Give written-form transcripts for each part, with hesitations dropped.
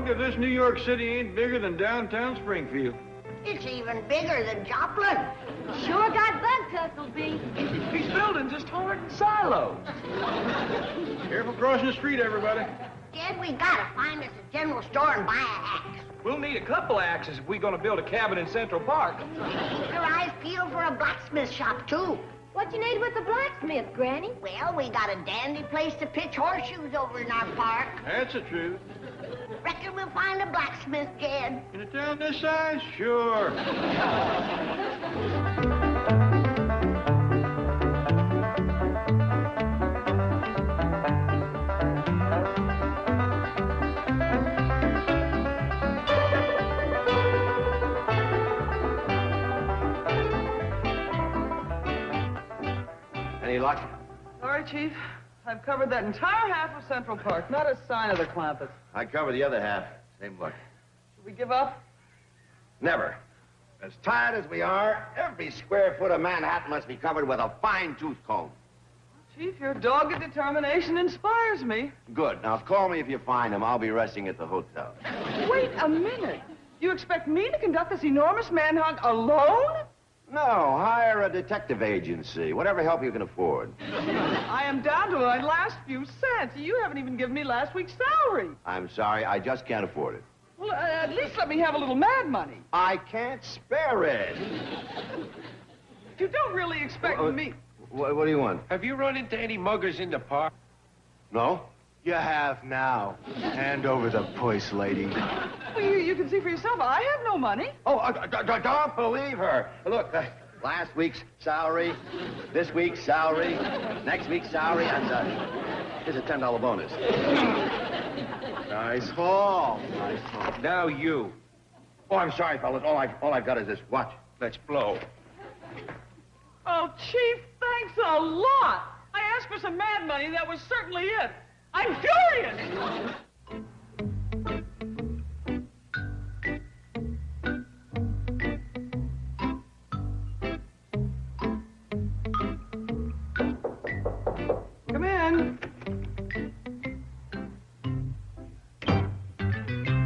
dogged if this New York City ain't bigger than downtown Springfield. It's even bigger than Joplin. Sure got bug tussle, B. These buildings just taller than silos. Careful crossing the street, everybody. Jed, we gotta find us a general store and buy an axe. We'll need a couple axes if we're gonna build a cabin in Central Park. Keep your eyes peeled for a blacksmith shop, too. What you need with the blacksmith, Granny? Well, we got a dandy place to pitch horseshoes over in our park. That's the truth. Reckon we'll find a blacksmith, Jed. In a town this size? Sure. Any luck? Sorry, Chief. I've covered that entire half of Central Park. Not a sign of the Clampets. I cover the other half. Same luck. Should we give up? Never. As tired as we are, every square foot of Manhattan must be covered with a fine-tooth comb. Chief, your dogged determination inspires me. Good. Now, call me if you find him. I'll be resting at the hotel. Wait a minute. You expect me to conduct this enormous manhunt alone? No, hire a detective agency. Whatever help you can afford. I am down to my last few cents. You haven't even given me last week's salary. I'm sorry, I just can't afford it. Well, at least let me have a little mad money. I can't spare it. You don't really expect me... What do you want? Have you run into any muggers in the park? No? You have now. Hand over the purse, lady. Well, you can see for yourself. I have no money. Oh, don't believe her. Look, last week's salary, this week's salary, next week's salary, and here's a $10 bonus. Nice haul. Nice haul. Now you. Oh, I'm sorry, fellas. All I've got is this watch. Let's blow. Oh, Chief, thanks a lot. I asked for some mad money. That was certainly it. I'm furious. Come in.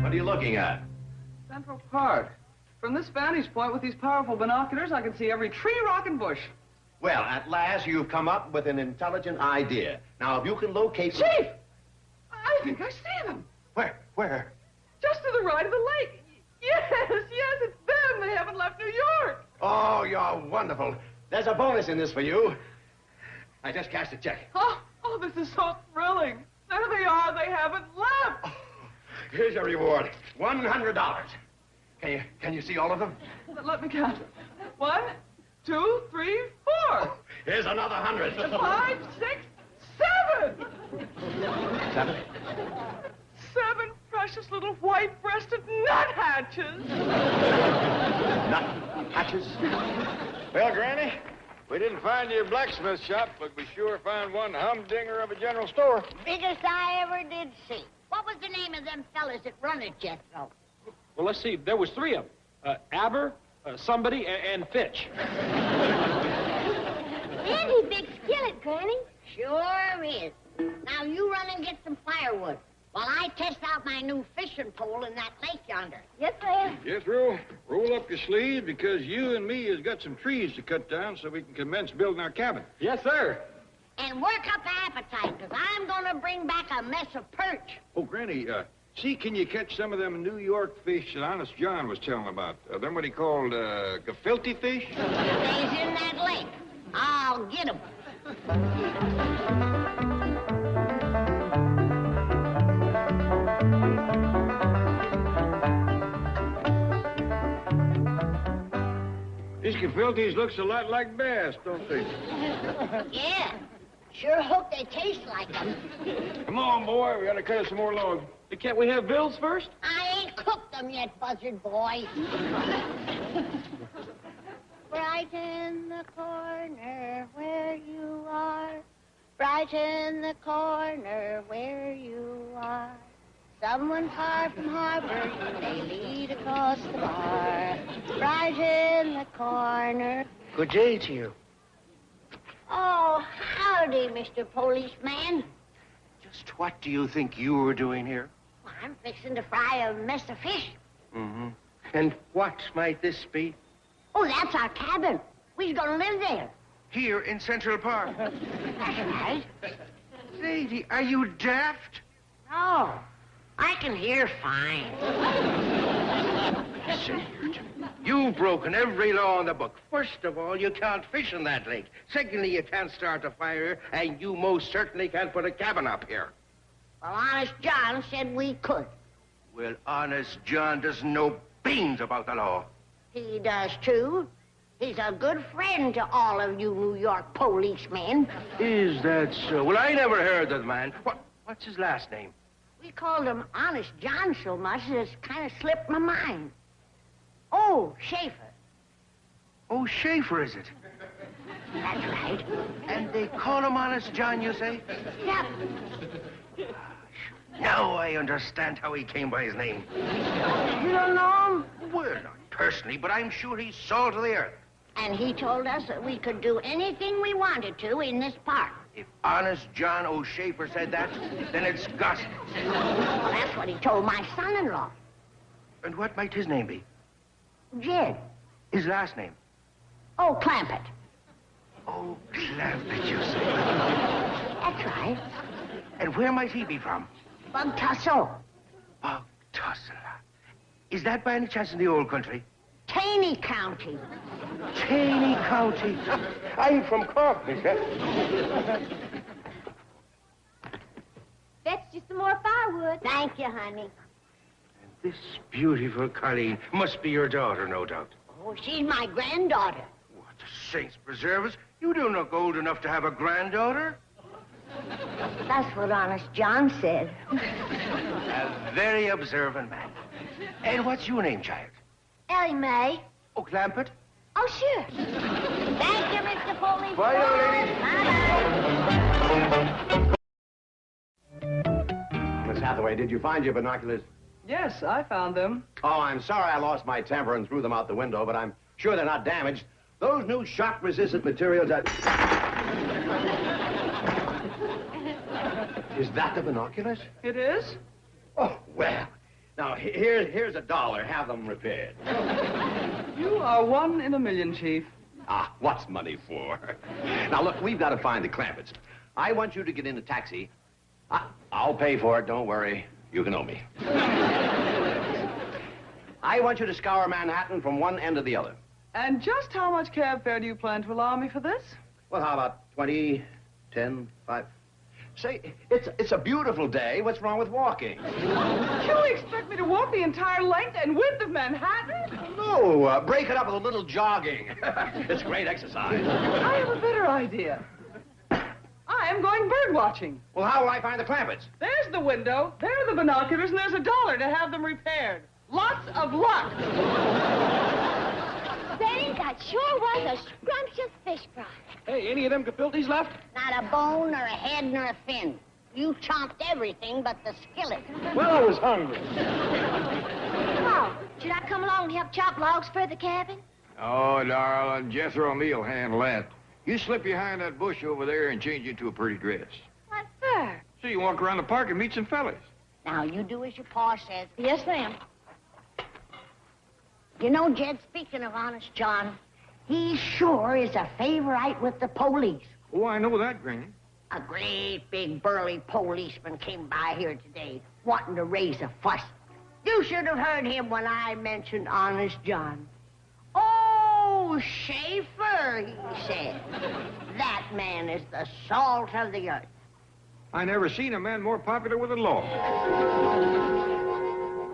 What are you looking at? Central Park. From this vantage point with these powerful binoculars, I can see every tree, rock, and bush. Well, at last you've come up with an intelligent idea. Now, if you can locate... Chief! I think I see them. Where? Just to the right of the lake. Yes, it's them. They haven't left New York. Oh, you're wonderful. There's a bonus in this for you. I just cashed a check. Oh, this is so thrilling. There they are. They haven't left. Oh, here's your reward. $100. Can you see all of them? Let me count. 1, 2, 3, 4. Here's another 100. 5, 6, 7. 7? 7 precious little white-breasted nuthatches. Nuthatches? Well, Granny, we didn't find your blacksmith shop, but we sure found one humdinger of a general store. Biggest I ever did see. What was the name of them fellas that run it, Jethro? Well, let's see. There was 3 of them. Aber, somebody, and Fitch. Handy big skillet, Granny. Sure is. Now you run and get some firewood while I test out my new fishing pole in that lake yonder. Yes, ma'am. Jethro, roll up your sleeves because you and me has got some trees to cut down so we can commence building our cabin. Yes, sir. And work up appetite, because I'm going to bring back a mess of perch. Oh, Granny, see, can you catch some of them New York fish that Honest John was telling about? Them what he called, gefilte fish? Stays in that lake. I'll get 'em. These gefiltes looks a lot like bass, don't they? Yeah. Sure hope they taste like them. Come on, boy. We gotta cut us some more logs. Can't we have bills first? I ain't cooked them yet, buzzard boy. Right in the corner where you are. Right in the corner where you are. Someone far from harbor you may lead across the bar. Right in the corner. Good day to you. Oh, howdy, Mr. Policeman. Just what do you think you were doing here? Well, I'm I'm fixing to fry a mess of fish. Mm-hmm. And what might this be? Oh, that's our cabin. We're gonna live there. Here in Central Park. That's right. Lady, are you daft? No, I can hear fine. Listen here to me. You've broken every law in the book. First of all, you can't fish in that lake. Secondly, you can't start a fire, and you most certainly can't put a cabin up here. Well, Honest John said we could. Well, Honest John doesn't know beans about the law. He does, too. He's a good friend to all of you New York policemen. Is that so? Well, I never heard of the man. What's his last name? We called him Honest John so much that it's kind of slipped my mind. Oh, Schaefer. Oh, Schaefer, is it? That's right. And they call him Honest John, you say? Yep. Now I understand how he came by his name. You don't know him? Well, not personally, but I'm sure he's salt of the earth. And he told us that we could do anything we wanted to in this park. If Honest John O'Shafer said that, then it's gospel. Well, that's what he told my son-in-law, And what might his name be? Jed. His last name? Oh, Clampett. Oh, Clampett, you say. That's right. And where might he be from? Bug Tussle. Bug Tussle. Is that by any chance in the old country? Taney County. Taney County. I'm from Cork, mister. That's just some more firewood. Thank you, honey. This beautiful Colleen must be your daughter, no doubt. Oh, she's my granddaughter. What, the saints preserve us? You don't look old enough to have a granddaughter. That's what Honest John said. A very observant man. And what's your name, child? Ellie Mae. Oh, Clampett? Oh, sure. Thank you, Mr. Police. Bye now, Bye-bye. Miss Hathaway, did you find your binoculars? Yes, I found them. Oh, I'm sorry I lost my temper and threw them out the window, but I'm sure they're not damaged. Those new shock-resistant materials are... Is that the binoculars? It is? Oh, well. Now, here's $1. Have them repaired. You are one in a million, Chief. Ah, what's money for? Now, look, we've got to find the Clampetts. I want you to get in a taxi. I'll pay for it, don't worry. You can owe me. I want you to scour Manhattan from one end to the other. And just how much cab fare do you plan to allow me for this? Well, how about 20, 10, 5? Say, it's a beautiful day. What's wrong with walking? You expect me to walk the entire length and width of Manhattan? No, break it up with a little jogging. It's great exercise. I have a better idea. I am going bird watching. Well, how will I find the Clampetts? There's the window, there are the binoculars, and there's $1 to have them repaired. Lots of luck. Benny, that sure was a scrumptious fish fry. Hey, any of them Capiltis left? Not a bone or a head nor a fin. You chomped everything but the skillet. Well, I was hungry. Oh, should I come along and help chop logs for the cabin? Oh, darling, Jethro and me'll handle that. You slip behind that bush over there and change into a pretty dress. What for? So you walk around the park and meet some fellas. Now, you do as your pa says. Yes, ma'am. You know, Jed, speaking of Honest John, he sure is a favorite with the police. Oh, I know that, Granny. A great big burly policeman came by here today, wanting to raise a fuss. You should have heard him when I mentioned Honest John. Oh, Schaefer, he said. That man is the salt of the earth. I never seen a man more popular with the law.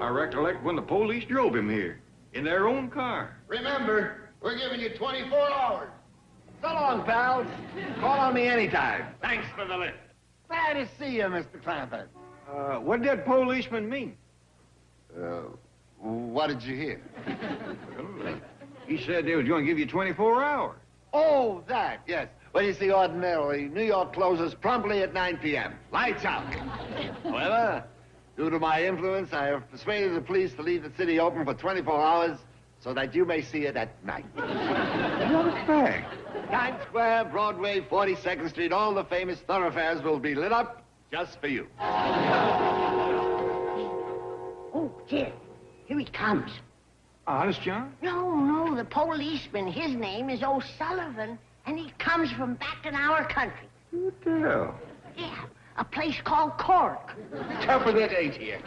I recollect when the police drove him here in their own car. Remember, we're giving you 24 hours. So long, pals. Call on me anytime. Thanks for the lift. Glad to see you, Mr. Clampett. What did that policeman mean? What did you hear? He said they was going to give you 24 hours. Oh, that, yes. Well, you see, ordinarily, New York closes promptly at 9 p.m. Lights out. However, due to my influence, I have persuaded the police to leave the city open for 24 hours so that you may see it at night. Not bad. Times Square, Broadway, 42nd Street, all the famous thoroughfares will be lit up just for you. Jim, here he comes. Honest, John? No, the policeman, his name is O'Sullivan, and he comes from back in our country. What the hell? Yeah, a place called Cork. Tougher than it ain't here.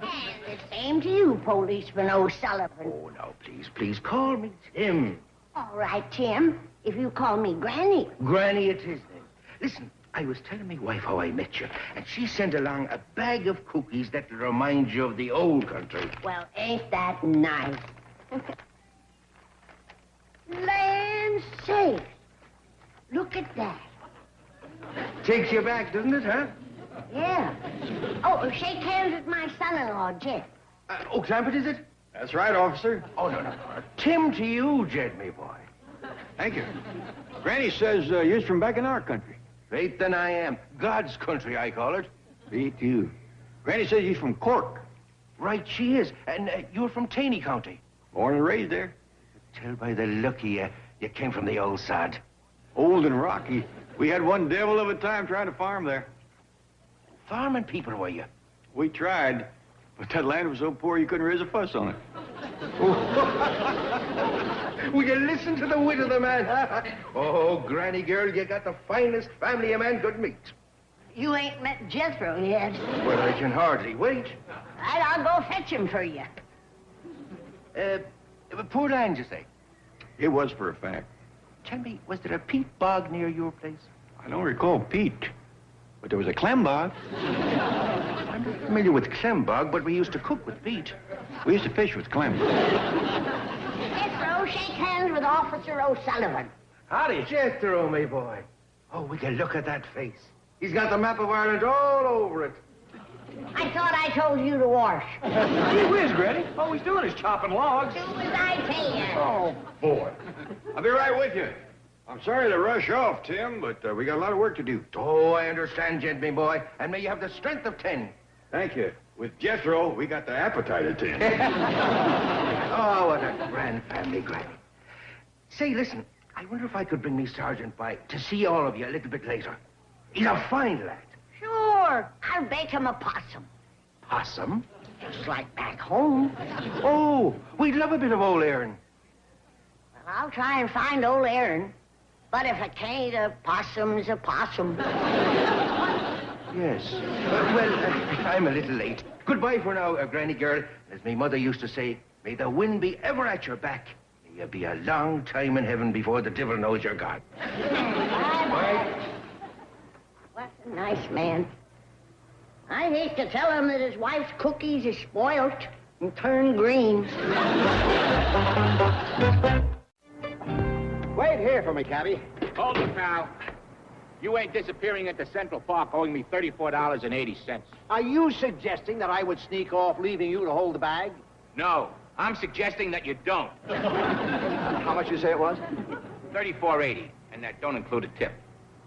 And the same to you, Policeman O'Sullivan. Oh, no, please, call me Tim. All right, Tim, if you call me Granny. Granny it is, then. Listen, I was telling my wife how I met you, and she sent along a bag of cookies that'll remind you of the old country. Well, ain't that nice? Land sakes. Look at that. Takes you back, doesn't it, huh? Yeah. Oh, shake hands with my son-in-law, Jeff. Clampett, is it? That's right, officer. Oh, no. Tim to you, Jed, me boy. Thank you. Granny says you're from back in our country. Faith than I am. God's country, I call it. Me too. Granny says you're from Cork. Right, she is. And you're from Taney County. Born and raised there. Tell by the look of you, you came from the old sod. Old and rocky. We had one devil of a time trying to farm there. Farming people, were you? We tried, but that land was so poor you couldn't raise a fuss on it. Will you listen to the wit of the man, huh? Oh, Granny girl, you got the finest family a man could meet. You ain't met Jethro yet. Well, I can hardly wait. Right, I'll go fetch him for you. Poor land, you say? It was for a fact. Tell me, was there a peat bog near your place? I don't recall peat, but there was a clam bog. I'm not familiar with clam bog, but we used to cook with peat. We used to fish with clam. Jethro, shake hands with Officer O'Sullivan. Howdy, Jethro, me boy. Oh, we can look at that face. He's got the map of Ireland all over it. I thought I told you to wash. Gee whiz, Granny. All he's doing is chopping logs. Do as I tell you. Oh, boy. I'll be right with you. I'm sorry to rush off, Tim, but we got a lot of work to do. Oh, I understand, Jed, me boy. And may you have the strength of 10. Thank you. With Jethro, we got the appetite of 10. Oh, what a grand family, Granny. Say, listen, I wonder if I could bring me Sergeant by to see all of you a little bit later. He's a fine lad. Sure. I'll bake him a possum. Possum? Just like back home. Oh, we'd love a bit of old Aaron. Well, I'll try and find old Aaron. But if I can't, a possum's a possum. Yes. I'm a little late. Goodbye for now, Granny girl. As my mother used to say, may the wind be ever at your back. May you be a long time in heaven before the devil knows you're gone. Bye-bye. What a nice man. I hate to tell him that his wife's cookies is spoilt and turned green. Wait here for me, cabby. Hold it, pal. You ain't disappearing into Central Park owing me $34.80. Are you suggesting that I would sneak off, leaving you to hold the bag? No, I'm suggesting that you don't. How much you say it was? $34.80, and that don't include a tip.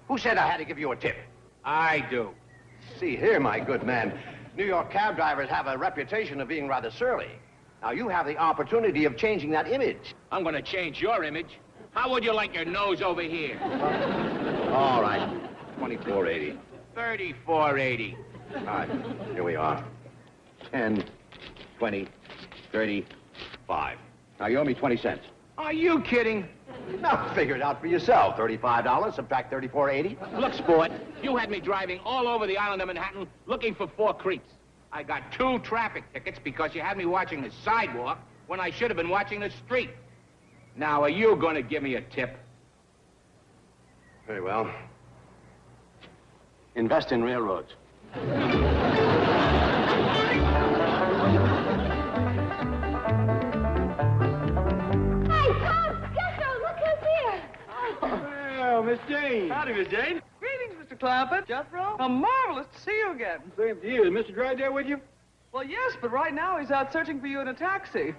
Who said I had to give you a tip? I do. See here, my good man. New York cab drivers have a reputation of being rather surly. Now, you have the opportunity of changing that image. I'm gonna change your image. How would you like your nose over here? All right. $24.80. $34.80. All right, here we are. 10, 20, 30, 5. Now, you owe me 20 cents. Are you kidding? Now, figure it out for yourself. $35, subtract $34.80. Look, sport, you had me driving all over the island of Manhattan looking for 4 creeps. I got 2 traffic tickets because you had me watching the sidewalk when I should have been watching the street. Now, are you going to give me a tip? Very well. Invest in railroads. Well, Miss Jane. Howdy, Miss Jane. Greetings, Mr. Clampett. Jethro. Marvelous to see you again. Same to you. Is Mr. Drydale with you? Well, yes, but right now he's out searching for you in a taxi.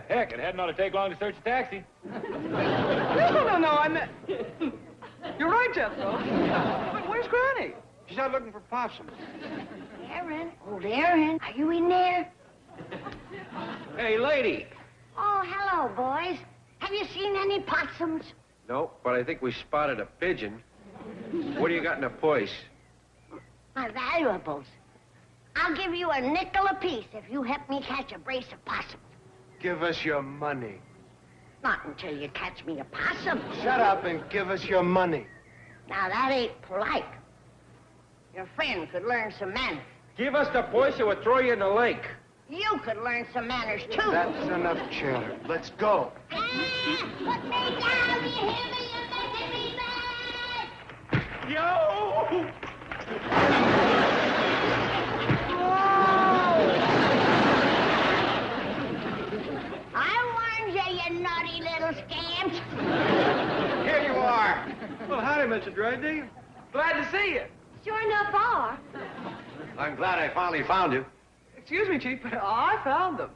Heck, it hadn't ought to take long to search a taxi. No, I meant... You're right, Jethro. But where's Granny? She's out looking for possums. Aaron, old Aaron, are you in there? Hey, lady. Oh, hello, boys. Have you seen any possums? No, but I think we spotted a pigeon. What do you got in the purse? My valuables. I'll give you a nickel apiece if you help me catch a brace of possums. Give us your money. Not until you catch me a possum. Shut up and give us your money. Now, that ain't polite. Your friend could learn some manners. Give us the voice or we'll throw you in the lake. You could learn some manners, too. That's enough chatter. Let's go. Put me down, you hear me? You're making me mad! Yo! I warned you, you naughty little scamps. Here you are. Well, howdy, Mr. Dryden. Glad to see you. Sure enough are. I'm glad I finally found you. Excuse me, Chief, but I found them.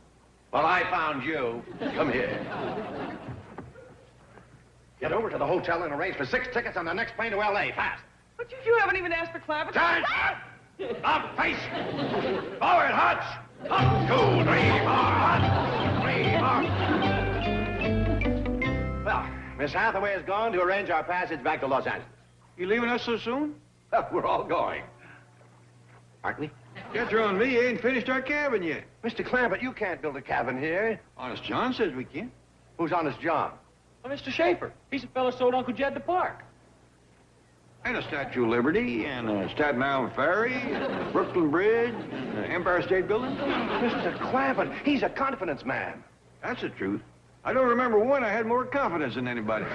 Well, I found you. Come here. Get over to the hotel and arrange for 6 tickets on the next plane to L.A. Fast. But you haven't even asked for Clapper. Time! Up, face! Forward, Hutch! Up, 2, 3, 4, Hutch! 3, 4. Well, Miss Hathaway has gone to arrange our passage back to Los Angeles. You leaving us so soon? We're all going. Aren't we? Jethro and me ain't finished our cabin yet. Mr. Clampett, you can't build a cabin here. Honest John says we can. Who's Honest John? Well, Mr. Schaefer. He's the fellow sold Uncle Jed the park. And a Statue of Liberty, and a Staten Island Ferry, and a Brooklyn Bridge, and the Empire State Building. Mr. Clampett, he's a confidence man. That's the truth. I don't remember when I had more confidence in anybody.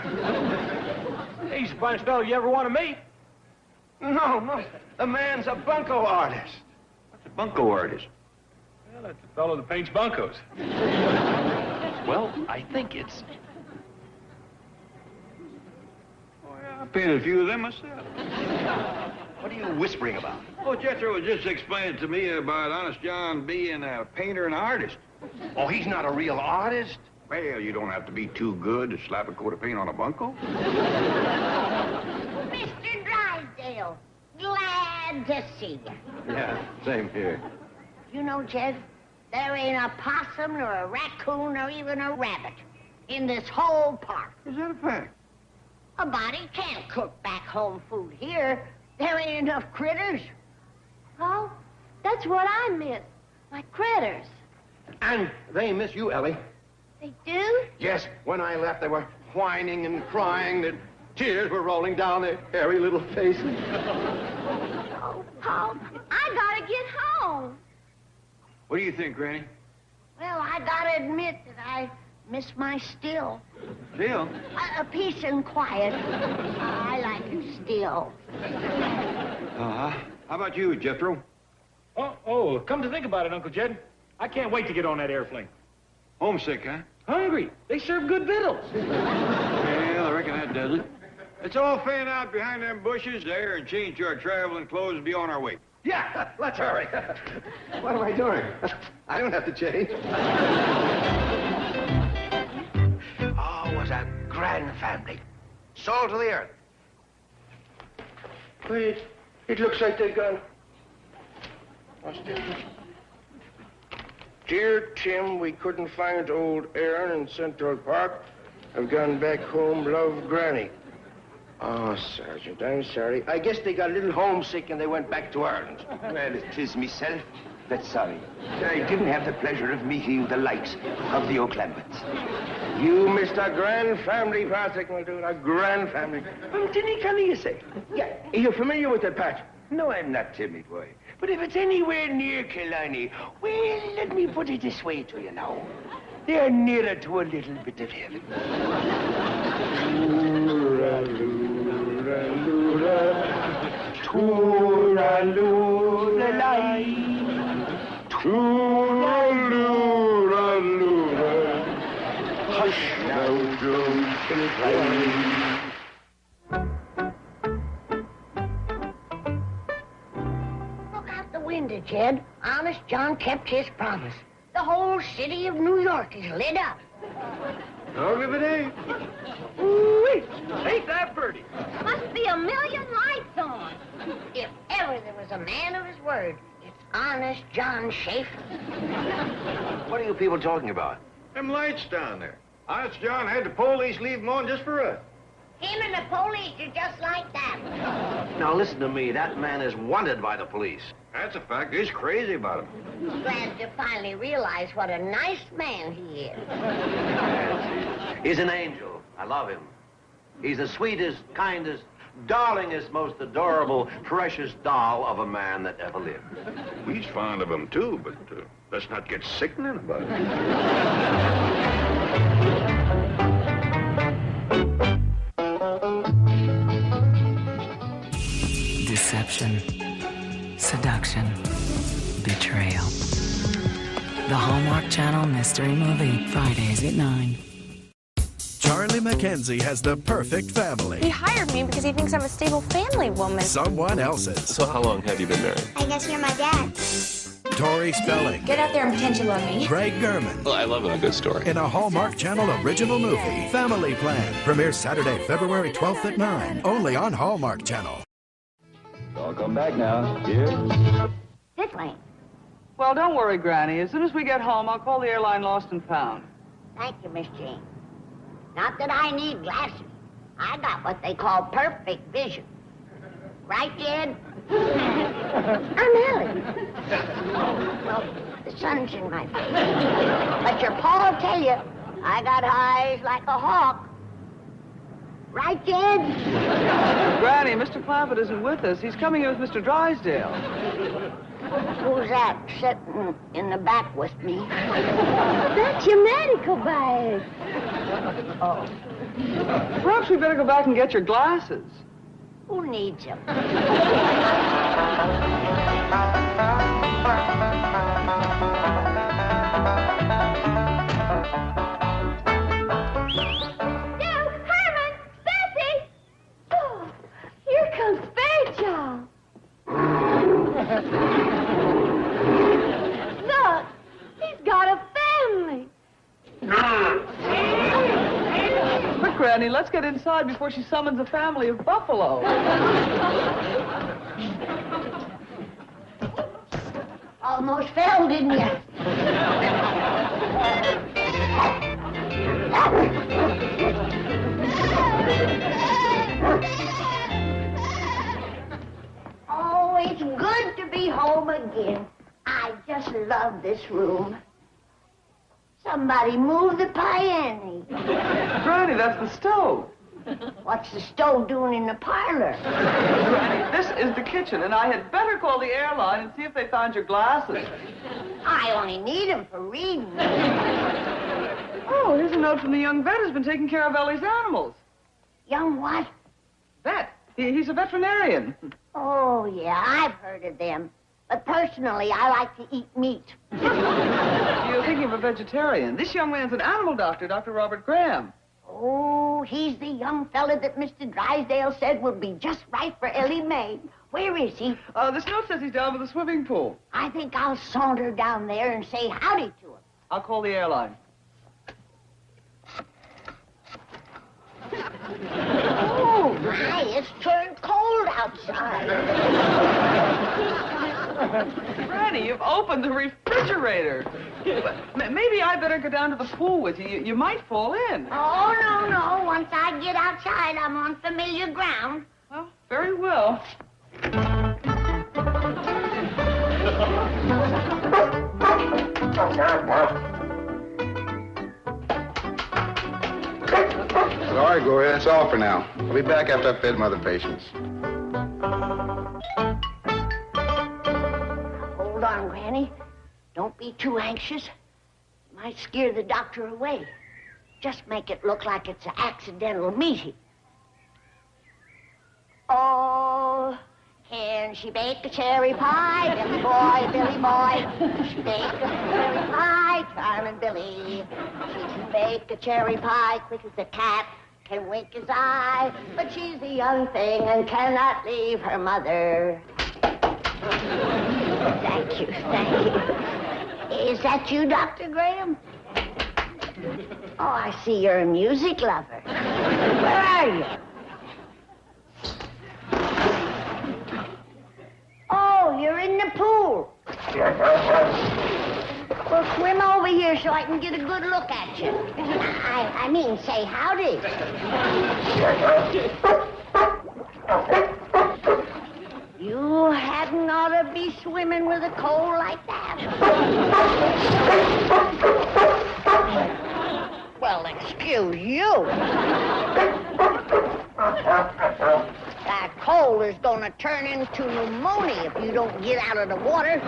He's the finest fellow you ever want to meet. No. The man's a bunco artist. What's a bunco artist? Well, that's the fellow that paints bunkos. Well, I think it's... Oh, yeah, I painted a few of them myself. What are you whispering about? Oh, Jethro was just explaining to me about Honest John being a painter and artist. Oh, he's not a real artist? Well, you don't have to be too good to slap a coat of paint on a bunco. Mr. Drysdale, glad to see you. Yeah, same here. You know, Jed, there ain't a possum nor a raccoon or even a rabbit in this whole park. Is that a fact? A body can't cook back home food here. There ain't enough critters. Oh, that's what I miss. Like critters. And they miss you, Ellie. They do? Yes, when I left, they were whining and crying. Their tears were rolling down their hairy little faces. Oh, Paul, I gotta get home. What do you think, Granny? Well, I gotta admit that I miss my still. Still? A peace and quiet. I like it still. Uh-huh. How about you, Jethro? Oh, come to think about it, Uncle Jed. I can't wait to get on that airplane. Homesick, huh? Hungry. They serve good victuals. Well, I reckon that does it. Let's all fan out behind them bushes there and change to our traveling clothes and be on our way. Yeah, let's hurry. What am I doing? I don't have to change. Oh, it was a grand family. Salt to the earth. Wait, it looks like they're gone. Dear Tim, we couldn't find old Aaron in Central Park. I've gone back home, love Granny. Oh, Sergeant, I'm sorry. I guess they got a little homesick and they went back to Ireland. Well, it is myself that's sorry. I didn't have the pleasure of meeting the likes of the O'Clampets. You missed a grand family, Patrick, my dude, a grand family. Tinny, can you say? Yeah, you're familiar with it, Pat? No, I'm not Timmy, boy. But if it's anywhere near Killarney, well, let me put it this way to you now. They're nearer to a little bit of heaven. Hush now, drums can play. Look out the window, Jed. Honest John kept his promise. The whole city of New York is lit up. Dog of a day. Ooh-wee. Ain't that pretty? Must be a million lights on. If ever there was a man of his word, it's Honest John Schaefer. What are you people talking about? Them lights down there. Honest John had the police leave them on just for us. Him and the police are just like that. Now, listen to me. That man is wanted by the police. That's a fact. He's crazy about him. Glad to finally realize what a nice man he is. He's an angel. I love him. He's the sweetest, kindest, darlingest, most adorable, precious doll of a man that ever lived. He's fond of him, too, but let's not get sickening about it. Deception, seduction, betrayal. The Hallmark Channel Mystery Movie, Fridays at 9. Charlie McKenzie has the perfect family. He hired me because he thinks I'm a stable family woman. Someone else's. So how long have you been married? I guess you're my dad. Tori Spelling. Get out there and pretend you love me. Greg Gurman. Well, I love a good story. In a Hallmark Channel original movie, Family Plan. Premieres Saturday, February 12th at 9. Only on Hallmark Channel. I'll come back now. Dear. This way. Well, don't worry, Granny. As soon as we get home, I'll call the airline lost and found. Thank you, Miss Jane. Not that I need glasses. I got what they call perfect vision. Right, Jed? I'm Ellie. Well, the sun's in my face. But your pa will tell you, I got eyes like a hawk. Right, Jed? Granny, Mr. Clampett isn't with us. He's coming here with Mr. Drysdale. Who's that sitting in the back with me? That's your medical bag. Oh. Perhaps we better go back and get your glasses. Who needs them? Here comes Fairchild. Look, he's got a family. Quick, Granny, let's get inside before she summons a family of buffalo. Almost fell, didn't you? Oh, it's good to be home again. I just love this room. Somebody move the piano. Granny, that's the stove. What's the stove doing in the parlor? Granny, this is the kitchen, and I had better call the airline and see if they found your glasses. I only need them for reading. Oh, here's a note from the young vet who's been taking care of Ellie's animals. Young what? Vet. He's a veterinarian. Oh, yeah, I've heard of them. But personally, I like to eat meat. You're thinking of a vegetarian. This young man's an animal doctor, Dr. Robert Graham. Oh, he's the young fella that Mr. Drysdale said would be just right for Ellie Mae. Where is he? This note says he's down by the swimming pool. I think I'll saunter down there and say howdy to him. I'll call the airline. Oh, my, it's turned cold outside. Granny, you've opened the refrigerator. Maybe I better go down to the pool with you. You might fall in. Oh, no. Once I get outside, I'm on familiar ground. Well, very well. All right, Gloria, that's all for now. I'll be back after I've fed my other patients. Hold on, Granny. Don't be too anxious. You might scare the doctor away. Just make it look like it's an accidental meeting. Oh, can she bake a cherry pie? Billy boy, Billy boy. She bake a cherry pie, charming Billy. She can bake a cherry pie quick as a cat, can wink his eye, but she's a young thing and cannot leave her mother. Thank you. Is that you, Dr. Graham? Oh, I see you're a music lover. Where are you? Oh, you're in the pool. Well, swim over here so I can get a good look at you. I mean, say howdy. You hadn't ought to be swimming with a cold like that. Well, excuse you. That cold is going to turn into pneumonia if you don't get out of the water.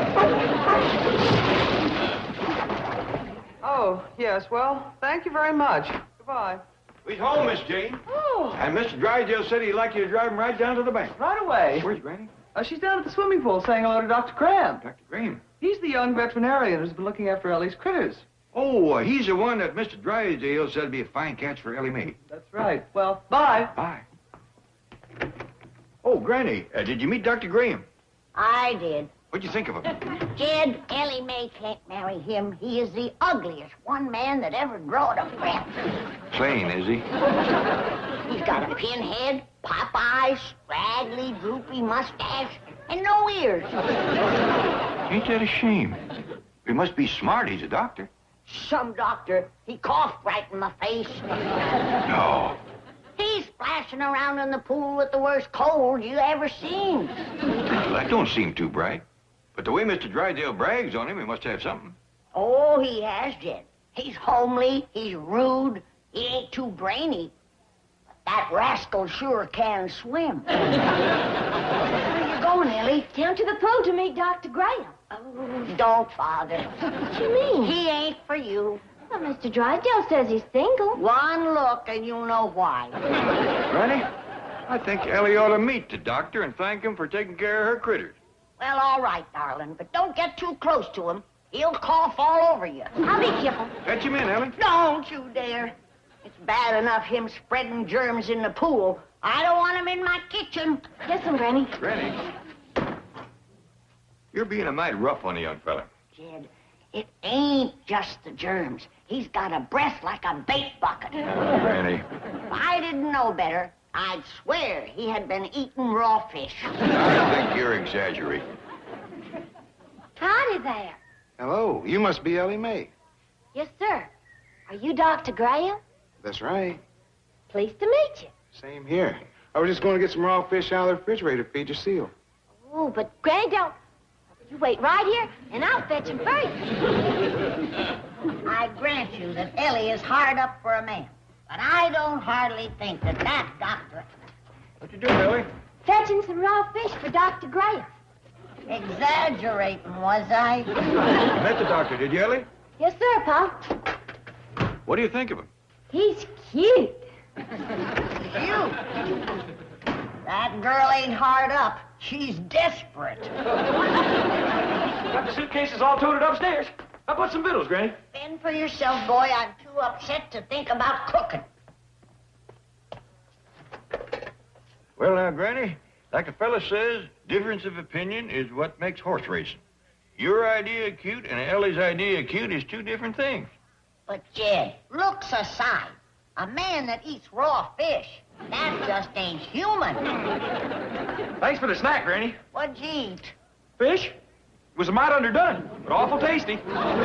Oh, yes, well, thank you very much. Goodbye. He's home, Miss Jane. Oh. And Mr. Drysdale said he'd like you to drive him right down to the bank. Right away. Where's Granny? She's down at the swimming pool saying hello to Dr. Graham. Dr. Graham. He's the young veterinarian who's been looking after Ellie's critters. Oh, he's the one that Mr. Drysdale said would be a fine catch for Ellie Mae. That's right. Well, bye. Bye. Oh, Granny, did you meet Dr. Graham? I did. What'd you think of him? Jed, Ellie Mae can't marry him. He is the ugliest one man that ever growed a breath. Plain, is he? He's got a pinhead, pop eyes, straggly, droopy mustache, and no ears. Ain't that a shame? He must be smart. He's a doctor. Some doctor, he coughed right in my face. No. He's splashing around in the pool with the worst cold you ever seen. Well, that don't seem too bright. But the way Mr. Drysdale brags on him, he must have something. Oh, he has, Jed. He's homely, he's rude, he ain't too brainy. But that rascal sure can swim. Where you going, Ellie? Down to the pool to meet Dr. Graham. Oh, don't bother. What you mean? He ain't for you. Well, Mr. Drysdale says he's single. One look and you'll know why. Granny, I think Ellie ought to meet the doctor and thank him for taking care of her critters. Well, all right, darling, but don't get too close to him. He'll cough all over you. I'll be careful. Fetch him in, Ellie. Don't you dare. It's bad enough him spreading germs in the pool. I don't want him in my kitchen. Listen, Granny. Granny, you're being a mite rough on the young fella. Jed, it ain't just the germs. He's got a breath like a bait bucket. Granny. If I didn't know better, I'd swear he had been eating raw fish. I think you're exaggerating. Howdy there. Hello, you must be Ellie Mae. Yes, sir. Are you Dr. Graham? That's right. Pleased to meet you. Same here. I was just going to get some raw fish out of the refrigerator to feed your seal. Oh, but Granny don't... You wait right here, and I'll fetch him for you. I grant you that Ellie is hard up for a man. But I don't hardly think that doctor... What you doing, Ellie? Fetching some raw fish for Dr. Graham. Exaggerating, was I? You met the doctor, did you, Ellie? Yes, sir, Pa. What do you think of him? He's cute. Cute? That girl ain't hard up. She's desperate. Got the suitcases all toted upstairs. How about some victuals, Granny? Fend for yourself, boy. I'm too upset to think about cooking. Well, now, Granny, like a fella says, difference of opinion is what makes horse racing. Your idea of cute and Ellie's idea of cute is two different things. But, Jed, looks aside, a man that eats raw fish, that just ain't human. Thanks for the snack, Granny. What'd you eat? Fish? It was a mite underdone, but awful tasty. Well,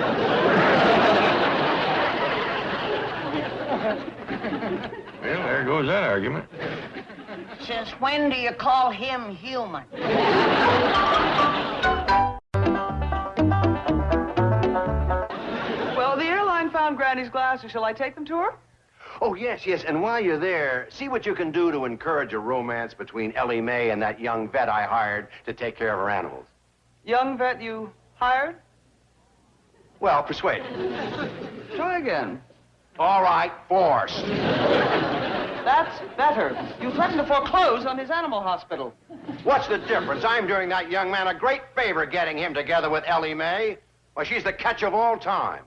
there goes that argument. Since when do you call him human? Well, the airline found Granny's glasses. Shall I take them to her? Oh, yes, yes. And while you're there, see what you can do to encourage a romance between Ellie Mae and that young vet I hired to take care of her animals. Young vet you hired? Well, persuade. Try again. All right, force. That's better. You threatened to foreclose on his animal hospital. What's the difference? I'm doing that young man a great favor getting him together with Ellie Mae. Well, she's the catch of all time.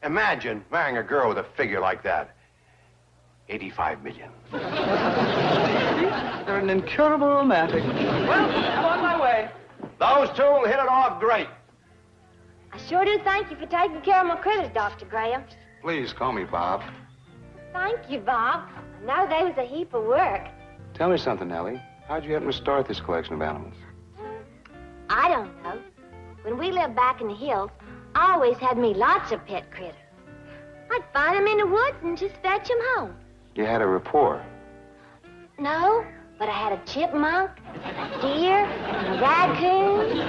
Imagine marrying a girl with a figure like that. 85 million. You're an incurable romantic. Well, I'm on my way. Those two will hit it off great. I sure do thank you for taking care of my critters, Dr. Graham. Please call me Bob. Thank you, Bob. I know they was a heap of work. Tell me something, Ellie. How'd you happen to start this collection of animals? I don't know. When we lived back in the hills, I always had me lots of pet critters. I'd find them in the woods and just fetch them home. You had a rapport. No, But I had a chipmunk, a deer, and a raccoon.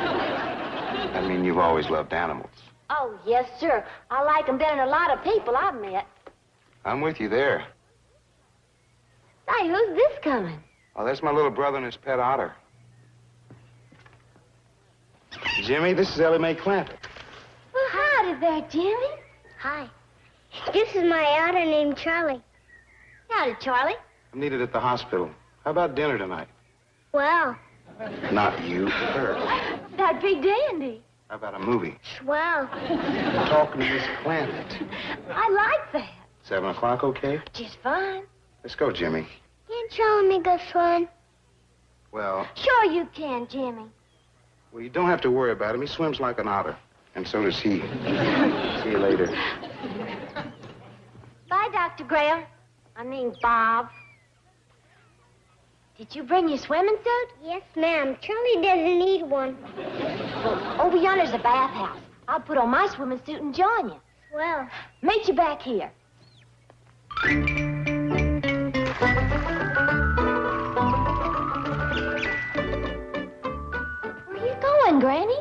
I mean, you've always loved animals. Oh, yes, sir. I like them better than a lot of people I've met. I'm with you there. Say, who's this coming? Oh, that's my little brother and his pet otter. Jimmy, this is Ellie Mae Clampett. Well, howdy there, Jimmy. Hi. This is my otter named Charlie. Howdy, Charlie. I'm needed at the hospital. How about dinner tonight? Well, Not you, her. That'd be dandy. How about a movie? swell. I'm talking to Miss Clampett. I like that. 7 o'clock, okay? Just fine. Let's go, Jimmy. Can't Charlie make us swim? Well, Sure you can, Jimmy. you don't have to worry about him. He swims like an otter. And so does he. See you later. Bye, Dr. Graham. I mean, Bob. Did you bring your swimming suit? Yes, ma'am. Charlie doesn't need one. Well, over yonder's the bathhouse. I'll put on my swimming suit and join you. Well, Meet you back here. Where you going, Granny?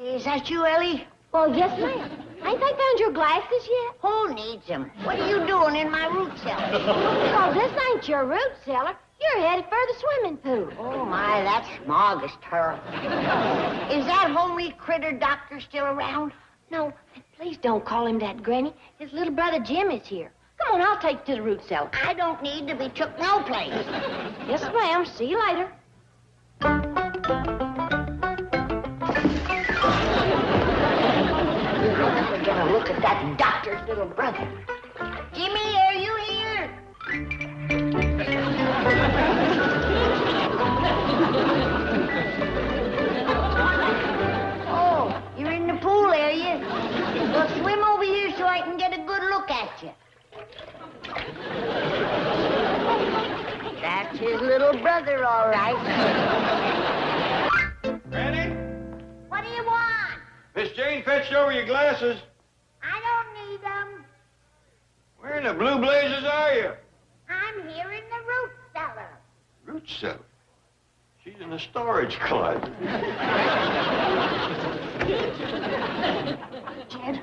Is that you, Ellie? Well, yes, ma'am. Ain't they found your glasses yet? Who needs them? What are you doing in my root cellar? Oh, this ain't your root cellar. You're headed for the swimming pool. Oh, my, that smog is terrible. Is that homely critter doctor still around? No, please don't call him that, Granny. His little brother Jim is here. Come on, I'll take you to the root cellar. I don't need to be took no place. Yes, ma'am. See you later. Get a look at that doctor's little brother. Jimmy, are you here? Oh, you're in the pool, are you? Well, swim over here so I can get a good look at you. That's his little brother, all right. Granny? What do you want? Miss Jane fetched over your glasses. I don't need them. Where in the blue blazes are you? I'm here in the root cellar. Root cellar. She's in the storage closet. Jed,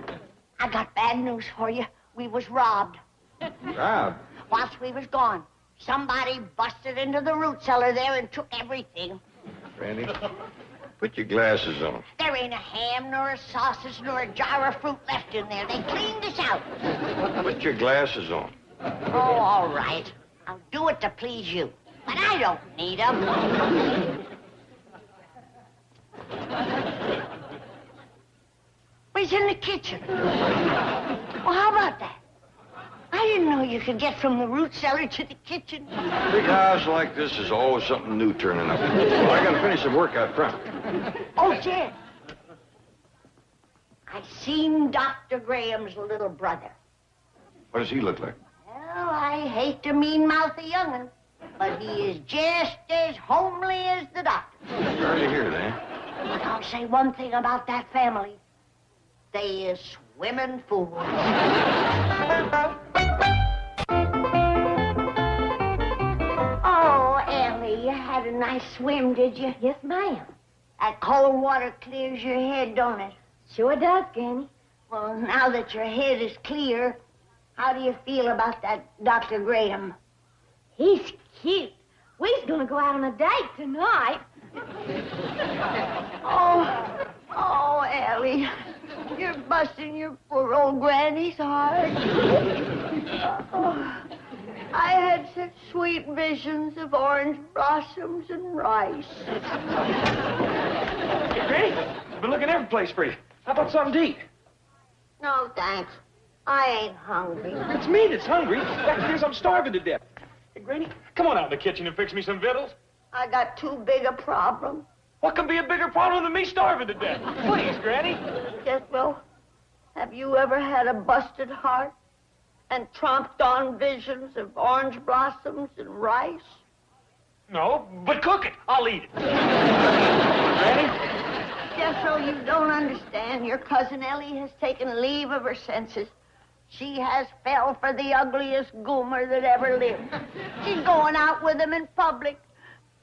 I got bad news for you. We was robbed. Robbed? Whilst we was gone, somebody busted into the root cellar there and took everything. Granny, put your glasses on. There ain't a ham, nor a sausage, nor a jar of fruit left in there. They cleaned us out. Put your glasses on. Oh, all right. I'll do it to please you. But I don't need them. We's in the kitchen. Well, how about that? I didn't know you could get from the root cellar to the kitchen. Big house like this is always something new turning up. Well, I gotta finish some work out front. Oh, Jed. I seen Dr. Graham's little brother. What does he look like? Well, I hate to mean-mouth a young'un, but he is just as homely as the doctor. Sorry to hear that. But I'll say one thing about that family. They is swimming fools. Oh, Ellie, you had a nice swim, did you? Yes, ma'am. That cold water clears your head, don't it? Sure does, Granny. Well, now that your head is clear, how do you feel about that Dr. Graham? He's cute. We's gonna go out on a date tonight. Oh, Ellie, you're busting your poor old granny's heart. Oh, I had such sweet visions of orange blossoms and rice. Hey, Granny, I've been looking every place for you. How about something to eat? No, thanks. I ain't hungry. It's me that's hungry. That's because I'm starving to death. Hey, Granny, come on out in the kitchen and fix me some victuals. I got too big a problem. What can be a bigger problem than me starving to death? Please, Granny. Jethro, have you ever had a busted heart and tromped on visions of orange blossoms and rice? No, but cook it. I'll eat it. Granny? Jethro, you don't understand. Your cousin Ellie has taken leave of her senses. She has fell for the ugliest goomer that ever lived. She's going out with him in public.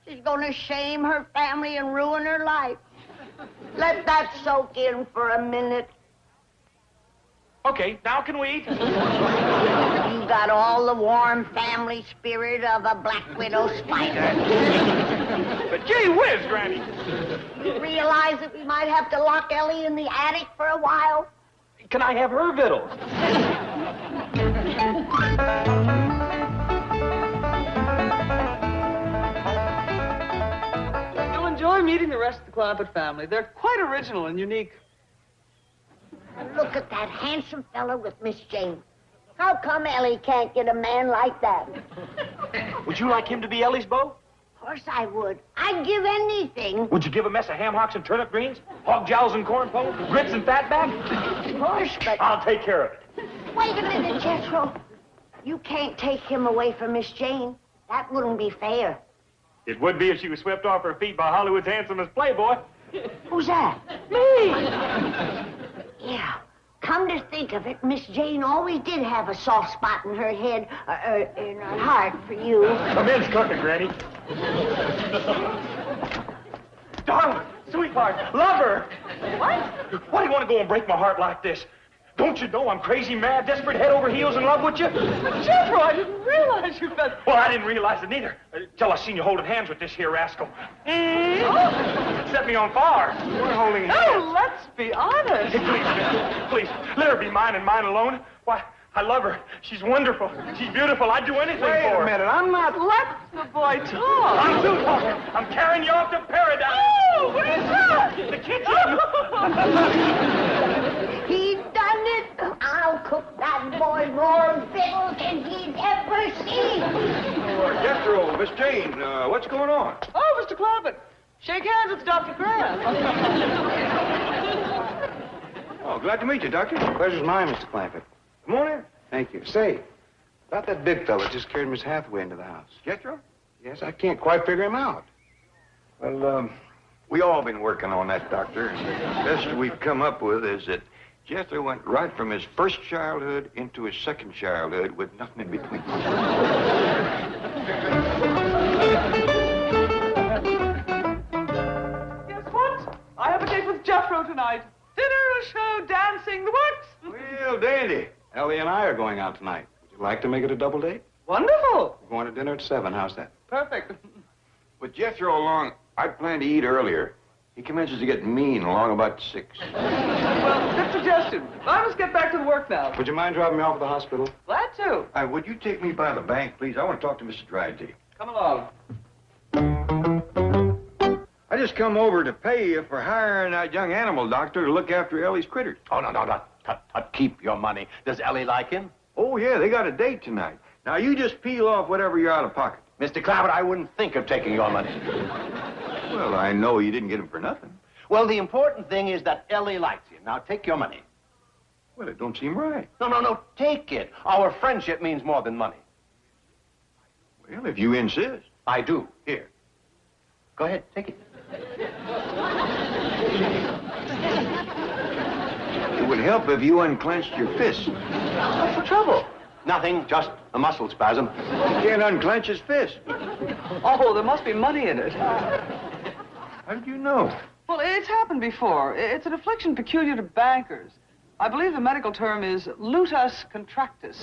She's going to shame her family and ruin her life. Let that soak in for a minute. Okay, now can we eat? You got all the warm family spirit of a black widow spider. But gee whiz, Granny. You realize that we might have to lock Ellie in the attic for a while? Can I have her victuals? You'll enjoy meeting the rest of the Clampett family. They're quite original and unique. Look at that handsome fella with Miss Jane. How come Ellie can't get a man like that? Would you like him to be Ellie's beau? Of course I would. I'd give anything. Would you give a mess of ham hocks and turnip greens? Hog jowls and corn pone? Grits and fatback? Of course, but... I'll take care of it. Wait a minute, Jethro. You can't take him away from Miss Jane. That wouldn't be fair. It would be if she was swept off her feet by Hollywood's handsomest playboy. Who's that? Me! Yeah. Come to think of it, Miss Jane always did have a soft spot in her head, in her heart for you. Come in, cooking, Granny. Darling, sweetheart, lover. What? Why do you want to go and break my heart like this? Don't you know I'm crazy, mad, desperate, head over heels in love with you? Jethro, I didn't realize you'd been... Well, I didn't realize it neither, till I seen you holding hands with this here rascal. It set me on fire. We're holding hands. Oh, let's be honest. Please, let her be mine and mine alone. Why, I love her. She's wonderful. She's beautiful. I'd do anything for her. Wait a minute, I'm not... Let the boy talk. I'm too talking. I'm carrying you off to paradise. Oh, what is that? The kitchen. He done it. I'll cook that boy more victuals than he's ever seen. Jethro, Miss Jane, what's going on? Oh, Mr. Clampett. Shake hands with Dr. Grant. Oh, glad to meet you, Doctor. Pleasure's mine, Mr. Clampett. Come on in. Thank you. Say, about that big fella just carried Miss Hathaway into the house. Jethro? Yes, I can't quite figure him out. Well, we all been working on that, Doctor. And the best we've come up with is that Jethro went right from his first childhood into his second childhood with nothing in between. Guess what? I have a date with Jethro tonight. Dinner, a show, dancing, the works. Well, dandy. Ellie and I are going out tonight. Would you like to make it a double date? Wonderful. We're going to dinner at 7. How's that? Perfect. With Jethro along, I'd planned to eat earlier. He commences to get mean along about 6. Well, good suggestion. I must get back to the work now. Would you mind dropping me off at the hospital? Glad to. Would you take me by the bank, please? I want to talk to Mrs. Dryden. Come along. I just come over to pay you for hiring that young animal doctor to look after Ellie's critters. Oh, no. Keep your money. Does Ellie like him? Oh, yeah, they got a date tonight. Now, you just peel off whatever you're out of pocket. Mr. Clampett, I wouldn't think of taking your money. Well, I know you didn't get him for nothing. Well, the important thing is that Ellie likes you. Now, take your money. Well, it don't seem right. No. Take it. Our friendship means more than money. Well, if you insist. I do. Here. Go ahead. Take it. It would help if you unclenched your fist. What's the trouble? Nothing. Just a muscle spasm. He can't unclench his fist. Oh, there must be money in it. How did you know? Well, it's happened before. It's an affliction peculiar to bankers. I believe the medical term is lutus contractus.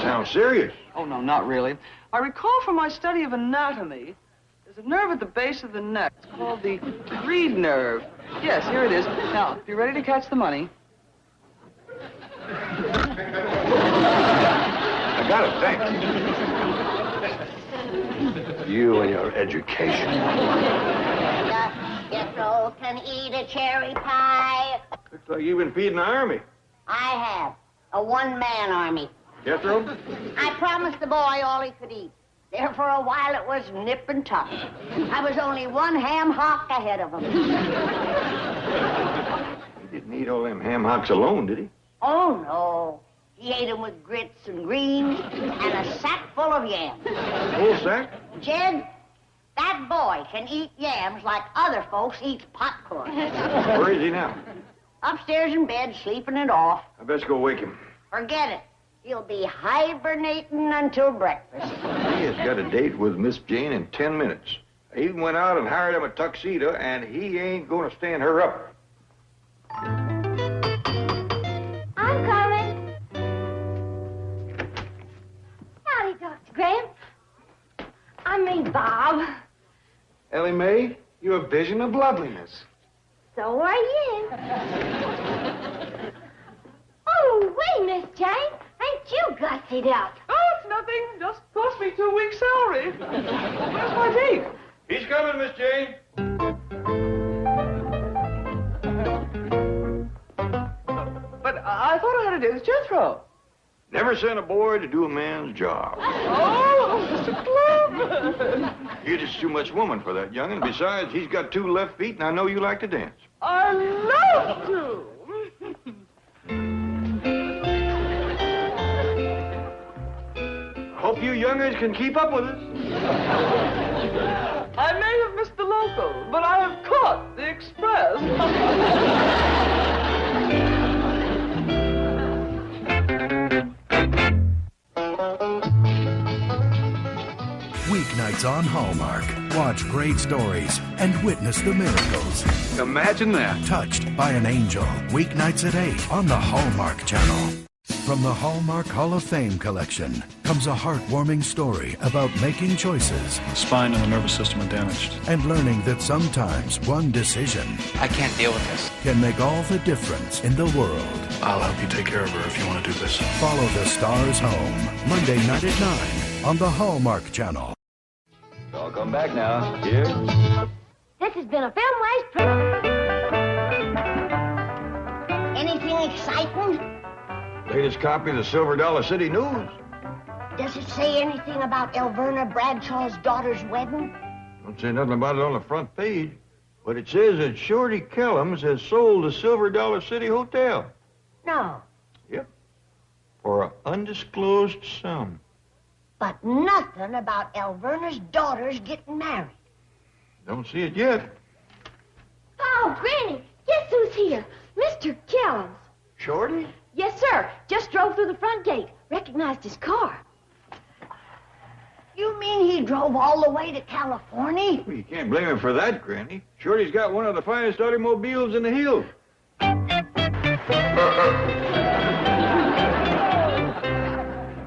Sounds serious. Oh, no, not really. I recall from my study of anatomy, there's a nerve at the base of the neck. It's called the reed nerve. Yes, here it is. Now, if you're ready to catch the money. I got it, thanks. You and your education. Jethro can eat a cherry pie. Looks like you've been feeding the army. I have. A one-man army. Jethro? I promised the boy all he could eat. There for a while it was nip and tuck. I was only one ham hock ahead of him. He didn't eat all them ham hocks alone, did he? Oh, no. He ate them with grits and greens and a sack full of yams. Full sack? Jed, that boy can eat yams like other folks eat popcorn. Where is he now? Upstairs in bed, sleeping it off. I best go wake him. Forget it. He'll be hibernating until breakfast. He has got a date with Miss Jane in 10 minutes. He went out and hired him a tuxedo, and he ain't going to stand her up. I'm coming. Howdy, Dr. Graham. I mean, Bob. Ellie Mae, you're a vision of loveliness. So are you. Oh, wait, Miss Jane. Ain't you gussied up? Oh, it's nothing. Just cost me 2 weeks' salary. Where's my date? He's coming, Miss Jane. But I thought I had a date with Jethro. Never send a boy to do a man's job. Oh, Mr. Clever. You're just too much woman for that young'un. Besides, he's got 2 left feet, and I know you like to dance. I love to. Hope you young'uns can keep up with us. I may have missed the local, but I have caught the express. Weeknights on Hallmark. Watch great stories and witness the miracles. Imagine that. Touched by an Angel. Weeknights at 8 on the Hallmark Channel. From the Hallmark Hall of Fame collection comes a heartwarming story about making choices. The spine and the nervous system are damaged. And learning that sometimes one decision I can't deal with this. can make all the difference in the world. I'll help you take care of her if you want to do this. Follow the stars home. Monday night at 9 on the Hallmark Channel. I'll come back now. Here. This has been a Filmways production. Anything exciting? Latest copy of the Silver Dollar City News. Does it say anything about Elverna Bradshaw's daughter's wedding? Don't say nothing about it on the front page. But it says that Shorty Kellums has sold the Silver Dollar City Hotel. No, Yep. For an undisclosed sum. but nothing about Elverna's daughters getting married. Don't see it yet. Oh, Granny, guess who's here? Mr. Kellums. Shorty? Yes, sir. Just drove through the front gate. Recognized his car. You mean he drove all the way to California? Well, you can't blame him for that, Granny. Shorty's got one of the finest automobiles in the hills.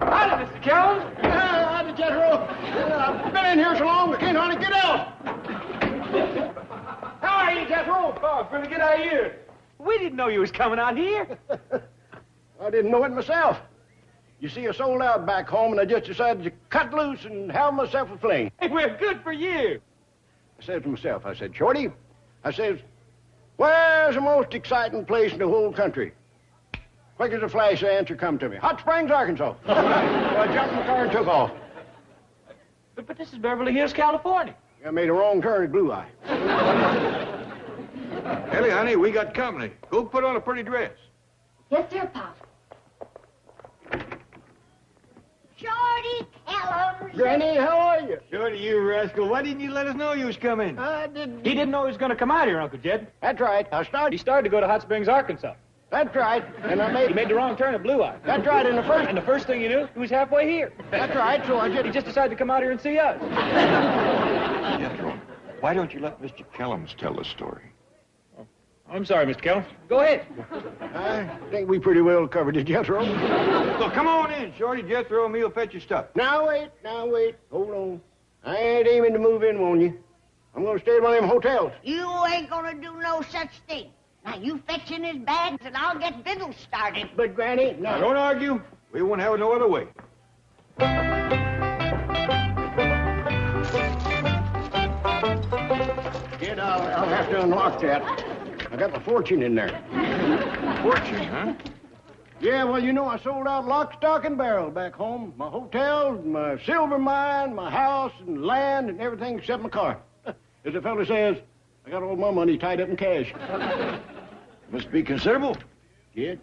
Howdy, Mr. Kellums. Howdy, Jethro. I've been in here so long, I can't hardly get out. How are you, Jethro? Oh, pretty good. How are you? We didn't know you was coming out here. I didn't know it myself. You see, I sold out back home, and I just decided to cut loose and have myself a fling. Hey, we're good for you. I said to myself, I said, Shorty, I says, where's the most exciting place in the whole country? Quick as a flash, the answer come to me. Hot Springs, Arkansas. So I jumped in the car and took off. But this is Beverly Hills, California. I made a wrong turn at Blue Eye. Ellie, honey, we got company. Go put on a pretty dress. Yes, sir, Pop. Shorty Kellums. Granny, how are you? Shorty, you rascal. Why didn't you let us know you was coming? I didn't. He didn't know he was going to come out here, Uncle Jed. That's right. I started. He started to go to Hot Springs, Arkansas. That's right. And I He made the wrong turn at Blue Eye. That's right. And And the first thing you knew, he was halfway here. That's right. So I He just decided to come out here and see us. Jethro, why don't you let Mr. Kellums tell the story? I'm sorry, Mr. Kellums. Go ahead. I think we pretty well covered it, Jethro. Well, come on in, Shorty. Jethro and me will fetch your stuff. Now wait. Hold on. I ain't aiming to move in on you. I'm gonna stay at one of them hotels. You ain't gonna do no such thing. Now, you fetch in his bags, and I'll get victuals started. But, Granny, Now, don't argue. We won't have it no other way. Kid, I'll have to unlock that. I got my fortune in there. Fortune, huh? Yeah, well, you know, I sold out lock, stock, and barrel back home. My hotel, my silver mine, my house, and land, and everything except my car. As the fella says, I got all my money tied up in cash. Must be considerable. Kid,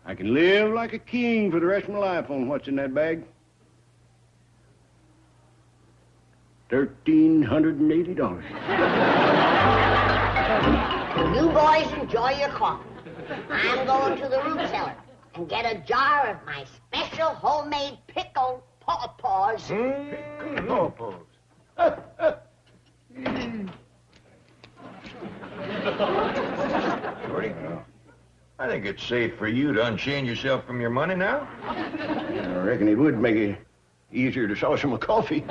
I can live like a king for the rest of my life on what's in that bag. $1,380. You boys enjoy your coffee. I'm going to the root cellar. and get a jar of my special homemade pickled pawpaws. Pickled pawpaws. Shorty, I think it's safe for you to unchain yourself from your money now. I reckon it would make it easier to sauce my coffee.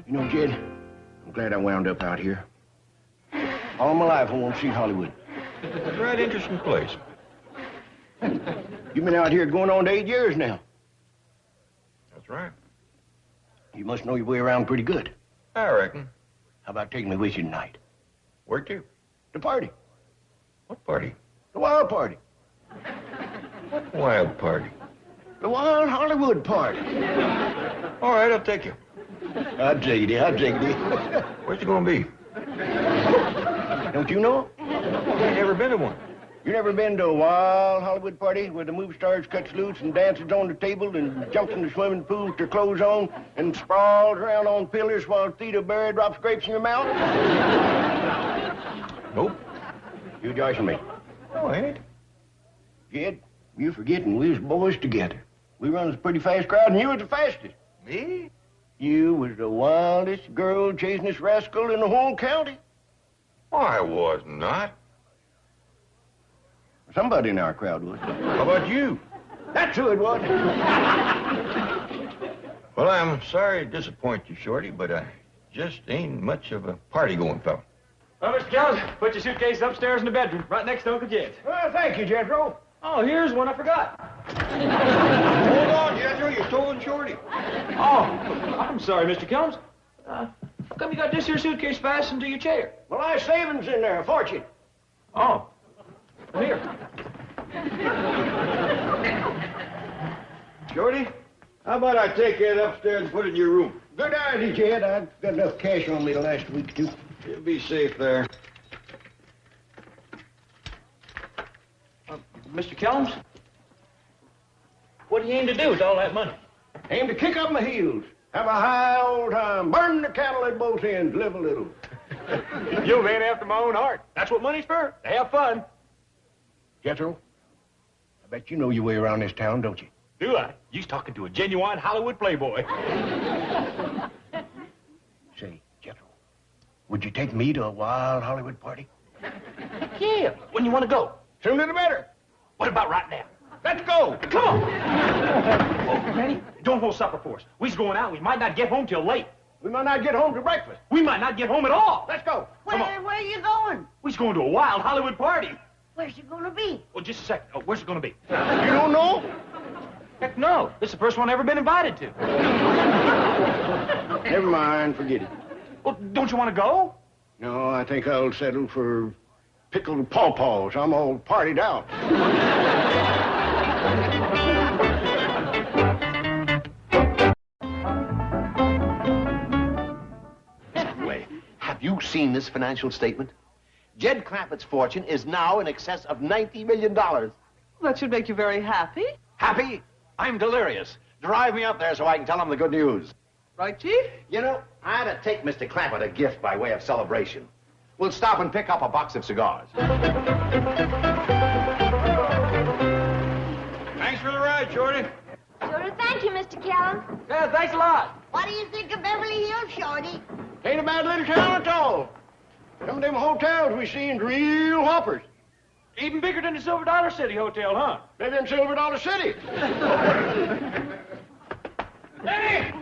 You know, Jed, I'm glad I wound up out here. All my life I want to see Hollywood. It's a right interesting place. You've been out here going on to 8 years now. That's right. You must know your way around pretty good. I reckon. How about taking me with you tonight? Where to? The party. What party? The wild party. What wild party? The wild Hollywood party. All right, I'll take you. I'll take it. I'll take it. Where's it gonna be? Don't you know? I ain't never been to one. You never been to a wild Hollywood party where the movie stars cuts loose and dances on the table and jumps in the swimming pool with their clothes on and sprawls around on pillars while Theta Barry drops grapes in your mouth? Nope. You joshing me. No, I ain't. Jed, you forgetting we was boys together. We run a pretty fast crowd and you was the fastest. Me? You was the wildest girl chasing this rascal in the whole county. I was not. Somebody in our crowd was. How about you? That's who it was. Well, I'm sorry to disappoint you, Shorty, but I just ain't much of a party-going fellow. Well, Mr. Jones, put your suitcase upstairs in the bedroom, right next to Uncle Jed's. Well, thank you, Jethro. Oh, here's one I forgot. Hold on, Jethro, you're towing Shorty. Oh, I'm sorry, Mr. Jones. How come you got this here suitcase fastened to your chair? Well, I savings in there, a fortune. Oh. Here. Shorty, how about I take that upstairs and put it in your room? Good idea, Jed. I've got enough cash on me the last week, too. You'll be safe there. Mr. Kellums? What do you aim to do with all that money? Aim to kick up my heels. Have a high old time. Burn the cattle at both ends. Live a little. You're a man after my own heart. That's what money's for. To have fun. Jethro, I bet you know your way around this town, don't you? Do I? You's talking to a genuine Hollywood playboy. Say, Jethro, would you take me to a wild Hollywood party? Yeah. When you want to go? Sooner the better. What about right now? Let's go. Come on. Oh, Granny, don't hold supper for us. We's going out. We might not get home till late. We might not get home to breakfast. We might not get home at all. Let's go. Where are you going? We's going to a wild Hollywood party. Where's it gonna be? Well, just a second. Oh, where's it going to be? You don't know? Heck no. This is the first one I've ever been invited to. Never mind. Forget it. Well, don't you want to go? No, I think I'll settle for pickled pawpaws. I'm all partied out. Wait, have you seen this financial statement? Jed Clappett's fortune is now in excess of $90 million. That should make you very happy. Happy? I'm delirious. Drive me up there so I can tell him the good news. Right, Chief? You know, I ought to take Mr. Clappett a gift by way of celebration. We'll stop and pick up a box of cigars. Thanks for the ride, Shorty. Sure, thank you, Mr. Kellum. Yeah, thanks a lot. What do you think of Beverly Hills, Shorty? Ain't a bad little town at all. Some of them hotels we seen's real whoppers. Even bigger than the Silver Dollar City Hotel, huh? Maybe in Silver Dollar City. Hey!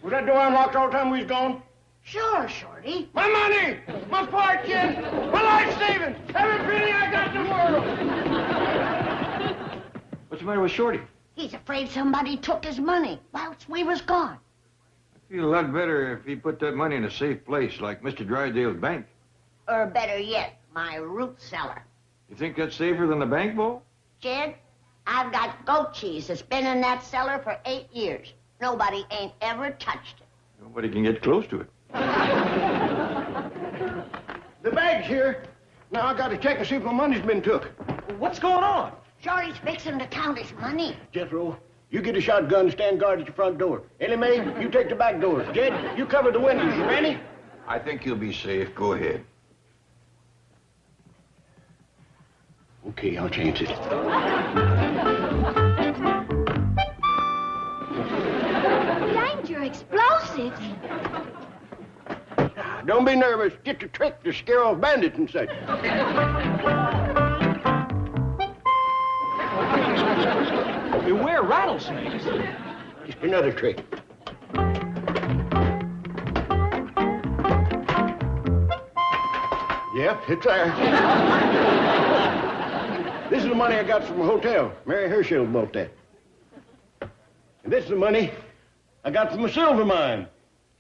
Was that door unlocked all the time we was gone? Sure, Shorty. My money! My fortune! My life savings! Every penny I got in the world! What's the matter with Shorty? He's afraid somebody took his money whilst we was gone. I feel a lot better if he put that money in a safe place like Mr. Drysdale's bank. Or better yet, my root cellar. You think that's safer than the bank vault? Jed, I've got goat cheese that's been in that cellar for 8 years. Nobody ain't ever touched it. Nobody can get close to it. The bag's here. Now I got to check and see if my money's been took. What's going on? Shorty's fixing to count his money. Jethro, you get a shotgun and stand guard at your front door. Ellie Mae, you take the back doors. Jed, you cover the windows. Granny? I think you'll be safe. Go ahead. Okay, I'll change it. Danger explosives. Don't be nervous. Get the trick to scare off bandits and such. Beware rattlesnakes. Just another trick. Yep, it's there. This is the money I got from a hotel. Mary Herschel bought that. And this is the money I got from a silver mine.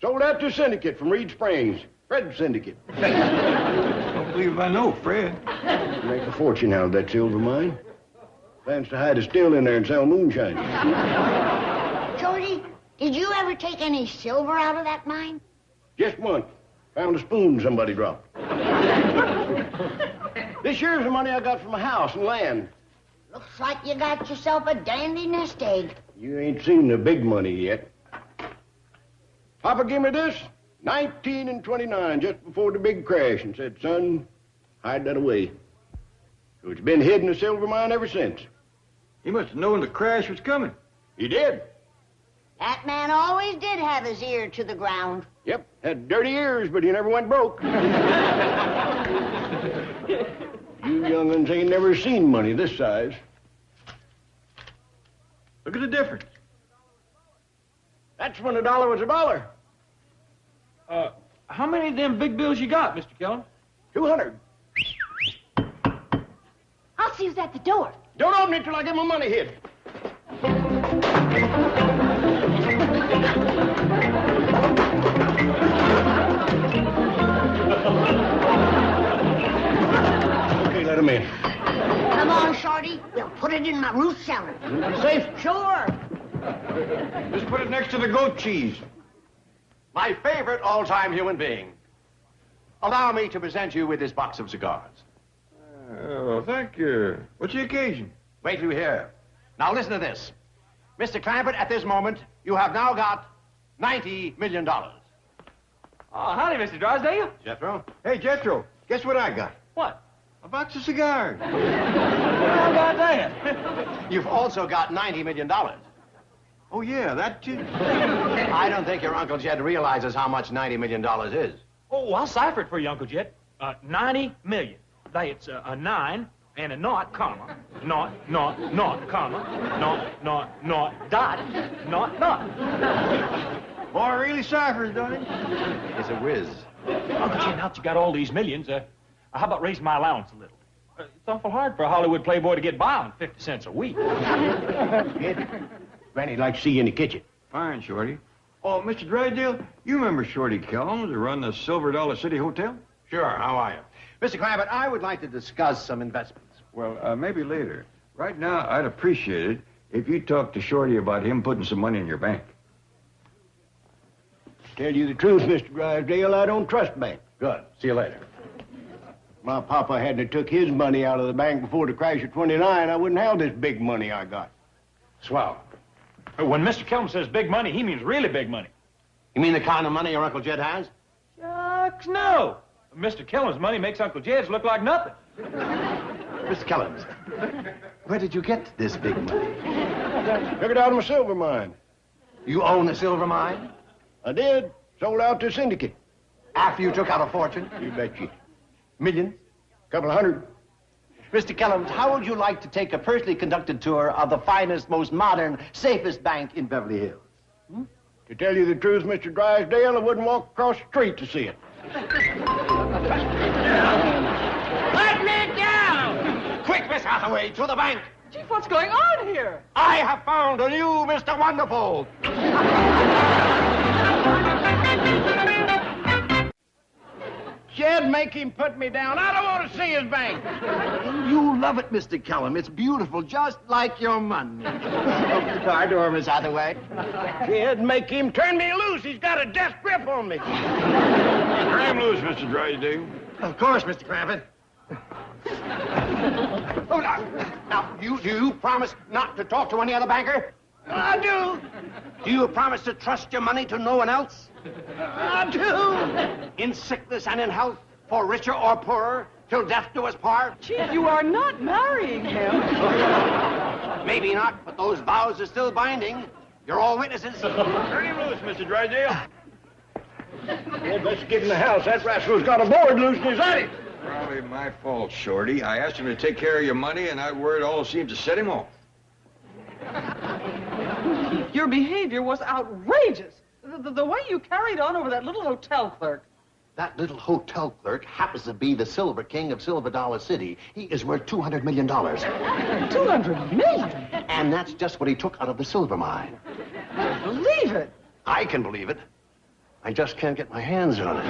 Sold out to a syndicate from Reed Springs. Fred's syndicate. Don't believe I know Fred. Make a fortune out of that silver mine. Plans to hide a still in there and sell moonshine. Shorty, did you ever take any silver out of that mine? Just once. Found a spoon somebody dropped. This here's the money I got from a house and land. Looks like you got yourself a dandy nest egg. You ain't seen the big money yet. Papa gave me this, 19 and 29, just before the big crash, and said, son, hide that away. So it's been hid in the silver mine ever since. He must have known the crash was coming. He did. That man always did have his ear to the ground. Yep, had dirty ears, but he never went broke. You young'uns ain't never seen money this size. Look at the difference. That's when a dollar was a dollar. How many of them big bills you got, Mr. Kellum? 200. I'll see who's at the door. Don't open it till I get my money hid. Okay, let him in. Come on, Shorty. We'll put it in my root cellar. Safe? Sure. Just put it next to the goat cheese. My favorite all-time human being. Allow me to present you with this box of cigars. Oh, thank you. What's the occasion? Wait till you hear. Now listen to this. Mr. Clampett, at this moment, you have now got $90 million. Oh, howdy, Mr. Drysdale. Jethro? Hey, Jethro, guess what I got? What? A box of cigars. How about that? You've also got $90 million. Oh, yeah, that too. I don't think your Uncle Jed realizes how much $90 million is. Oh, I'll cipher it for you, Uncle Jed. 90 million. That's a 9 and a naught, comma, naught, comma, naught, dot, naught. Boy, really ciphers, don't he? He's a whiz. Uncle Jed, now that you got all these millions, how about raising my allowance a little? It's awful hard for a Hollywood playboy to get by on 50 cents a week. Granny'd like to see you in the kitchen. Fine, Shorty. Oh, Mr. Drysdale, you remember Shorty Kellums who run the Silver Dollar City Hotel? Sure, how are you? Mr. Clampett, I would like to discuss some investments. Well, maybe later. Right now, I'd appreciate it if you talked to Shorty about him putting some money in your bank. Tell you the truth, Mr. Drysdale, I don't trust banks. Good. See you later. My papa hadn't took his money out of the bank before the crash of 29, I wouldn't have this big money I got. Swell. When Mr. Kellum says big money, he means really big money. You mean the kind of money your Uncle Jed has? Shucks, no. Mr. Kellum's money makes Uncle Jed's look like nothing. Mr. Kellums, where did you get this big money? Took it out of my silver mine. You own a silver mine? I did. Sold out to a syndicate. After you took out a fortune? You betcha. Millions? Couple of hundred. Mr. Kellums, how would you like to take a personally conducted tour of the finest, most modern, safest bank in Beverly Hills? To tell you the truth, Mr. Drysdale, I wouldn't walk across the street to see it. Let me down! Quick, Miss Hathaway, to the bank! Chief, what's going on here? I have found a new Mr. Wonderful! Jed, make him put me down. I don't want to see his bank. You love it, Mr. Kellum. It's beautiful, just like your money. Open the car door, Miss Hathaway. Jed, make him turn me loose. He's got a death grip on me. Turn him loose, Mr. Drysdale. Of course, Mr. Crampett. Now, do you promise not to talk to any other banker? I do. Do you promise to trust your money to no one else? I do. In sickness and in health, for richer or poorer, till death do us part? Chief, you are not marrying him. Maybe not, but those vows are still binding. You're all witnesses. Turn him loose, Mr. Drysdale. Well, let's get in the house. That rascal's got a board loose in his attic. Probably my fault, Shorty. I asked him to take care of your money, and that word all seemed to set him off. Your behavior was outrageous. The way you carried on over that little hotel clerk. That little hotel clerk happens to be the Silver King of Silver Dollar City. He is worth $200 million. $200 million? And that's just what he took out of the silver mine. I believe it. I can believe it. I just can't get my hands on it.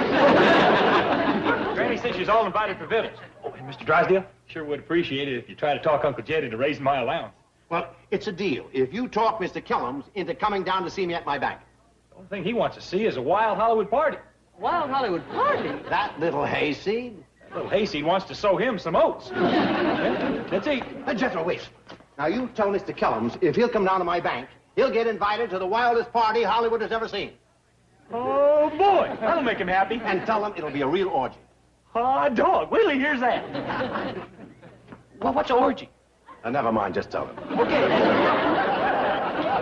Granny says she's all invited for victuals. Oh, and Mr. Drysdale, sure would appreciate it if you try to talk Uncle Jed into raising my allowance. Well, it's a deal. If you talk Mr. Kellums into coming down to see me at my bank. The only thing he wants to see is a wild Hollywood party. Wild Hollywood party? That little hayseed. Little hayseed wants to sow him some oats. Let's eat. Jethro, wait. Now, you tell Mr. Kellums if he'll come down to my bank, he'll get invited to the wildest party Hollywood has ever seen. Oh, boy. That'll make him happy. And tell him it'll be a real orgy. Oh, dog. Wait till he hears that. Well, what's an orgy? Never mind. Just tell him. Okay.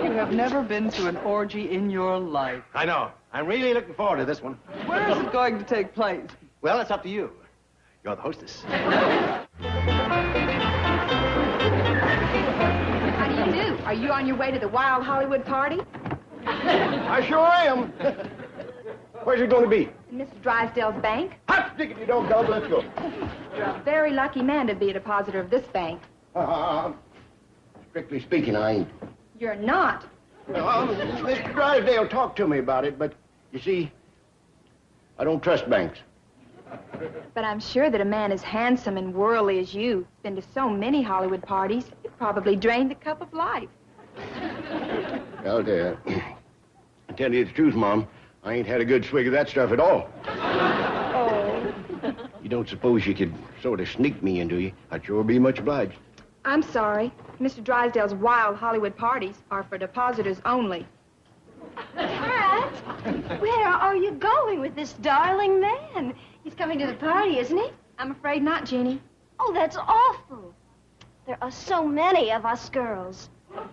You have never been to an orgy in your life. I know. I'm really looking forward to this one. Where is it going to take place? Well, it's up to you. You're the hostess. How do you do? Are you on your way to the Wild Hollywood party? I sure am. Where's it going to be? In Mr. Drysdale's bank. Hot diggity dog, dog, let's go. You're a very lucky man to be a depositor of this bank. Strictly speaking, I ain't. You're not. Well, Mr. Drysdale talked to me about it, but you see, I don't trust banks. But I'm sure that a man as handsome and worldly as you, been to so many Hollywood parties, you probably drained the cup of life. Well, to tell you the truth, Mom, I ain't had a good swig of that stuff at all. Oh. You don't suppose you could sort of sneak me into you? I'd sure be much obliged. I'm sorry. Mr. Drysdale's Wild Hollywood parties are for depositors only. Pat, where are you going with this darling man? He's coming to the party, isn't he? I'm afraid not, Jeannie. Oh, that's awful. There are so many of us girls.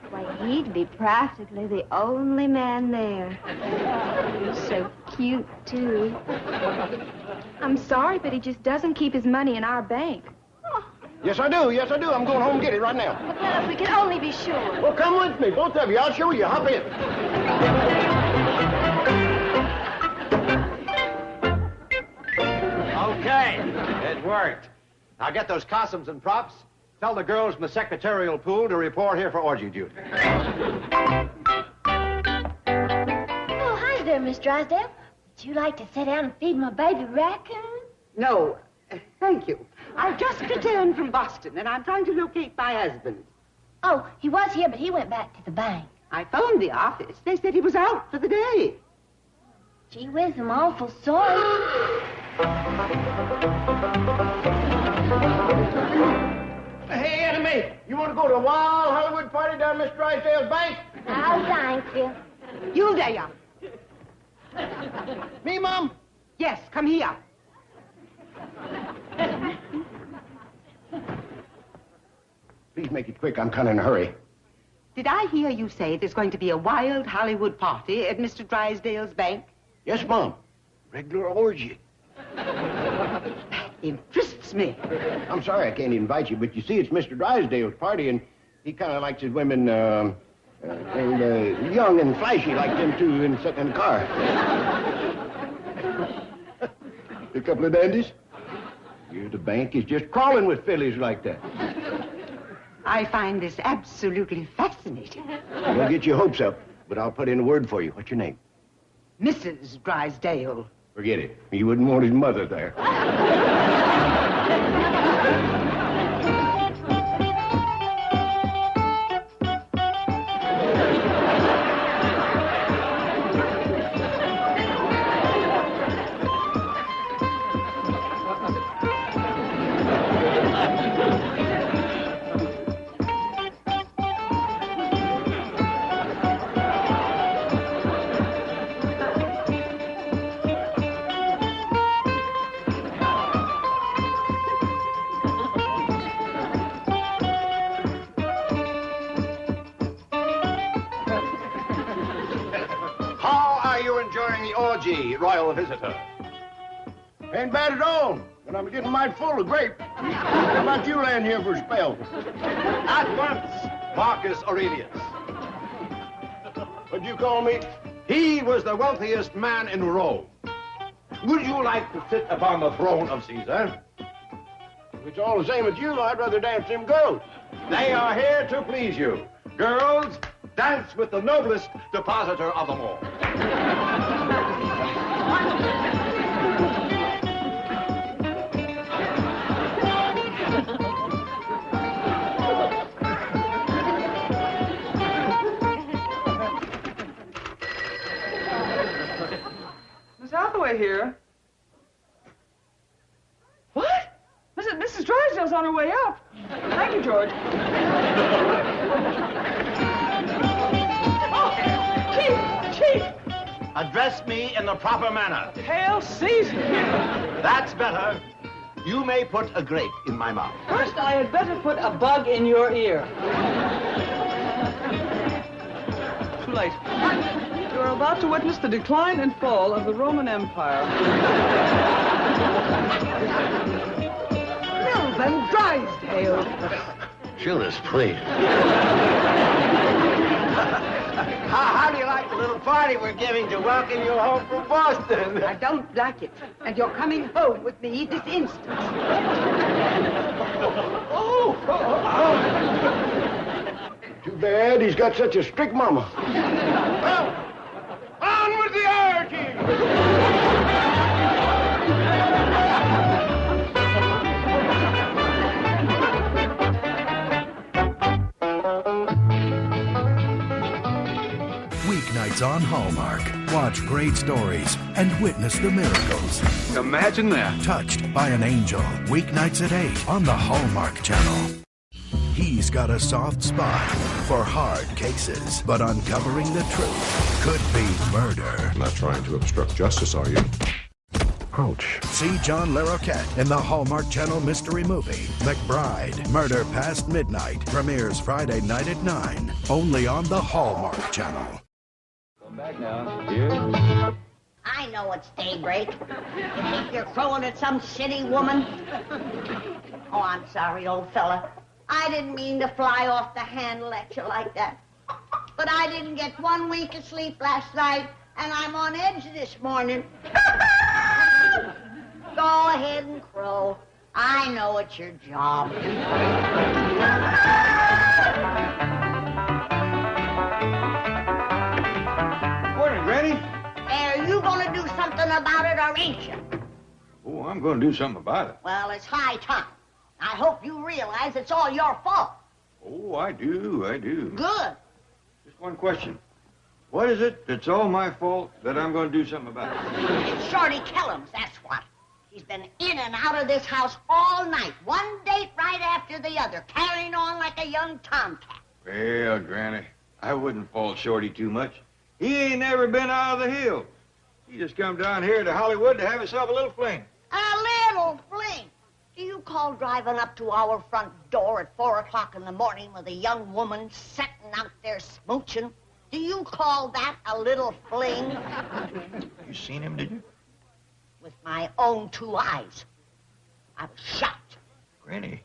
Why, he'd be practically the only man there. He's so cute, too. I'm sorry, but he just doesn't keep his money in our bank. Yes, I do. Yes, I do. I'm going home and get it right now. Well, if we could only be sure. Well, come with me, both of you. I'll show you. Hop in. Okay, it worked. Now get those costumes and props. Tell the girls in the secretarial pool to report here for orgy duty. Oh, hi there, Miss Drysdale. Would you like to sit down and feed my baby raccoon? No, thank you. I've just returned from Boston, and I'm trying to locate my husband. Oh, he was here, but he went back to the bank. I phoned the office. They said he was out for the day. Gee whiz, I'm awful sorry. Hey, Anna Mae, you want to go to a wild Hollywood party down Miss Drysdale's bank? Oh, thank you. You there. Me, Mom? Yes, come here. Please make it quick. I'm kind of in a hurry. Did I hear you say there's going to be a wild Hollywood party at Mr. Drysdale's bank? Yes, Mom. Regular orgy. That interests me. I'm sorry I can't invite you, but you see, it's Mr. Drysdale's party, and he kind of likes his women, young and flashy like them two in the car. A couple of dandies? Here, the bank is just crawling with fillies like that. I find this absolutely fascinating. Don't get your hopes up, but I'll put in a word for you. What's your name? Mrs. Drysdale. Forget it. You wouldn't want his mother there. Georgie, royal visitor. Ain't bad at all, but I'm getting mighty full of grape. How about you laying here for a spell? At once, Marcus Aurelius. What'd you call me? He was the wealthiest man in Rome. Would you like to sit upon the throne of Caesar? If it's all the same as you, I'd rather dance them girls. They are here to please you. Girls, dance with the noblest depositor of them all. Miss Hathaway here. What? Mrs. Drysdale's on her way up. Thank you, George. Oh, Chief! Address me in the proper manner. Hail Caesar! That's better. You may put a grape in my mouth. First, I had better put a bug in your ear. Too late. You are about to witness the decline and fall of the Roman Empire. Melvin Drysdale. Shoot us, please. How do you like the little party we're giving to welcome you home from Boston? I don't like it. And you're coming home with me this instant. Too bad he's got such a strict mama. Well, on with the orgy! Weeknights on Hallmark. Watch great stories and witness the miracles. Imagine that. Touched by an Angel. Weeknights at 8 on the Hallmark Channel. He's got a soft spot for hard cases, but uncovering the truth could be murder. Not trying to obstruct justice, are you? Ouch. See John LaRoquette in the Hallmark Channel mystery movie, McBride, Murder Past Midnight. Premieres Friday night at 9, only on the Hallmark Channel. Come back now. Here. I know it's daybreak. You think you're crowing at some city woman? Oh, I'm sorry, old fella. I didn't mean to fly off the handle at you like that. But I didn't get 1 week of sleep last night, and I'm on edge this morning. Go ahead and crow. I know it's your job. Morning, Granny. Are you going to do something about it, or ain't you? Oh, I'm going to do something about it. Well, it's high time. I hope you realize it's all your fault. Oh, I do. Good. Just one question. What is it that's all my fault that I'm going to do something about it? It's Shorty Kellums, that's what. He's been in and out of this house all night, one date right after the other, carrying on like a young tomcat. Well, Granny, I wouldn't fault Shorty too much. He ain't never been out of the hills. He just come down here to Hollywood to have himself a little fling. A little fling? Do you call driving up to our front door at 4 o'clock in the morning with a young woman sitting out there smooching? Do you call that a little fling? You seen him, did you? With my own 2 eyes. I was shocked. Granny,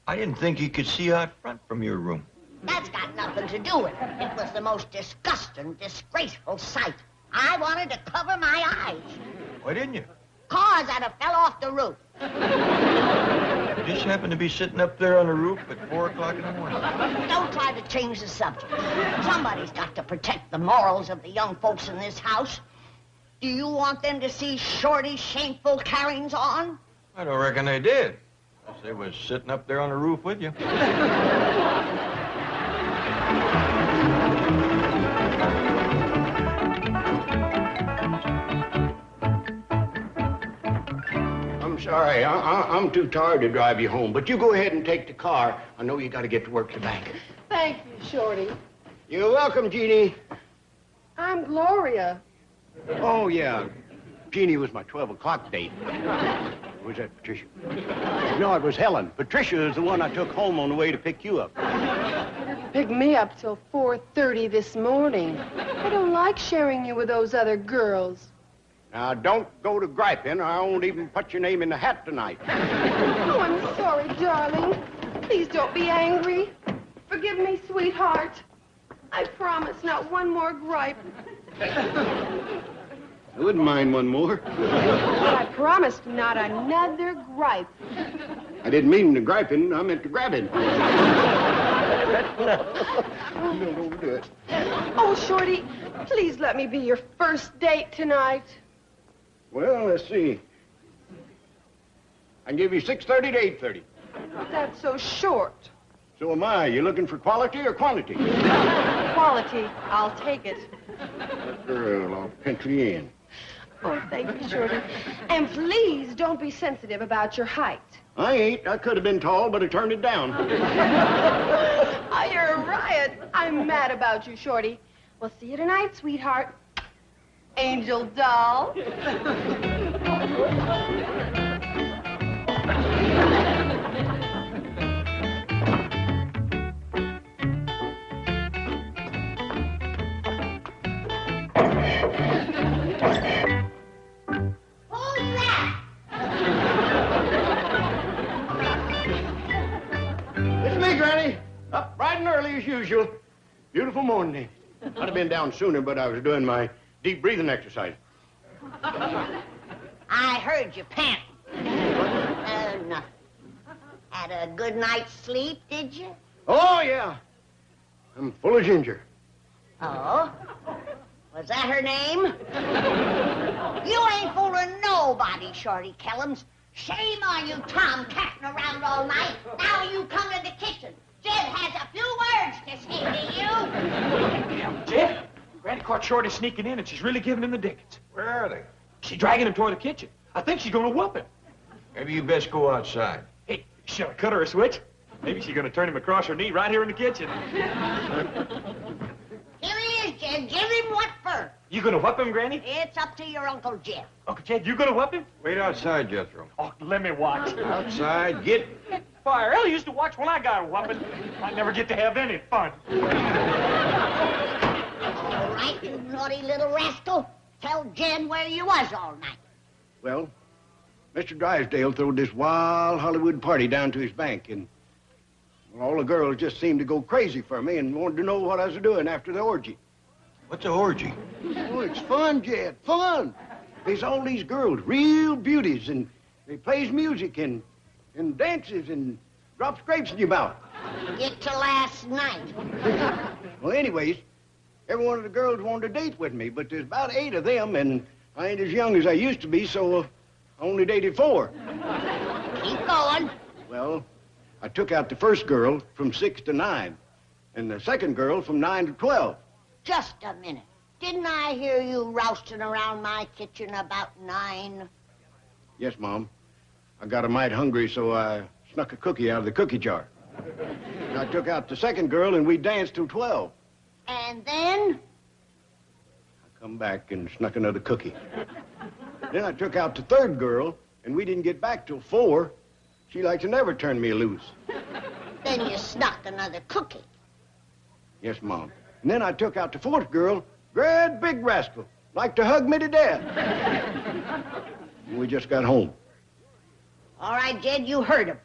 I didn't think you could see out front from your room. That's got nothing to do with it. It was the most disgusting, disgraceful sight. I wanted to cover my eyes. Why didn't you? Cars I'd have fell off the roof. You just happened to be sitting up there on the roof at 4 o'clock in the morning. Don't try to change the subject. Somebody's got to protect the morals of the young folks in this house. Do you want them to see Shorty's shameful carryings on? I don't reckon they did. Unless they was sitting up there on the roof with you. I'm sorry. I'm too tired to drive you home, but you go ahead and take the car. I know you got to get to work tonight. Thank you, Shorty. You're welcome, Jeannie. I'm Gloria. Oh, yeah. Jeannie was my 12 o'clock date. Or was that Patricia? No, it was Helen. Patricia is the one I took home on the way to pick you up. picked me up till 4:30 this morning. I don't like sharing you with those other girls. Now, don't go to griping, or I won't even put your name in the hat tonight. Oh, I'm sorry, darling. Please don't be angry. Forgive me, sweetheart. I promise not one more gripe. I wouldn't mind one more. But I promised not another gripe. I didn't mean the griping, I meant the grabbing. Don't overdo it. Oh, Shorty, please let me be your first date tonight. Well, let's see. I can give you 6:30 to 8:30. That's so short. So am I. You looking for quality or quantity? Quality. I'll take it. Girl, I'll pencil you in. Oh, thank you, Shorty. And please don't be sensitive about your height. I ain't. I could have been tall, but I turned it down. Oh, you're a riot. I'm mad about you, Shorty. We'll see you tonight, sweetheart. Angel doll. It's me, Granny. Up bright and early as usual. Beautiful morning. I'd have been down sooner, but I was doing my deep breathing exercise. I heard you panting. Nothing. Had a good night's sleep, did you? Oh, yeah. I'm full of ginger. Oh? Was that her name? You ain't fooling nobody, Shorty Kellums. Shame on you, tomcatting around all night. Now you come to the kitchen. Jed has a few words to say to you. Damn, Jed. Granny caught Shorty sneaking in, and she's really giving him the dickens. Where are they? She's dragging him toward the kitchen. I think she's gonna whoop him. Maybe you best go outside. Hey, should I cut her a switch? Maybe she's gonna turn him across her knee right here in the kitchen. Here he is, Jed. Give him what for. You gonna whoop him, Granny? It's up to your Uncle Jed. Uncle Jed, you gonna whoop him? Wait outside, Jethro. Oh, let me watch. Outside, get... Fire, Ellie used to watch when I got a whooping. I never get to have any fun. All right, you naughty little rascal. Tell Jed where you was all night. Well, Mr. Drysdale threw this wild Hollywood party down to his bank, and well, all the girls just seemed to go crazy for me and wanted to know what I was doing after the orgy. What's a orgy? Oh, it's fun, Jed, fun. There's all these girls, real beauties, and they plays music and dances and drops grapes in your mouth. Get to last night. Well, anyways, every one of the girls wanted to date with me, but there's about 8 of them, and I ain't as young as I used to be, so I only dated 4. Keep going. Well, I took out the first girl from 6 to 9, and the second girl from 9 to 12. Just a minute. Didn't I hear you rousting around my kitchen about 9? Yes, Mom. I got a mite hungry, so I snuck a cookie out of the cookie jar. And I took out the second girl, and we danced till 12. And then? I come back and snuck another cookie. Then I took out the third girl, and we didn't get back till 4. She like to never turn me loose. Then you snuck another cookie. Yes, Mom. And then I took out the fourth girl, great big rascal, like to hug me to death. And we just got home. All right, Jed, you heard him.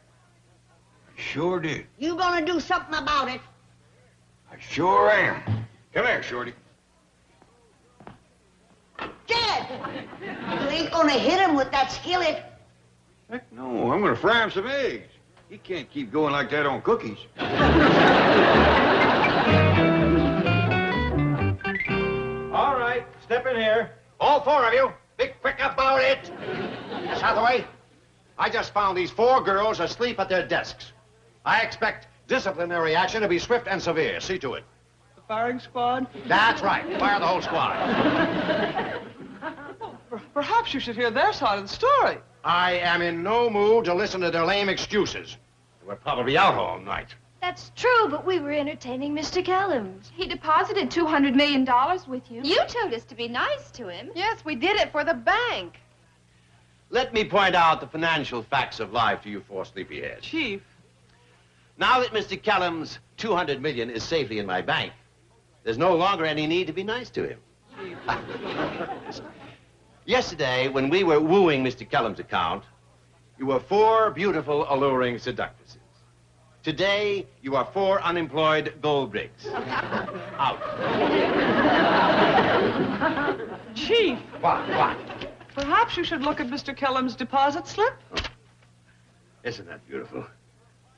I sure did. You gonna do something about it? I sure am. Come here, Shorty. Jed! You ain't gonna hit him with that skillet. Heck no, I'm gonna fry him some eggs. He can't keep going like that on cookies. All right, step in here. All 4 of you, be quick about it. Miss Hathaway, I just found these 4 girls asleep at their desks. I expect disciplinary action to be swift and severe. See to it. The firing squad? That's right. Fire the whole squad. Perhaps you should hear their side of the story. I am in no mood to listen to their lame excuses. We're probably out all night. That's true, but we were entertaining Mr. Kellums. He deposited $200 million with you. You told us to be nice to him. Yes, we did it for the bank. Let me point out the financial facts of life to you 4 sleepyheads. Chief. Now that Mr. Kellums 200 million is safely in my bank, there's no longer any need to be nice to him. Yesterday, when we were wooing Mr. Kellum's account, you were 4 beautiful, alluring seductresses. Today, you are 4 unemployed gold bricks. Out. Chief. What? Perhaps you should look at Mr. Kellum's deposit slip. Isn't that beautiful?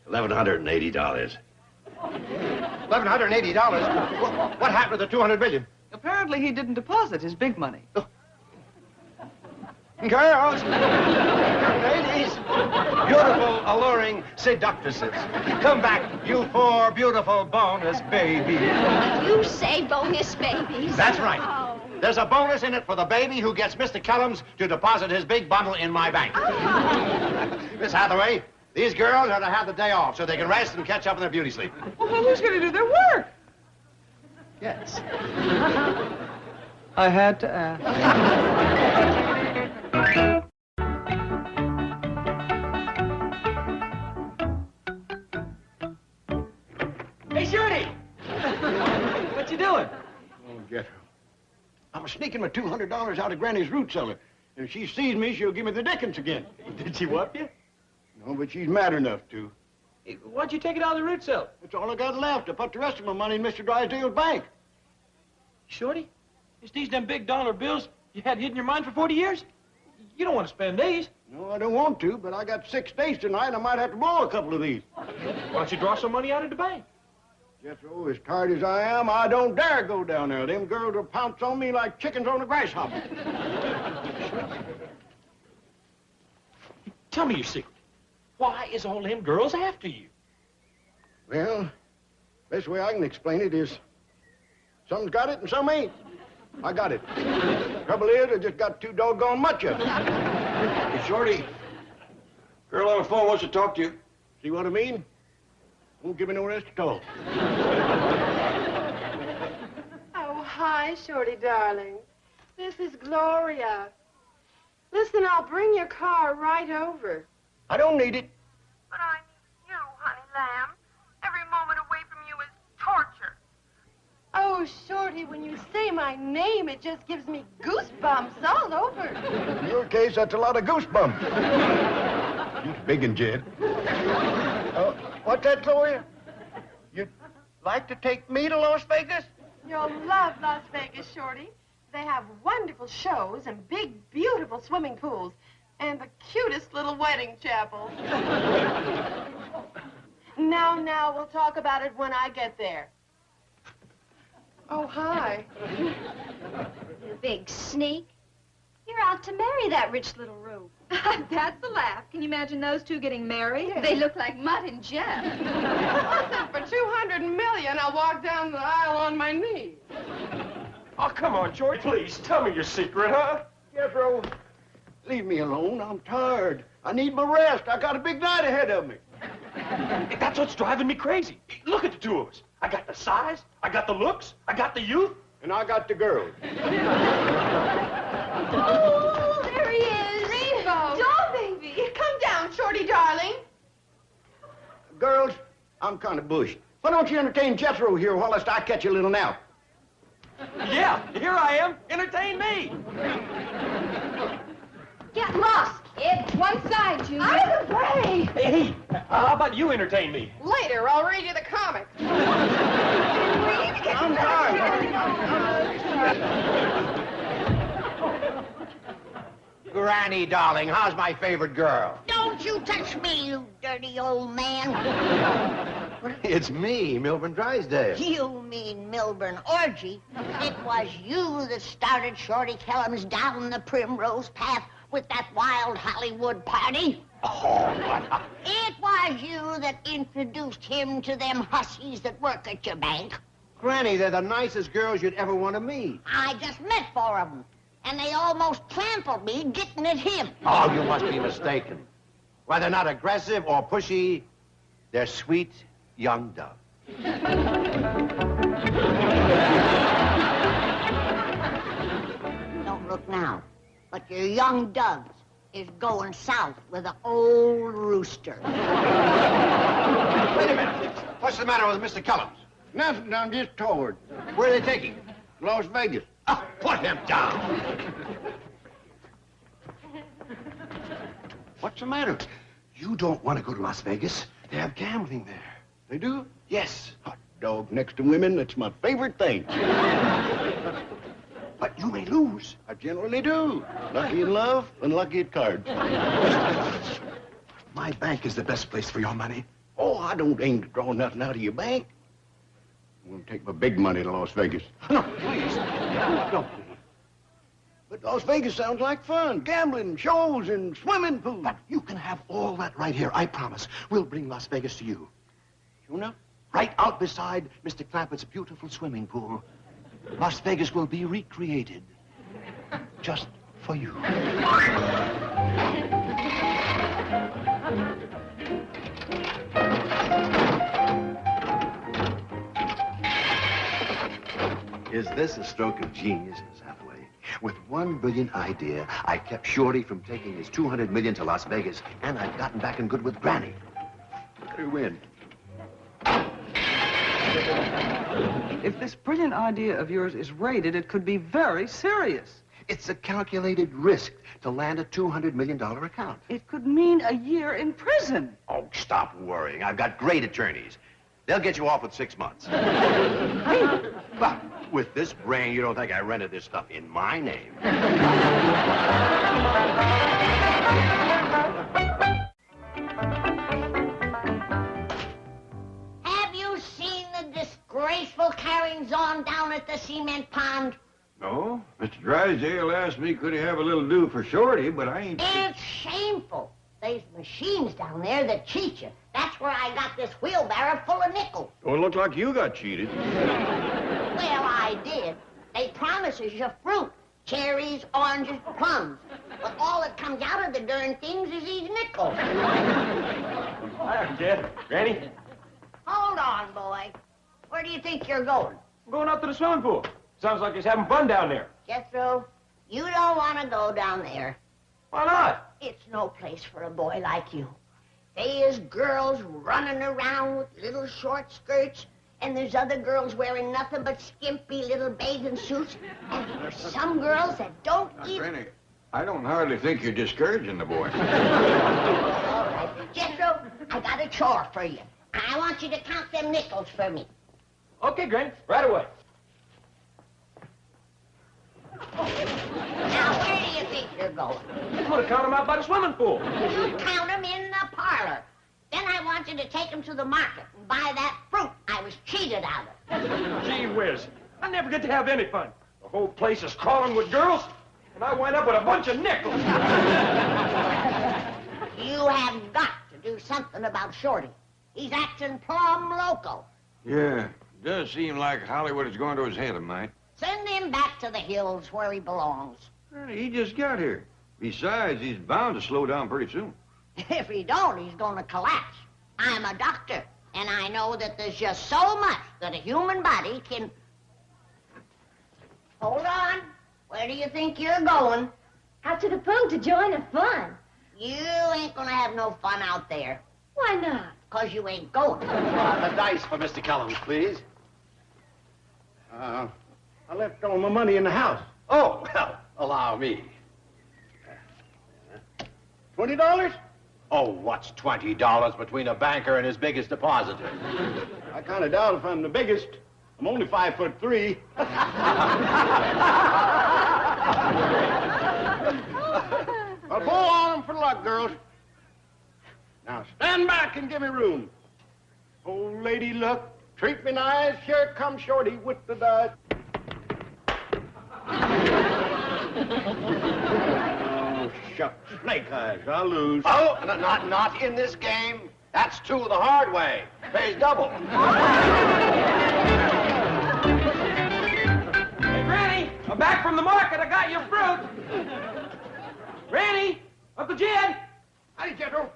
$1,180. $1,180? What happened to the 200 million? Apparently he didn't deposit his big money. Girls, ladies, beautiful, alluring seductresses. Come back, you 4 beautiful bonus babies. You say bonus babies? That's right. Oh. There's a bonus in it for the baby who gets Mr. Kellum's to deposit his big bundle in my bank. Miss Hathaway, these girls are to have the day off so they can rest and catch up on their beauty sleep. Well, then who's going to do their work? Yes. I had to ask. Hey, Shorty! What you doing? Oh, Jethro. I'm sneaking my $200 out of Granny's root cellar. And if she sees me, she'll give me the dickens again. Did she whoop you? No, but she's mad enough to. Hey, why'd you take it out of the root cellar? That's all I got left. I put the rest of my money in Mr. Drysdale's bank. Shorty, is these them big dollar bills you had hidden in your mind for 40 years? You don't want to spend these. No, I don't want to, but I got 6 days tonight. I might have to blow a couple of these. Why don't you draw some money out of the bank? Jethro, as tired as I am, I don't dare go down there. Them girls will pounce on me like chickens on a grasshopper. Tell me your secret. Why is all them girls after you? Well, best way I can explain it is some's got it and some ain't. I got it. Trouble is, I just got too doggone much of it. Hey, Shorty, girl on the phone wants to talk to you. See what I mean? Won't give me no rest at all. Oh, hi, Shorty, darling. This is Gloria. Listen, I'll bring your car right over. I don't need it. But I need you, honey lamb. Every moment away from you is torture. Oh, Shorty, when you say my name, it just gives me goosebumps all over. In your case, that's a lot of goosebumps. She's big and Jed. What's that, Gloria? You'd like to take me to Las Vegas? You'll love Las Vegas, Shorty. They have wonderful shows and big, beautiful swimming pools and the cutest little wedding chapel. Now, we'll talk about it when I get there. Oh, hi. You big sneak. You're out to marry that rich little Rube. That's a laugh. Can you imagine those two getting married? They look like Mutt and Jeff. For $200 million, I'll walk down the aisle on my knees. Oh, come on, George. Please, tell me your secret, huh? Jethro, leave me alone. I'm tired. I need my rest. I got a big night ahead of me. That's what's driving me crazy. Look at the two of us. I got the size, I got the looks, I got the youth. And I got the girls. Oh, there he is. Rainbow. Doll baby. Come down, Shorty, darling. Girls, I'm kind of bushy. Why don't you entertain Jethro here whilst I catch a little nap? Yeah, here I am. Entertain me. Get lost, kid. One side, Junior. Out of the way. Hey, how about you entertain me? Later, I'll read you the comics. I'm tired. Granny, darling, how's my favorite girl? Don't you touch me, you dirty old man. It's me, Milburn Drysdale. You mean Milburn Orgy. It was you that started Shorty Kellum's down the primrose path with that wild Hollywood party. Oh, what? It was you that introduced him to them hussies that work at your bank. Granny, they're the nicest girls you'd ever want to meet. I just met 4 of them, and they almost trampled me getting at him. Oh, you must be mistaken. Why, they're not aggressive or pushy. They're sweet young doves. Don't look now, but your young doves is going south with an old rooster. Wait a minute. What's the matter with Mr. Kellums? Nothing, I'm just tired. Where are they taking him? Las Vegas. Oh, put him down. What's the matter? You don't want to go to Las Vegas. They have gambling there. They do? Yes. Hot dog next to women, that's my favorite thing. But you may lose. I generally do. Lucky in love, unlucky at cards. My bank is the best place for your money. Oh, I don't aim to draw nothing out of your bank. I'm going to take my big money to Las Vegas. No, please. No. But Las Vegas sounds like fun. Gambling, shows, and swimming pools. But you can have all that right here, I promise. We'll bring Las Vegas to you. You know? Right out beside Mr. Clampett's beautiful swimming pool. Las Vegas will be recreated. Just for you. Is this a stroke of genius, Miss Hathaway? With one brilliant idea, I kept Shorty from taking his $200 million to Las Vegas, and I've gotten back in good with Granny. Let her win. If this brilliant idea of yours is raided, it could be very serious. It's a calculated risk to land a $200 million account. It could mean a year in prison. Oh, stop worrying. I've got great attorneys. They'll get you off with 6 months. But with this brain, you don't think I rented this stuff in my name. Have you seen the disgraceful carryings-on down at the cement pond? No. Mr. Drysdale asked me could he have a little do for Shorty, but I ain't... It's shameful. There's machines down there that cheat you. That's where I got this wheelbarrow full of nickels. Oh, it looked like you got cheated. Well, I did. They promises you fruit. Cherries, oranges, plums. But all that comes out of the darn things is these nickels. Hi, Kid. Granny? Hold on, boy. Where do you think you're going? I'm going out to the swimming pool. Sounds like he's having fun down there. Jethro, you don't want to go down there. Why not? It's no place for a boy like you. There's girls running around with little short skirts, and there's other girls wearing nothing but skimpy little bathing suits, and there's some girls that don't even... Granny, I don't hardly think you're discouraging the boy. All right. Jethro, I got a chore for you. I want you to count them nickels for me. Okay, Granny. Right away. Now, where do you think you're going? I'm going to count them out by the swimming pool. You count them in the parlor. Then I want you to take them to the market and buy that fruit I was cheated out of. Gee whiz. I never get to have any fun. The whole place is crawling with girls, and I wind up with a bunch of nickels. You have got to do something about Shorty. He's acting plumb loco. Yeah, it does seem like Hollywood is going to his head tonight. Send him back to the hills where he belongs. He just got here. Besides, he's bound to slow down pretty soon. If he don't, he's going to collapse. I'm a doctor, and I know that there's just so much that a human body can... Hold on. Where do you think you're going? Out to the pool to join the fun. You ain't going to have no fun out there. Why not? Because you ain't going. The dice for Mr. Kellums, please. I left all my money in the house. Oh, well, allow me. $20? Oh, what's $20 between a banker and his biggest depositor? I kind of doubt if I'm the biggest. I'm only 5'3". I'll pull on them for luck, girls. Now stand back and give me room. Old lady luck, treat me nice. Here comes Shorty with the dice. Oh, shucks. Snake eyes. I'll lose. Oh, not in this game. That's two the hard way. Pays double. Hey, Granny, I'm back from the market. I got your fruit. Granny, Uncle Jed. Howdy, Jethro.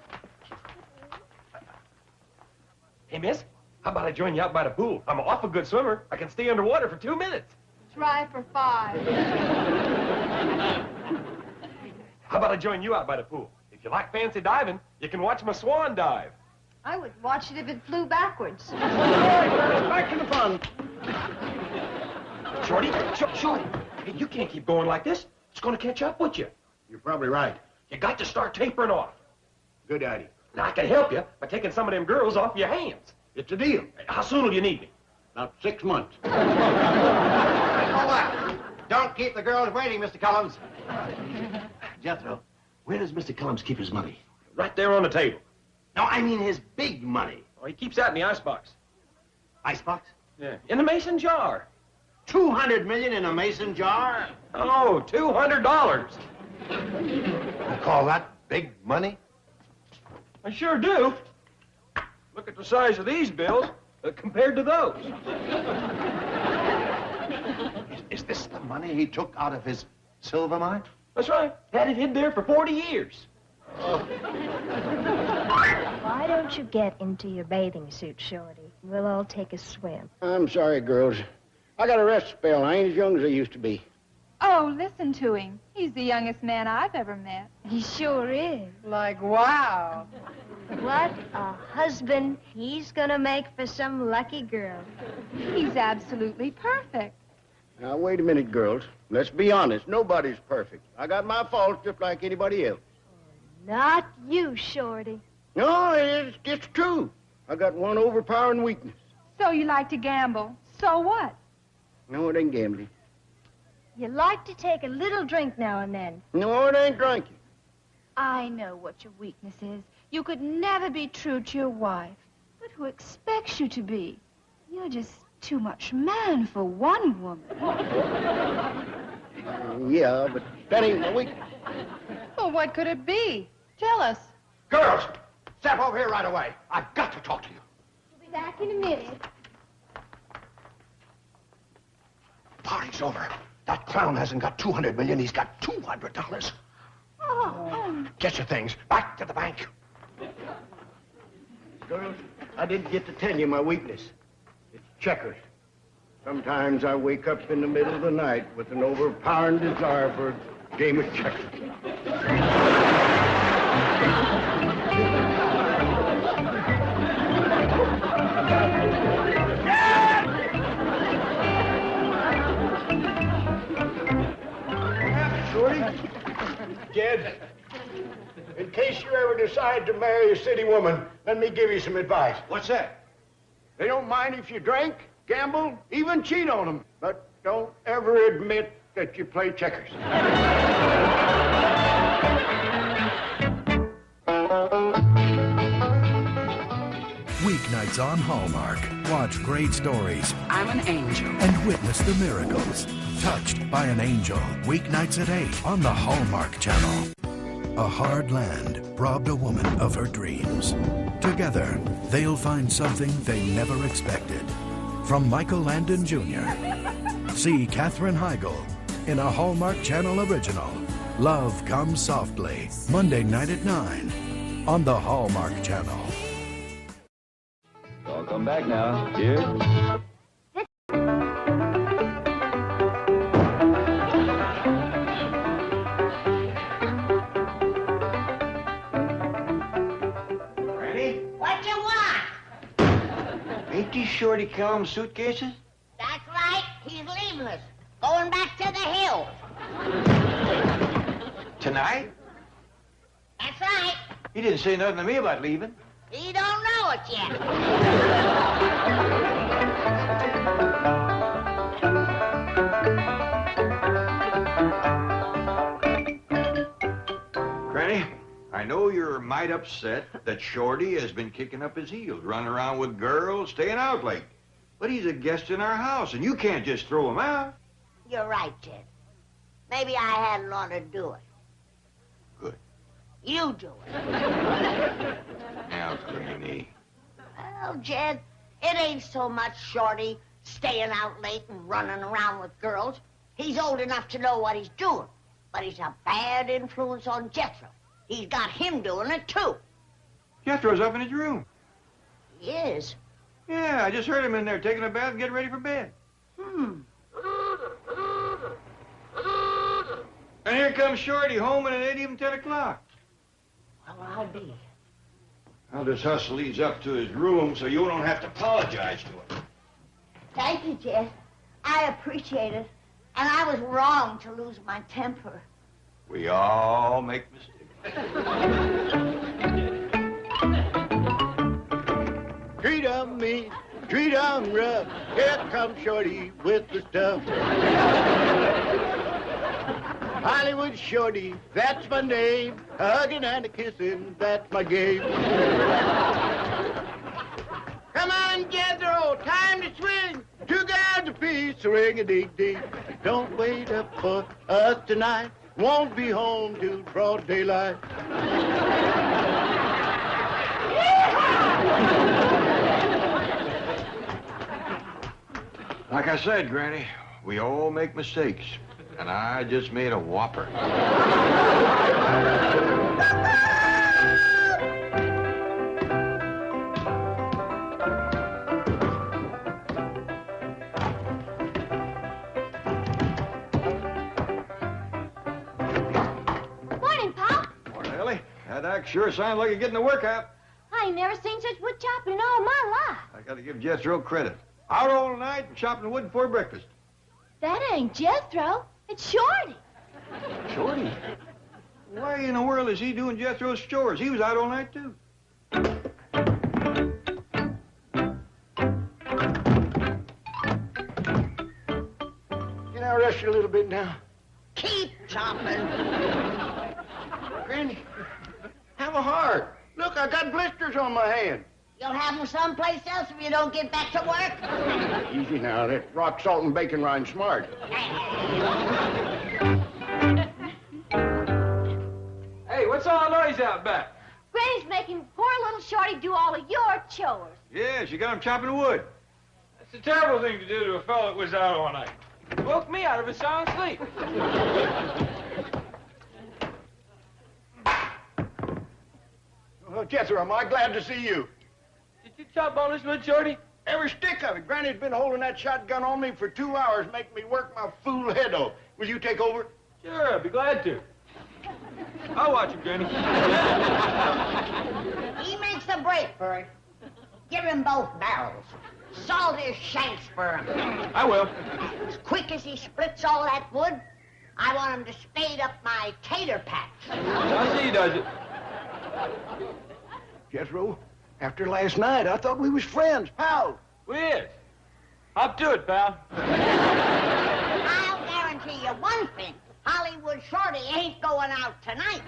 Hey, miss, how about I join you out by the pool? I'm an awful good swimmer. I can stay underwater for 2 minutes. Try for 5. How about I join you out by the pool? If you like fancy diving, you can watch my swan dive. I would watch it if it flew backwards. All right, back to the fun. Shorty, Shorty, hey, you can't keep going like this. It's going to catch up with you. You're probably right. You got to start tapering off. Good idea. Now, I can help you by taking some of them girls off your hands. It's a deal. How soon will you need me? About 6 months. Hold on. Don't keep the girls waiting, Mr. Cullums. Jethro, where does Mr. Cullums keep his money? Right there on the table. No, I mean his big money. Oh, he keeps that in the icebox. Icebox? Yeah. In the mason jar. 200 million in a mason jar? Oh, $200. You call that big money? I sure do. Look at the size of these bills compared to those. Is this the money he took out of his silver mine? That's right. Had it hid there for 40 years. Why don't you get into your bathing suit, Shorty? We'll all take a swim. I'm sorry, girls. I got a rest spell. I ain't as young as I used to be. Oh, listen to him. He's the youngest man I've ever met. He sure is. Like, wow. What a husband he's gonna make for some lucky girl. He's absolutely perfect. Now, wait a minute, girls. Let's be honest. Nobody's perfect. I got my faults just like anybody else. Not you, Shorty. No, it's true. I got one overpowering weakness. So you like to gamble. So what? No, it ain't gambling. You like to take a little drink now and then. No, it ain't drinking. I know what your weakness is. You could never be true to your wife. But who expects you to be? You're just too much man for one woman. Yeah, but that ain't my weakness. Well, what could it be? Tell us. Girls, step over here right away. I've got to talk to you. We'll be back in a minute. Party's over. That clown hasn't got 200 million. He's got $200. Oh. Get your things. Back to the bank. Girls, I didn't get to tell you my weakness. It's checkers. Sometimes I wake up in the middle of the night with an overpowering desire for a game of checkers. Shorty? Jed, in case you ever decide to marry a city woman, let me give you some advice. What's that? They don't mind if you drink, gamble, even cheat on them. But don't ever admit that you play checkers. Weeknights on Hallmark. Watch great stories I'm an angel. and witness the miracles. Touched by an Angel. Weeknights at 8 on the Hallmark Channel. A hard land robbed a woman of her dreams. Together, they'll find something they never expected. From Michael Landon Jr. See Katherine Heigl in a Hallmark Channel original. Love Comes Softly. Monday night at 9 on the Hallmark Channel. I'll come back now. Here. Ready? What you want? Ain't these Shorty Cullum suitcases? That's right. He's leaving us. Going back to the hill. Tonight? That's right. He didn't say nothing to me about leaving. He don't know it yet. Granny, I know you're might upset that Shorty has been kicking up his heels, running around with girls, staying out late. But he's a guest in our house, and you can't just throw him out. You're right, Jed. Maybe I hadn't ought to do it. Good. You do it. Now, Granny. Well, Jed, it ain't so much Shorty staying out late and running around with girls. He's old enough to know what he's doing. But he's a bad influence on Jethro. He's got him doing it, too. Jethro's up in his room. He is? Yeah, I just heard him in there taking a bath and getting ready for bed. And here comes Shorty home, and it ain't even 10 o'clock. Well, I'll be. I'll just hustle these up to his room so you don't have to apologize to him. Thank you, Jess. I appreciate it. And I was wrong to lose my temper. We all make mistakes. Treat 'em mean, treat 'em rough. Here comes Shorty with the stuff. Hollywood Shorty, that's my name. Hugging and a kissing, that's my game. Come on, Jethro, time to swing. 2 guys apiece, ring-a-ding-ding. Don't wait up for us tonight. Won't be home till broad daylight. Like I said, Granny, we all make mistakes. And I just made a whopper. Morning, Pop. Morning, Ellie. That act sure sounds like you're getting the workout. I ain't never seen such wood chopping in all my life. I gotta give Jethro credit. Out all night and chopping wood before breakfast. That ain't Jethro. It's Shorty. Shorty? Why in the world is he doing Jethro's chores? He was out all night, too. Can I rest you a little bit now? Keep chopping. Granny, have a heart. Look, I got blisters on my hand. You'll have them someplace else if you don't get back to work. Easy now, that rock salt and bacon rind smart. Hey, what's all the noise out back? Granny's making poor little Shorty do all of your chores. Yeah, she got him chopping wood. That's a terrible thing to do to a fellow that was out all night. It woke me out of a sound sleep. Well, Jethro, am I glad to see you? Did you chop all this wood, Shorty? Every stick of it. Granny's been holding that shotgun on me for 2 hours, making me work my fool head off. Will you take over? Sure, I'd be glad to. I'll watch him, Granny. He makes a break for it. Give him both barrels. Salt his shanks for him. I will. As quick as he splits all that wood, I want him to spade up my tater patch. I see he does it. Jethro, after last night, I thought we was friends, pals. We is. Up to it, pal. I'll guarantee you one thing. Hollywood Shorty ain't going out tonight.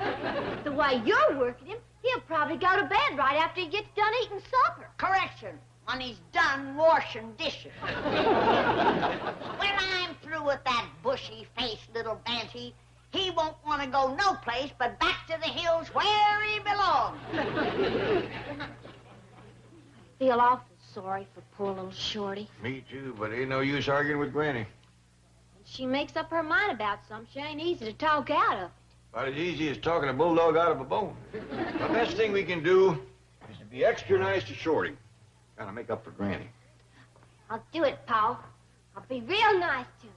The way you're working him, he'll probably go to bed right after he gets done eating supper. Correction. When he's done washing dishes. When I'm through with that bushy-faced little banshee, he won't want to go no place but back to the hills where he belongs. I feel awful sorry for poor little Shorty. Me too, but ain't no use arguing with Granny. When she makes up her mind about something, she ain't easy to talk out of. About as easy as talking a bulldog out of a bone. The best thing we can do is to be extra nice to Shorty. Gotta make up for Granny. I'll do it, Paul. I'll be real nice to him.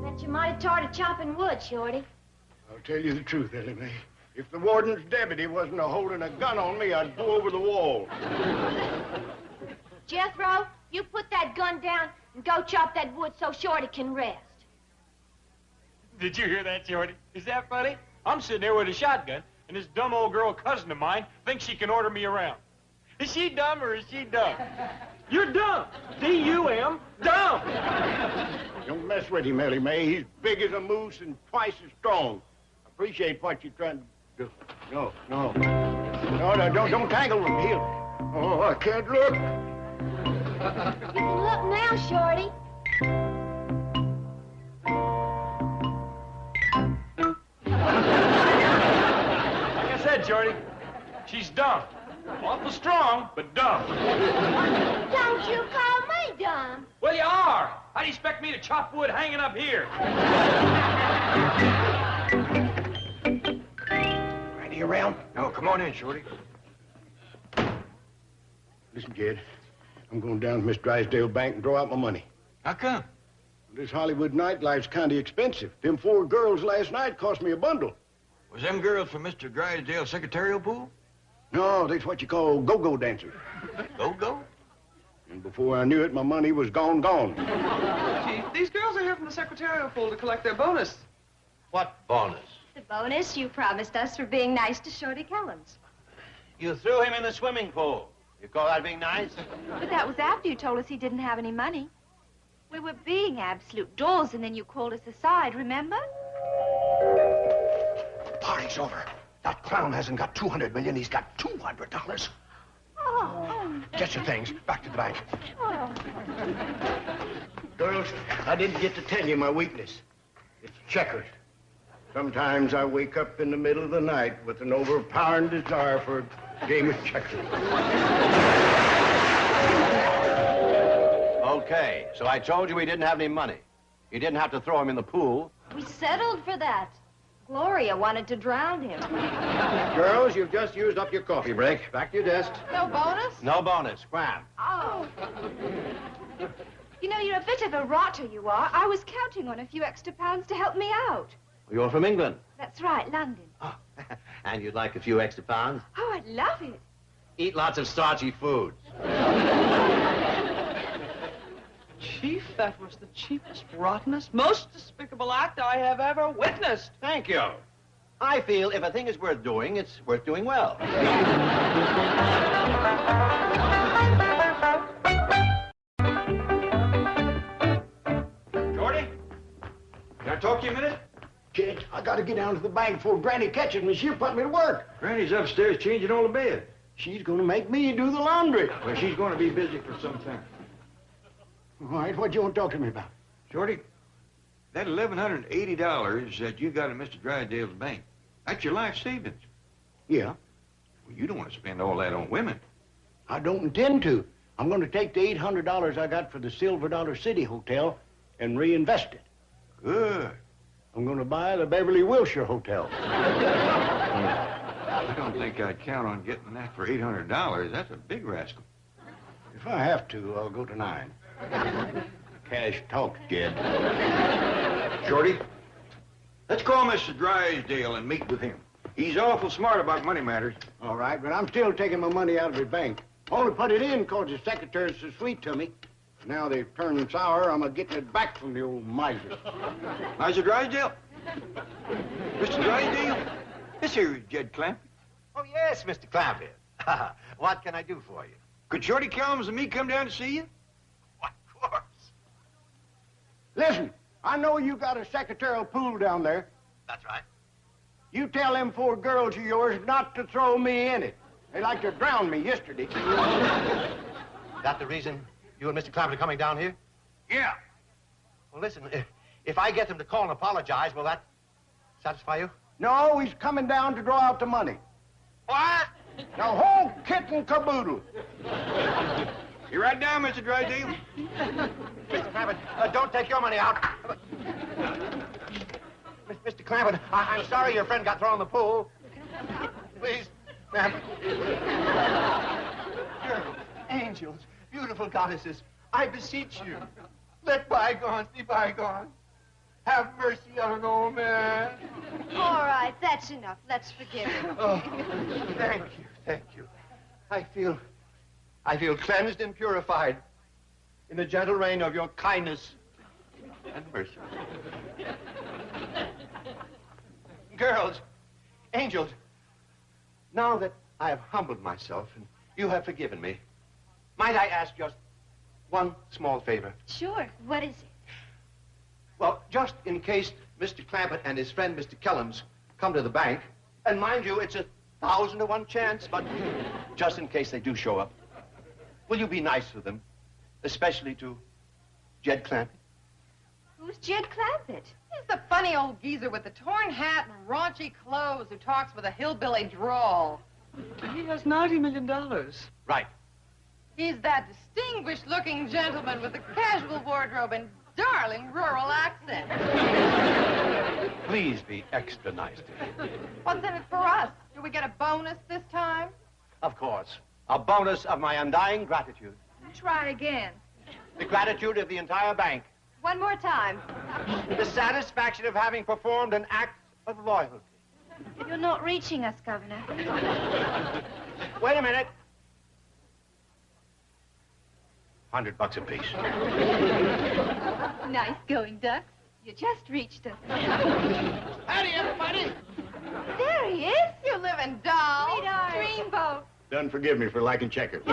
I bet you might have taught her chopping wood, Shorty. I'll tell you the truth, Ellie Mae. If the warden's deputy wasn't holding a gun on me, I'd go over the wall. Jethro, you put that gun down and go chop that wood so Shorty can rest. Did you hear that, Shorty? Is that funny? I'm sitting there with a shotgun, and this dumb old girl cousin of mine thinks she can order me around. Is she dumb or is she dumb? You're dumb. D-U-M, dumb. Don't mess with him, Ellie Mae. He's big as a moose and twice as strong. Appreciate what you're trying to do. No, don't tangle with him. Oh, I can't look. You can look now, Shorty. Like I said, Shorty, she's dumb. Awful strong, but dumb. Don't you call me dumb. Well, you are. How do you expect me to chop wood hanging up here? Randy around? No, come on in, Shorty. Listen, Jed, I'm going down to Miss Drysdale Bank and draw out my money. How come? This Hollywood nightlife's kind of expensive. Them 4 girls last night cost me a bundle. Was them girls from Mr. Drysdale's secretarial pool? No, that's what you call go-go dancers. Go-go? And before I knew it, my money was gone. Chief, these girls are here from the secretarial pool to collect their bonus. What bonus? The bonus you promised us for being nice to Shorty Kellums. You threw him in the swimming pool. You call that being nice? But that was after you told us he didn't have any money. We were being absolute dolls, and then you called us aside, remember? Party's over. That clown hasn't got $200 million. He's got $200. Oh. Get your things. Back to the bank. Oh. Girls, I didn't get to tell you my weakness. It's checkers. Sometimes I wake up in the middle of the night with an overpowering desire for a game of checkers. Okay, so I told you we didn't have any money. You didn't have to throw him in the pool. We settled for that. Gloria wanted to drown him. Girls, you've just used up your coffee break. Back to your desk. No bonus? No bonus. Scram. Oh. You know, you're a bit of a rotter, you are. I was counting on a few extra pounds to help me out. You're from England. That's right, London. Oh, and you'd like a few extra pounds? Oh, I'd love it. Eat lots of starchy foods. Chief, that was the cheapest, rottenest, most despicable act I have ever witnessed. Thank you. I feel if a thing is worth doing, it's worth doing well. Shorty? Can I talk to you a minute? Kid, I gotta get down to the bank before Granny catches me. She'll put me to work. Granny's upstairs changing all the beds. She's gonna make me do the laundry. Well, she's going to be busy for some time. All right, what do you want to talk to me about? Shorty, that $1,180 that you got in Mr. Drysdale's bank, that's your life savings. Yeah? Well, you don't want to spend all that on women. I don't intend to. I'm going to take the $800 I got for the Silver Dollar City Hotel and reinvest it. Good. I'm going to buy the Beverly Wilshire Hotel. I don't think I'd count on getting that for $800. That's a big rascal. If I have to, I'll go to 9. Cash talks, Jed. Shorty, let's call Mr. Drysdale and meet with him. He's awful smart about money matters. All right, but I'm still taking my money out of the bank. Only put it in because the secretary's so sweet to me. Now they've turned sour, I'm getting it back from the old miser. Mr. Drysdale? Mr. Drysdale? This here is Jed Clampett. Oh, yes, Mr. Clampett. What can I do for you? Could Shorty Kellums and me come down to see you? Why, of course. Listen, I know you got a secretarial pool down there. That's right. You tell them 4 girls of yours not to throw me in it. They like to drown me yesterday. That the reason you and Mr. Clampett are coming down here? Yeah. Well, listen, if I get them to call and apologize, will that satisfy you? No, he's coming down to draw out the money. What? The whole kit and caboodle. You right down, Mr. Drysdale? Mr. Clampett, don't take your money out. Mr. Clampett, I'm sorry your friend got thrown in the pool. Please, ma'am. Girls, angels, beautiful goddesses, I beseech you, let bygones be bygones. Have mercy on an old man. All right, that's enough. Let's forgive him. Oh, thank you. I feel cleansed and purified in the gentle rain of your kindness and mercy. Girls, angels, now that I have humbled myself and you have forgiven me, might I ask just one small favor? Sure. What is it? Well, just in case Mr. Clampett and his friend Mr. Kellums come to the bank, and mind you, it's 1,000 to 1 chance, but just in case they do show up, will you be nice to them, especially to Jed Clampett? Who's Jed Clampett? He's the funny old geezer with the torn hat and raunchy clothes who talks with a hillbilly drawl. He has $90 million. Right. He's that distinguished-looking gentleman with the casual wardrobe and darling rural accent. Please be extra nice to him. What's in it for us? Do we get a bonus this time? Of course. A bonus of my undying gratitude. Try again. The gratitude of the entire bank. One more time. The satisfaction of having performed an act of loyalty. You're not reaching us, Governor. Wait a minute. $100 apiece. Nice going, Ducks. You just reached us. Howdy, everybody. There he is. You living doll. Sweetheart. Dreamboat. Done forgive me for liking checkers.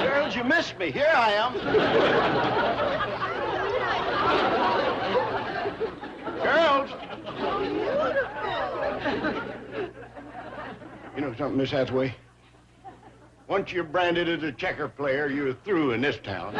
Girls, you missed me. Here I am. Girls. You know something, Miss Hathaway? Once you're branded as a checker player, you're through in this town.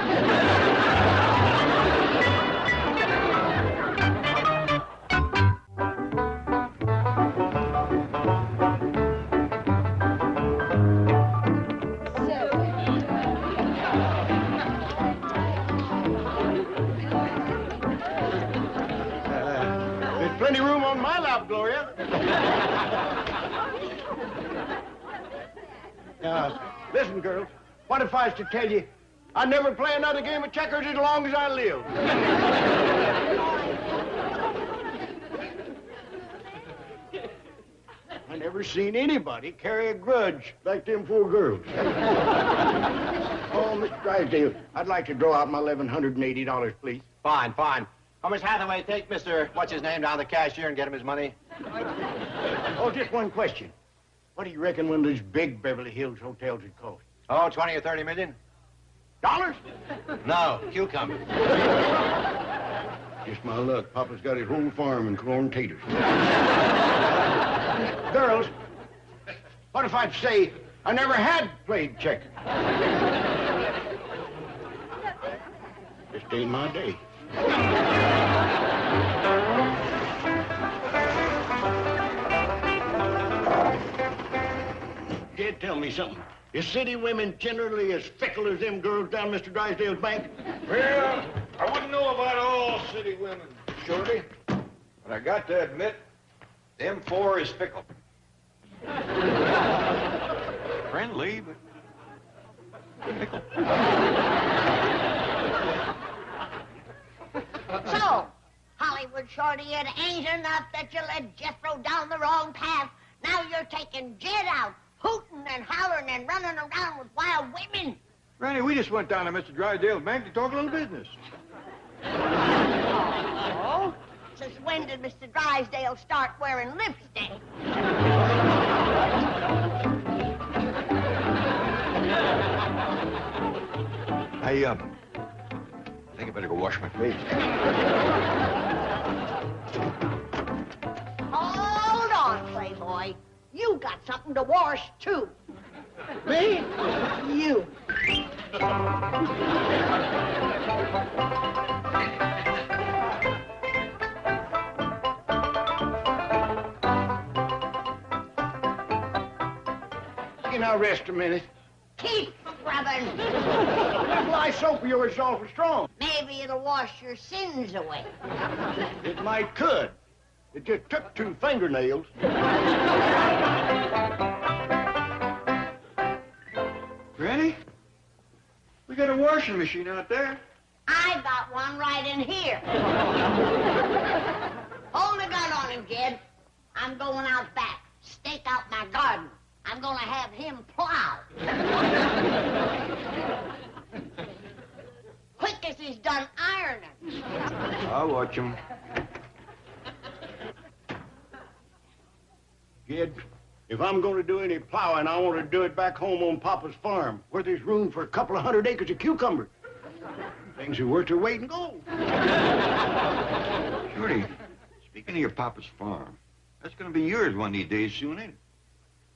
There's plenty room on my lap, Gloria. Listen, girls. What if I was to tell you I'd never play another game of checkers as long as I live? I never seen anybody carry a grudge like them four girls. Oh, Mr. Drysdale, I'd like to draw out my $1,180, please. Fine, fine. Oh, Miss Hathaway, take Mr. What's-his-name down to the cashier and get him his money. Oh, just one question. What do you reckon one of these big Beverly Hills hotels would cost? Oh, 20 or 30 million? Dollars? No, cucumbers. Just my luck. Papa's got his whole farm in corn taters. Girls, what if I'd say I never had played checkers? Just ain't my day. Dad, tell me something. Is city women generally as fickle as them girls down Mr. Drysdale's bank? Well, I wouldn't know about all city women, Shorty. But I got to admit, them four is fickle. Friendly, but fickle. So, Hollywood Shorty, it ain't enough that you led Jethro down the wrong path. Now you're taking Jed out, hooting and hollering and running around with wild women. Granny, we just went down to Mr. Drysdale's bank to talk a little business. Oh? Since when did Mr. Drysdale start wearing lipstick? I think I better go wash my face. Hold on, Playboy. You got something to wash, too. Me? You. You can now rest a minute. Keep scrubbing. That lye soap of yours is awful strong. Maybe it'll wash your sins away. It might could. It just took 2 fingernails. Granny, we got a washing machine out there. I got one right in here. Hold the gun on him, Jed. I'm going out back. Stake out my garden. I'm gonna have him plow. Quick as he's done ironing. I'll watch him. Kid, if I'm going to do any plowing, I want to do it back home on Papa's farm, where there's room for a couple of 100 acres of cucumbers. Things are worth their weight in gold. Shorty, speaking of your papa's farm, that's going to be yours one of these days soon, ain't it?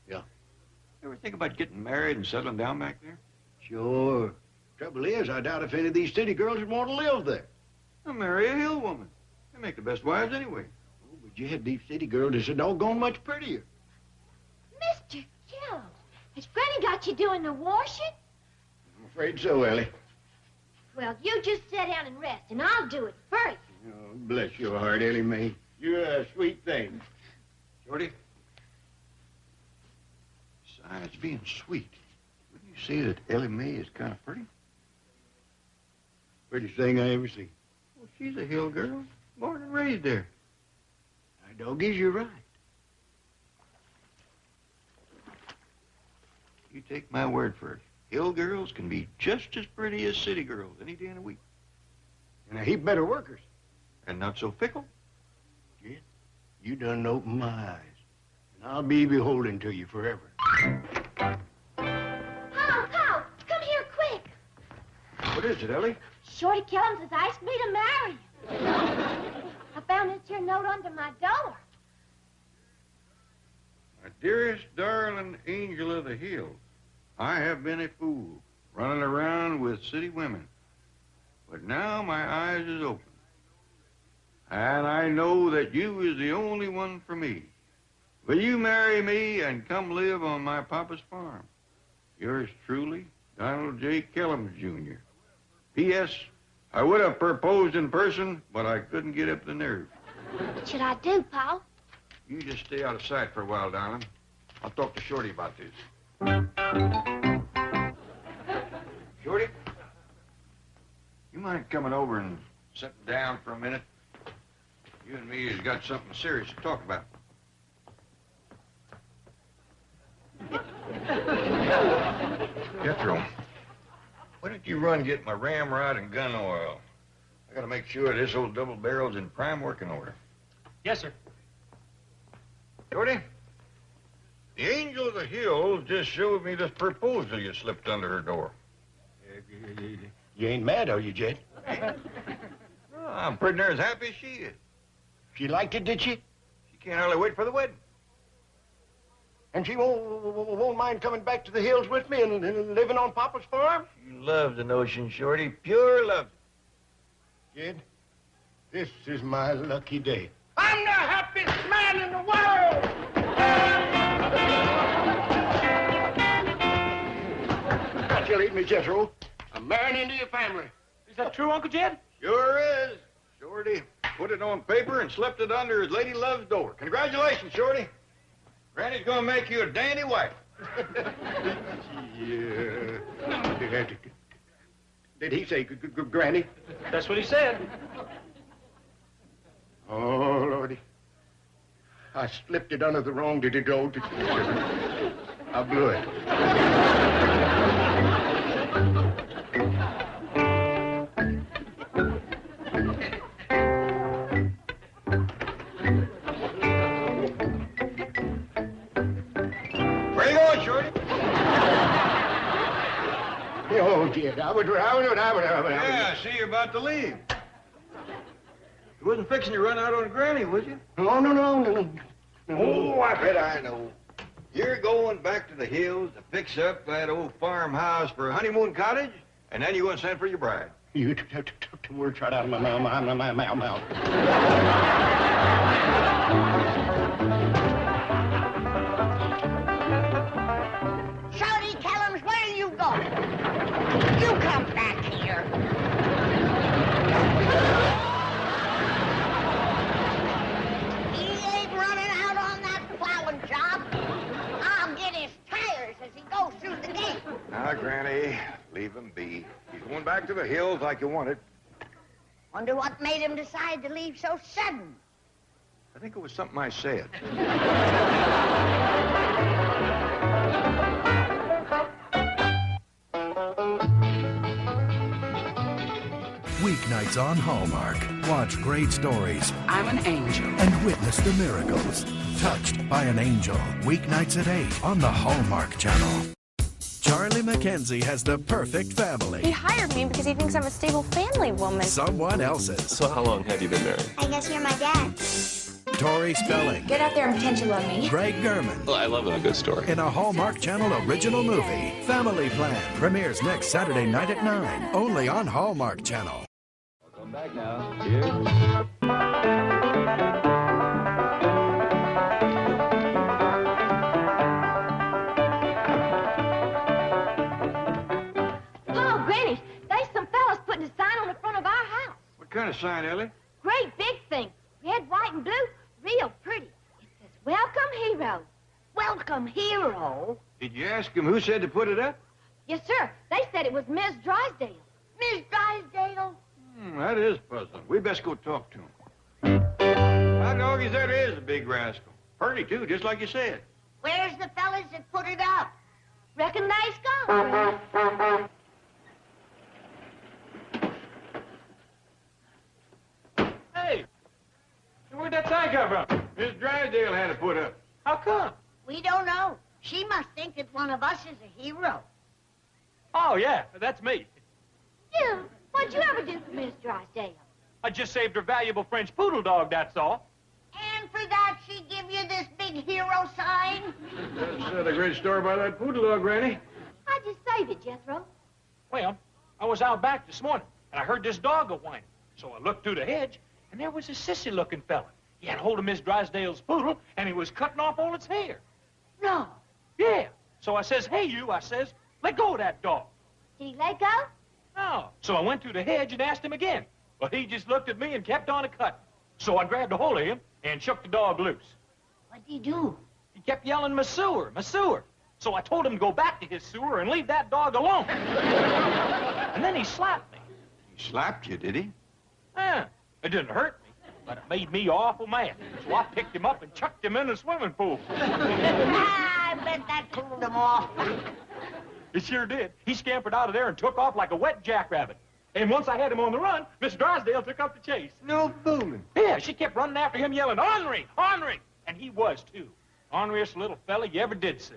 Yeah. You ever think about getting married and settling down back there? Sure. Trouble is, I doubt if any of these city girls would want to live there. I'll marry a hill woman. They make the best wives anyway. Oh, but you had these city girls that's a doggone much prettier. Mr. Joe, has Granny got you doing the washing? I'm afraid so, Ellie. Well, you just sit down and rest, and I'll do it first. Oh, bless your heart, Ellie Mae. You're a sweet thing. Shorty? Besides being sweet, wouldn't you say that Ellie Mae is kind of pretty? Prettiest thing I ever seen. Well, she's a hill girl, born and raised there. Now, doggies, you're right. You take my word for it. Hill girls can be just as pretty as city girls any day of the week. And a heap better workers. And not so fickle. Jed, you done opened my eyes. And I'll be beholden to you forever. Pow, Pow, come here quick. What is it, Ellie? Shorty Kellums has asked me to marry him. I found this here note under my door. My dearest, darling angel of the hills, I have been a fool, running around with city women. But now my eyes is open. And I know that you is the only one for me. Will you marry me and come live on my papa's farm? Yours truly, Donald J. Kellums, Jr. P.S. I would have proposed in person, but I couldn't get up the nerve. What should I do, Paul? You just stay out of sight for a while, darling. I'll talk to Shorty about this. Shorty? You mind coming over and sitting down for a minute? You and me has got something serious to talk about. Jethro, why don't you run and get my ramrod and gun oil? I gotta make sure this old double barrel's in prime working order. Yes, sir. Shorty, the angel of the hills just showed me this proposal you slipped under her door. You ain't mad, are you, Jed? Oh, I'm pretty near as happy as she is. She liked it, did she? She can't hardly wait for the wedding. And she won't mind coming back to the hills with me and living on Papa's farm? She loves the notion, Shorty. Pure love. Jed, this is my lucky day. I'm the happiest man in the world! Congratulate me, Jethro. I'm marrying into your family. Is that true, Uncle Jed? Sure is. Shorty put it on paper and slipped it under his lady love's door. Congratulations, Shorty. Granny's gonna make you a dandy wife. Yeah. Did he say Granny? That's what he said. Oh, Lordy. I slipped it under the wrong door. I blew it. Where you going, Shorty? Oh, Jed, I would. Yeah, I see you're about to leave. You wasn't fixing to run out on Granny, was you? No. Oh, I bet I know. You're going back to the hills to fix up that old farmhouse for a honeymoon cottage, and then you're going to send for your bride. You took the words right out of my mouth. Shorty Kellums, where are you going? You come back here. He ain't running out on that plowing job. I'll get his tires as he goes through the gate. Now, Granny, leave him be. He's going back to the hills like you wanted. Wonder what made him decide to leave so sudden. I think it was something I said. Weeknights on Hallmark. Watch great stories I'm an angel. and witness the miracles. Touched by an Angel. Weeknights at 8 on the Hallmark Channel. Charlie McKenzie has the perfect He family. hired me because he thinks I'm a stable family woman. Someone else's. So how long have you been married? I guess you're my dad. Tori Spelling. Get out there and pretend you love me. Greg Gurman. Well, I love a good story. In a Hallmark Channel original movie, Family Plan. Premieres next Saturday night at 9. Only on Hallmark Channel. Welcome back now. Cheers. Paul, Granny, there's some fellas putting a sign on the front of our house. What kind of sign, Ellie? Great big thing. Red, white, and blue. Real pretty. It says, Welcome, Hero. Welcome, Hero? Did you ask him who said to put it up? Yes, sir. They said it was Miss Drysdale. Miss Drysdale? That is puzzling. We best go talk to him. How doggies, that is a big rascal. Purty, too, just like you said. Where's the fellas that put it up? Recognize go. Hey, where'd that sign come from? Miss Drysdale had it put up. How come? We don't know. She must think that one of us is a hero. Oh, yeah, that's me. You? What'd you ever do for Miss Drysdale? I just saved her valuable French poodle dog, that's all. And for that, she give you this big hero sign? That's the great story about that poodle dog, Granny. How'd you save it, Jethro? Well, I was out back this morning, and I heard this dog a whining. So I looked through the hedge, and there was a sissy-looking fella. He had hold of Miss Drysdale's poodle, and he was cutting off all its hair. No. Yeah. So I says, hey, you, I says, let go of that dog. Did he let go? No. So I went through the hedge and asked him again. But he just looked at me and kept on a-cutting. So I grabbed a hold of him and shook the dog loose. What'd he do? He kept yelling, "Masseur, Masseur." So I told him to go back to his sewer and leave that dog alone. And then he slapped me. He slapped you, did he? Yeah. It didn't hurt me, but it made me awful mad. So I picked him up and chucked him in the swimming pool. I bet that cooled him off. It sure did. He scampered out of there and took off like a wet jackrabbit. And once I had him on the run, Miss Drysdale took up the chase. No fooling. Yeah, she kept running after him, yelling, "Henri! Henri!" And he was, too. Orneriest little fella you ever did see.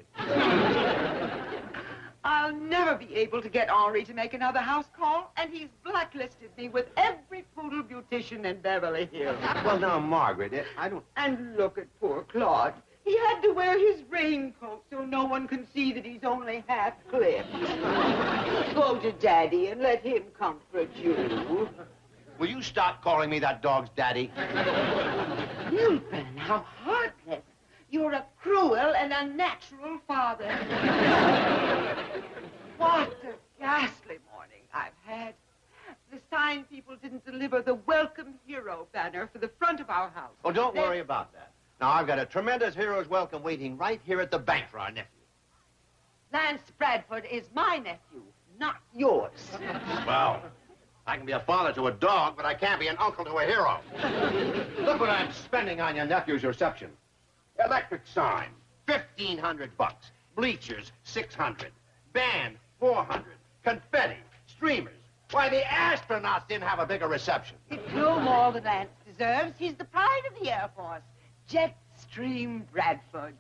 I'll never be able to get Henri to make another house call, and he's blacklisted me with every poodle beautician in Beverly Hills. Well, now, Margaret, I don't... And look at poor Claude. He had to wear his raincoat so no one can see that he's only half clipped. Go to Daddy and let him comfort you. Will you stop calling me that dog's daddy? Milton, how heartless. You're a cruel and unnatural father. What a ghastly morning I've had. The sign people didn't deliver the Welcome Hero banner for the front of our house. Oh, don't worry about that. Now, I've got a tremendous hero's welcome waiting right here at the bank for our nephew. Lance Bradford is my nephew, not yours. Well, I can be a father to a dog, but I can't be an uncle to a hero. Look what I'm spending on your nephew's reception. Electric sign, $1,500. Bleachers, $600. Band, $400. Confetti, streamers. Why, the astronauts didn't have a bigger reception. It's no more than Lance deserves. He's the pride of the Air Force. Jetstream Bradford.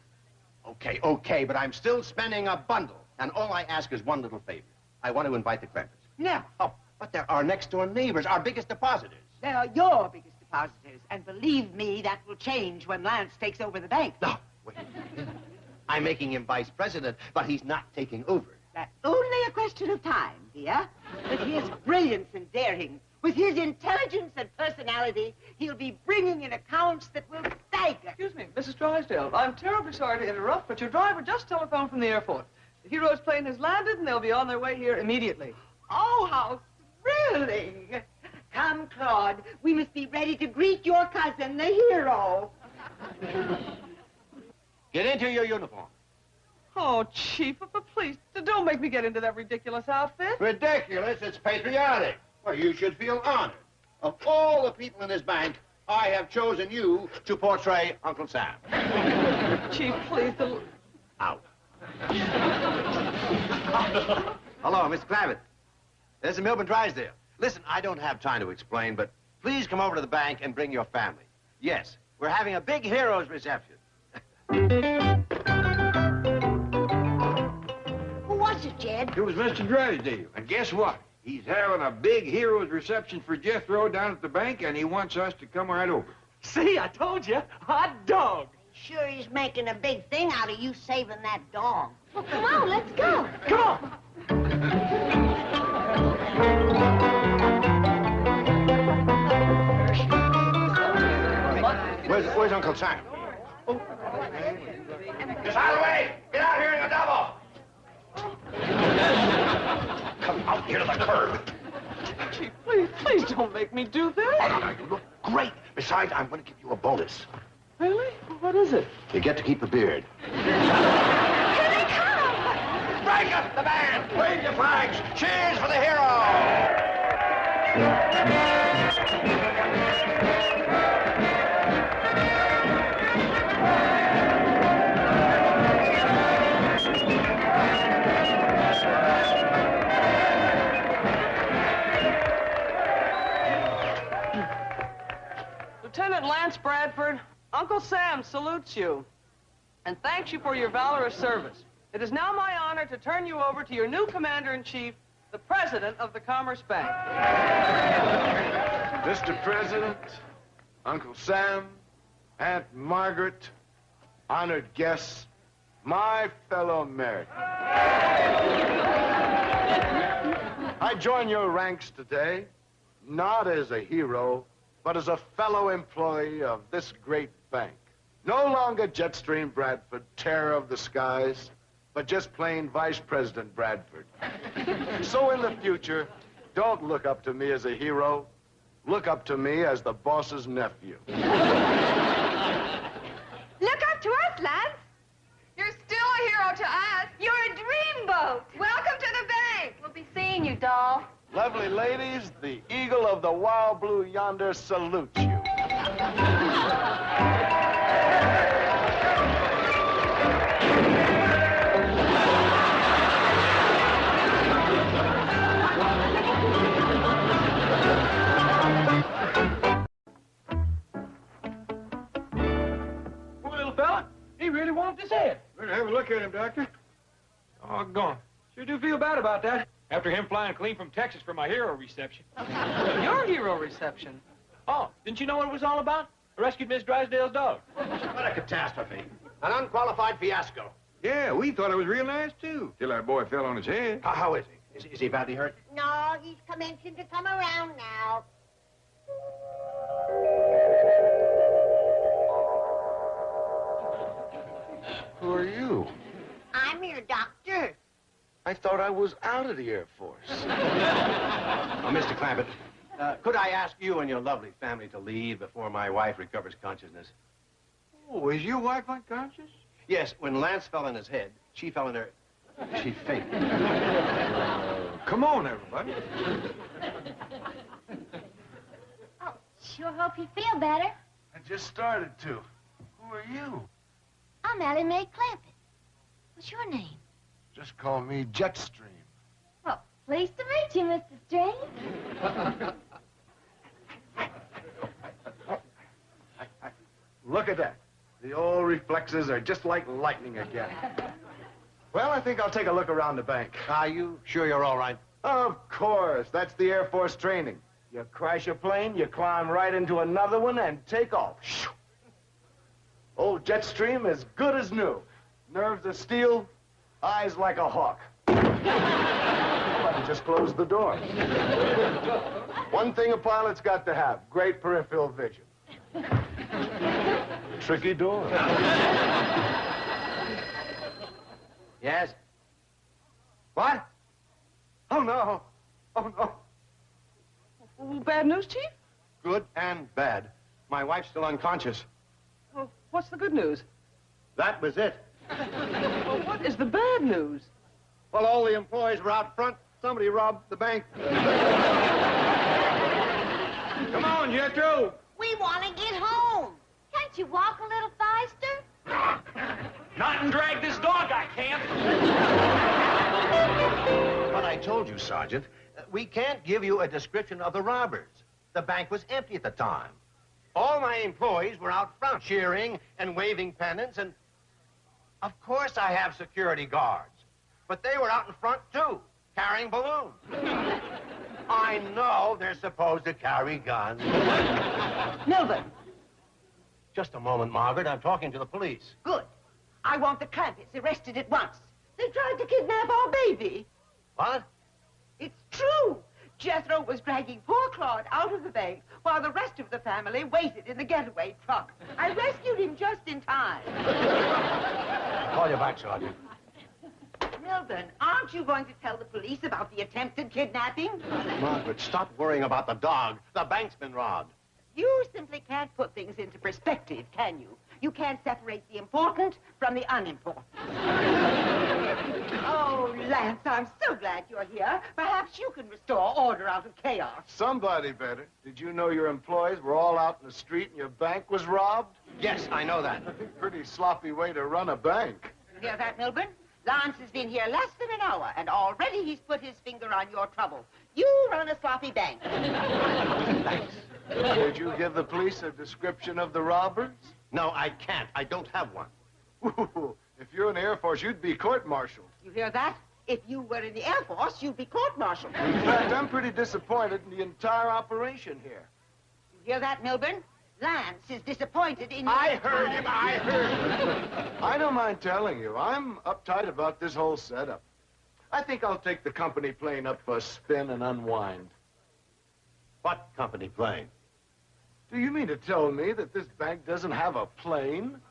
Okay, but I'm still spending a bundle. And all I ask is one little favor. I want to invite the Crampers. No. Oh, but they're our next-door neighbors, our biggest depositors. They are your biggest depositors. And believe me, that will change when Lance takes over the bank. No, wait. I'm making him vice president, but he's not taking over. That's only a question of time, dear. With his brilliance and daring, with his intelligence and personality, he'll be bringing in accounts that will stagger. Excuse me, Mrs. Drysdale. I'm terribly sorry to interrupt, but your driver just telephoned from the airport. The hero's plane has landed, and they'll be on their way here immediately. Oh, how thrilling. Come, Claude. We must be ready to greet your cousin, the hero. Get into your uniform. Oh, Chief, but please, don't make me get into that ridiculous outfit. Ridiculous? It's patriotic. Well, you should feel honored. Of all the people in this bank, I have chosen you to portray Uncle Sam. Chief, please, Out. Hello, Mr. Clavitt. This is Milburn Drysdale. Listen, I don't have time to explain, but please come over to the bank and bring your family. Yes, we're having a big hero's reception. Who was it, Jed? It was Mr. Drysdale. And guess what? He's having a big hero's reception for Jethro down at the bank, and he wants us to come right over. See, I told you. Hot dog. Sure he's making a big thing out of you saving that dog. Well, come on, let's go. Come on. Where's Uncle Sam? Oh. Just out of the way! Get out here in the double! Come out here to the curb. Chief, please don't make me do this. Oh, you look great. Besides, I'm going to give you a bonus. Really? What is it? You get to keep the beard. Here they come! Break up the band! Wave your flags! Cheers for the hero! Lieutenant Lance Bradford, Uncle Sam salutes you and thanks you for your valorous service. It is now my honor to turn you over to your new commander-in-chief, the president of the Commerce Bank. Mr. President, Uncle Sam, Aunt Margaret, honored guests, my fellow Americans. I join your ranks today, not as a hero, but as a fellow employee of this great bank. No longer Jetstream Bradford, terror of the skies, but just plain Vice President Bradford. So in the future, don't look up to me as a hero. Look up to me as the boss's nephew. Look up to us, Lance. You're still a hero to us. You're a dreamboat. Welcome to the bank. We'll be seeing you, doll. Lovely ladies, the eagle of the wild blue yonder salutes you. Poor little fella. He really whomped his head. Better have a look at him, Doctor. Doggone. Sure do feel bad about that. After him flying clean from Texas for my hero reception. Your hero reception? Oh, didn't you know what it was all about? I rescued Miss Drysdale's dog. What a catastrophe. An unqualified fiasco. Yeah, we thought it was real nice, too, till our boy fell on his head. How is he? Is he badly hurt? No, he's commencing to come around now. Who are you? I'm your doctor. I thought I was out of the Air Force. Oh, Mr. Clampett, could I ask you and your lovely family to leave before my wife recovers consciousness? Oh, is your wife unconscious? Yes, when Lance fell on his head, she fell in her... She fainted. Come on, everybody. Oh, sure hope you feel better. I just started to. Who are you? I'm Ellie Mae Clampett. What's your name? Just call me Jetstream. Well, pleased to meet you, Mr. Stream. Look at that. The old reflexes are just like lightning again. Well, I think I'll take a look around the bank. Are you sure you're all right? Of course. That's the Air Force training. You crash a plane, you climb right into another one, and take off. Old Jetstream as good as new. Nerves of steel, eyes like a hawk. Just close the door. One thing a pilot's got to have, great peripheral vision. Tricky door. Yes? What? Oh, no. Oh, no. Well, bad news, Chief? Good and bad. My wife's still unconscious. Well, what's the good news? That was it. Well, what is the bad news? Well, all the employees were out front. Somebody robbed the bank. Come on, Jethro. We want to get home. Can't you walk a little faster? Not and drag this dog, I can't. But I told you, Sergeant, we can't give you a description of the robbers. The bank was empty at the time. All my employees were out front cheering and waving pennants, and of course I have security guards. But they were out in front, too, carrying balloons. I know they're supposed to carry guns. Melvin. Just a moment, Margaret. I'm talking to the police. Good. I want the Clampetts arrested at once. They tried to kidnap our baby. What? It's true. Jethro was dragging poor Claude out of the bank while the rest of the family waited in the getaway truck. I rescued him just in time. I'll call you back, Sergeant. Milburn, aren't you going to tell the police about the attempted kidnapping? Margaret, stop worrying about the dog. The bank's been robbed. You simply can't put things into perspective, can you? You can't separate the important from the unimportant. Oh, Lance, I'm so glad you're here. Perhaps you can restore order out of chaos. Somebody better. Did you know your employees were all out in the street and your bank was robbed? Yes, I know that. Pretty sloppy way to run a bank. You hear that, Milburn? Lance has been here less than an hour, and already he's put his finger on your trouble. You run a sloppy bank. Thanks. Did you give the police a description of the robbers? No, I can't. I don't have one. Ooh, if you're in the Air Force, you'd be court-martialed. You hear that? If you were in the Air Force, you'd be court-martialed. In fact, I'm pretty disappointed in the entire operation here. You hear that, Milburn? Lance is disappointed in... I heard him. I don't mind telling you, I'm uptight about this whole setup. I think I'll take the company plane up for a spin and unwind. What company plane? Do you mean to tell me that this bank doesn't have a plane?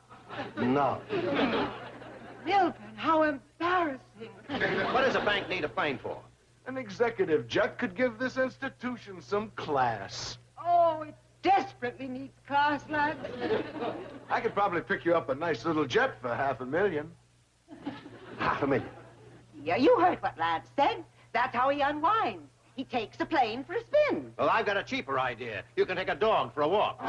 No. Milburn, how embarrassing. What does a bank need a plane for? An executive jet could give this institution some class. Oh, it desperately needs class, Lance. I could probably pick you up a nice little jet for $500,000. $500,000? Yeah, you heard what Lance said. That's how he unwinds. He takes a plane for a spin. Well, I've got a cheaper idea. You can take a dog for a walk.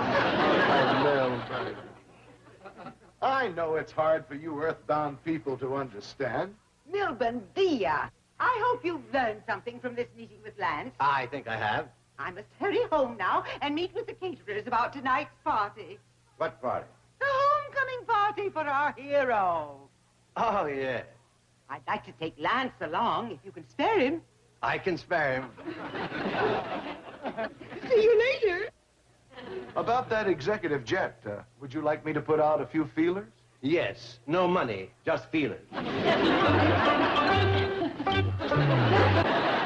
I know it's hard for you earthbound people to understand. Milburn, dear, I hope you've learned something from this meeting with Lance. I think I have. I must hurry home now and meet with the caterers about tonight's party. What party? The homecoming party for our hero. Oh, yeah. I'd like to take Lance along if you can spare him. I can spare him. See you later. About that executive jet, would you like me to put out a few feelers? Yes. No money, just feelers. Oh,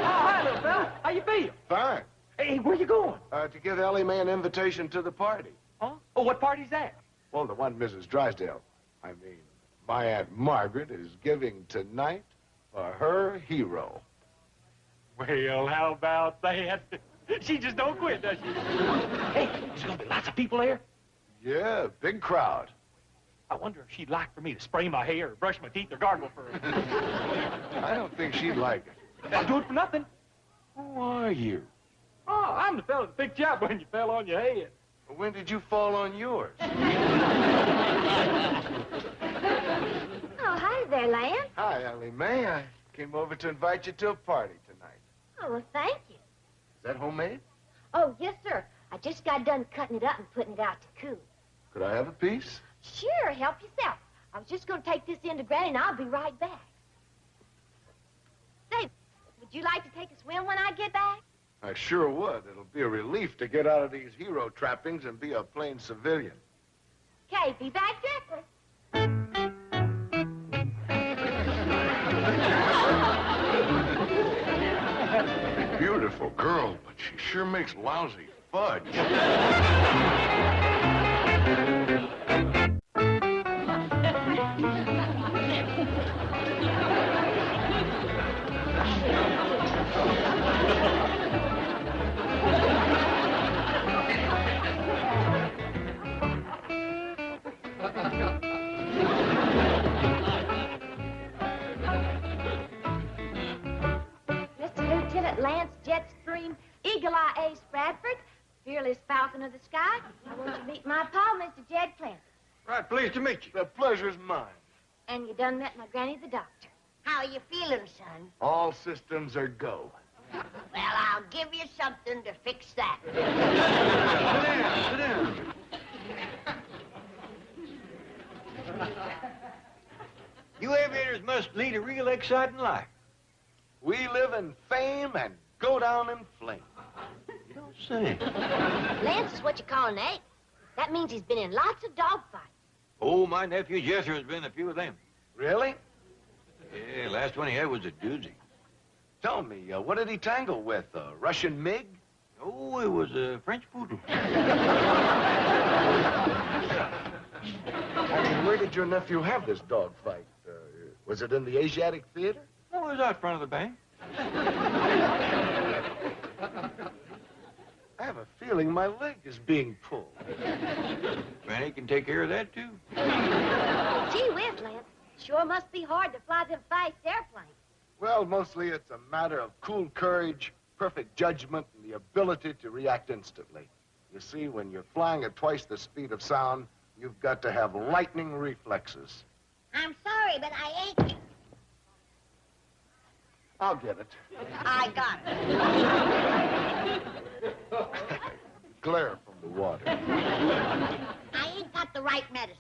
hi, little fella. How you feel? Fine. Hey, where you going? To give Ellie Mae an invitation to the party. Huh? Oh, what party's that? Well, the one Mrs. Drysdale, my Aunt Margaret is giving tonight for her hero. Well, how about that? She just don't quit, does she? Hey, there's gonna be lots of people there. Yeah, big crowd. I wonder if she'd like for me to spray my hair, or brush my teeth, or gargle for her. I don't think she'd like it. I'll do it for nothing. Who are you? Oh, I'm the fella that picked you up when you fell on your head. When did you fall on yours? Oh, hi there, Lance. Hi, Ellie Mae. I came over to invite you to a party tonight. Oh, well, thank you. Is that homemade? Oh, yes, sir. I just got done cutting it up and putting it out to cool. Could I have a piece? Sure, help yourself. I was just going to take this in to Granny, and I'll be right back. Say, would you like to take a swim when I get back? I sure would. It'll be a relief to get out of these hero trappings and be a plain civilian. Okay, be back directly. Beautiful girl, but she sure makes lousy fudge. Lance Jetstream, Eagle Eye Ace Bradford, fearless falcon of the sky. I want you to meet my pa, Mr. Jed Clancy. Right, pleased to meet you. The pleasure's mine. And you done met my granny, the doctor. How are you feeling, son? All systems are go. Well, I'll give you something to fix that. Sit down. You aviators must lead a real exciting life. We live in fame and go down in flame. You don't say. Lance is what you call an ace. That means he's been in lots of dogfights. Oh, my nephew Jethro has been in a few of them. Really? Yeah, last one he had was a doozy. Tell me, what did he tangle with? A Russian MiG? Oh, it was a French poodle. Where did your nephew have this dogfight? Was it in the Asiatic Theater? Oh, it was out front of the bank. I have a feeling my leg is being pulled. Granny can take care of that, too. Gee whiz, Lance. Sure must be hard to fly them fast airplanes. Well, mostly it's a matter of cool courage, perfect judgment, and the ability to react instantly. You see, when you're flying at twice the speed of sound, you've got to have lightning reflexes. I'm sorry, but I ain't... I'll get it. I got it. Glare from the water. I ain't got the right medicine.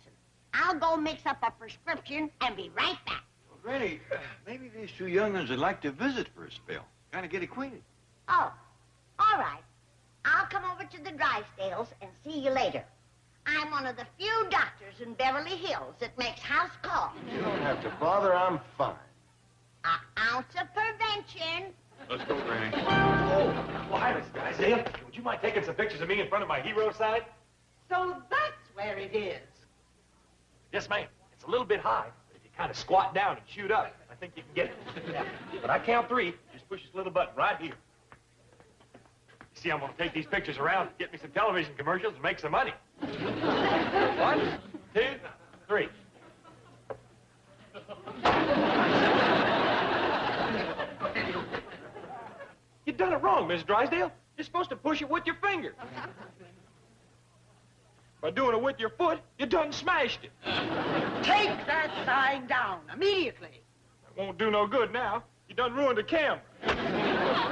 I'll go mix up a prescription and be right back. Well, Granny, maybe these two young'uns would like to visit for a spell. Kind of get acquainted. Oh, all right. I'll come over to the Drysdales and see you later. I'm one of the few doctors in Beverly Hills that makes house calls. You don't have to bother. I'm fine. An ounce of prevention. Let's go, Granny. Oh, well, hi, Miss Drysdale. Would you mind taking some pictures of me in front of my hero sign? So that's where it is. Yes, ma'am. It's a little bit high, but if you kind of squat down and shoot up, I think you can get it. But I count 3. Just push this little button right here. You see, I'm going to take these pictures around, get me some television commercials, and make some money. 1, 2, 3. You done it wrong, Miss Drysdale. You're supposed to push it with your finger. By doing it with your foot, you done smashed it. Take that sign down immediately. It won't do no good now. You done ruined the camera.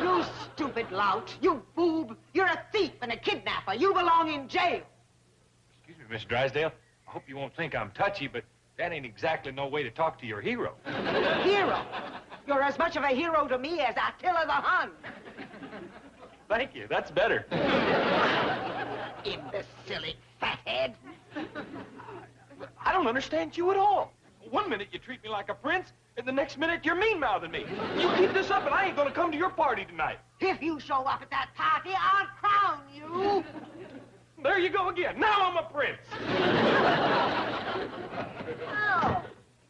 You stupid lout. You boob. You're a thief and a kidnapper. You belong in jail. Excuse me, Miss Drysdale. I hope you won't think I'm touchy, but that ain't exactly no way to talk to your hero. Hero? You're as much of a hero to me as Attila the Hun. Thank you. That's better. Imbecilic fathead. I don't understand you at all. One minute you treat me like a prince, and the next minute you're mean-mouthing me. You keep this up, and I ain't gonna come to your party tonight. If you show up at that party, I'll crown you. There you go again. Now I'm a prince. Oh,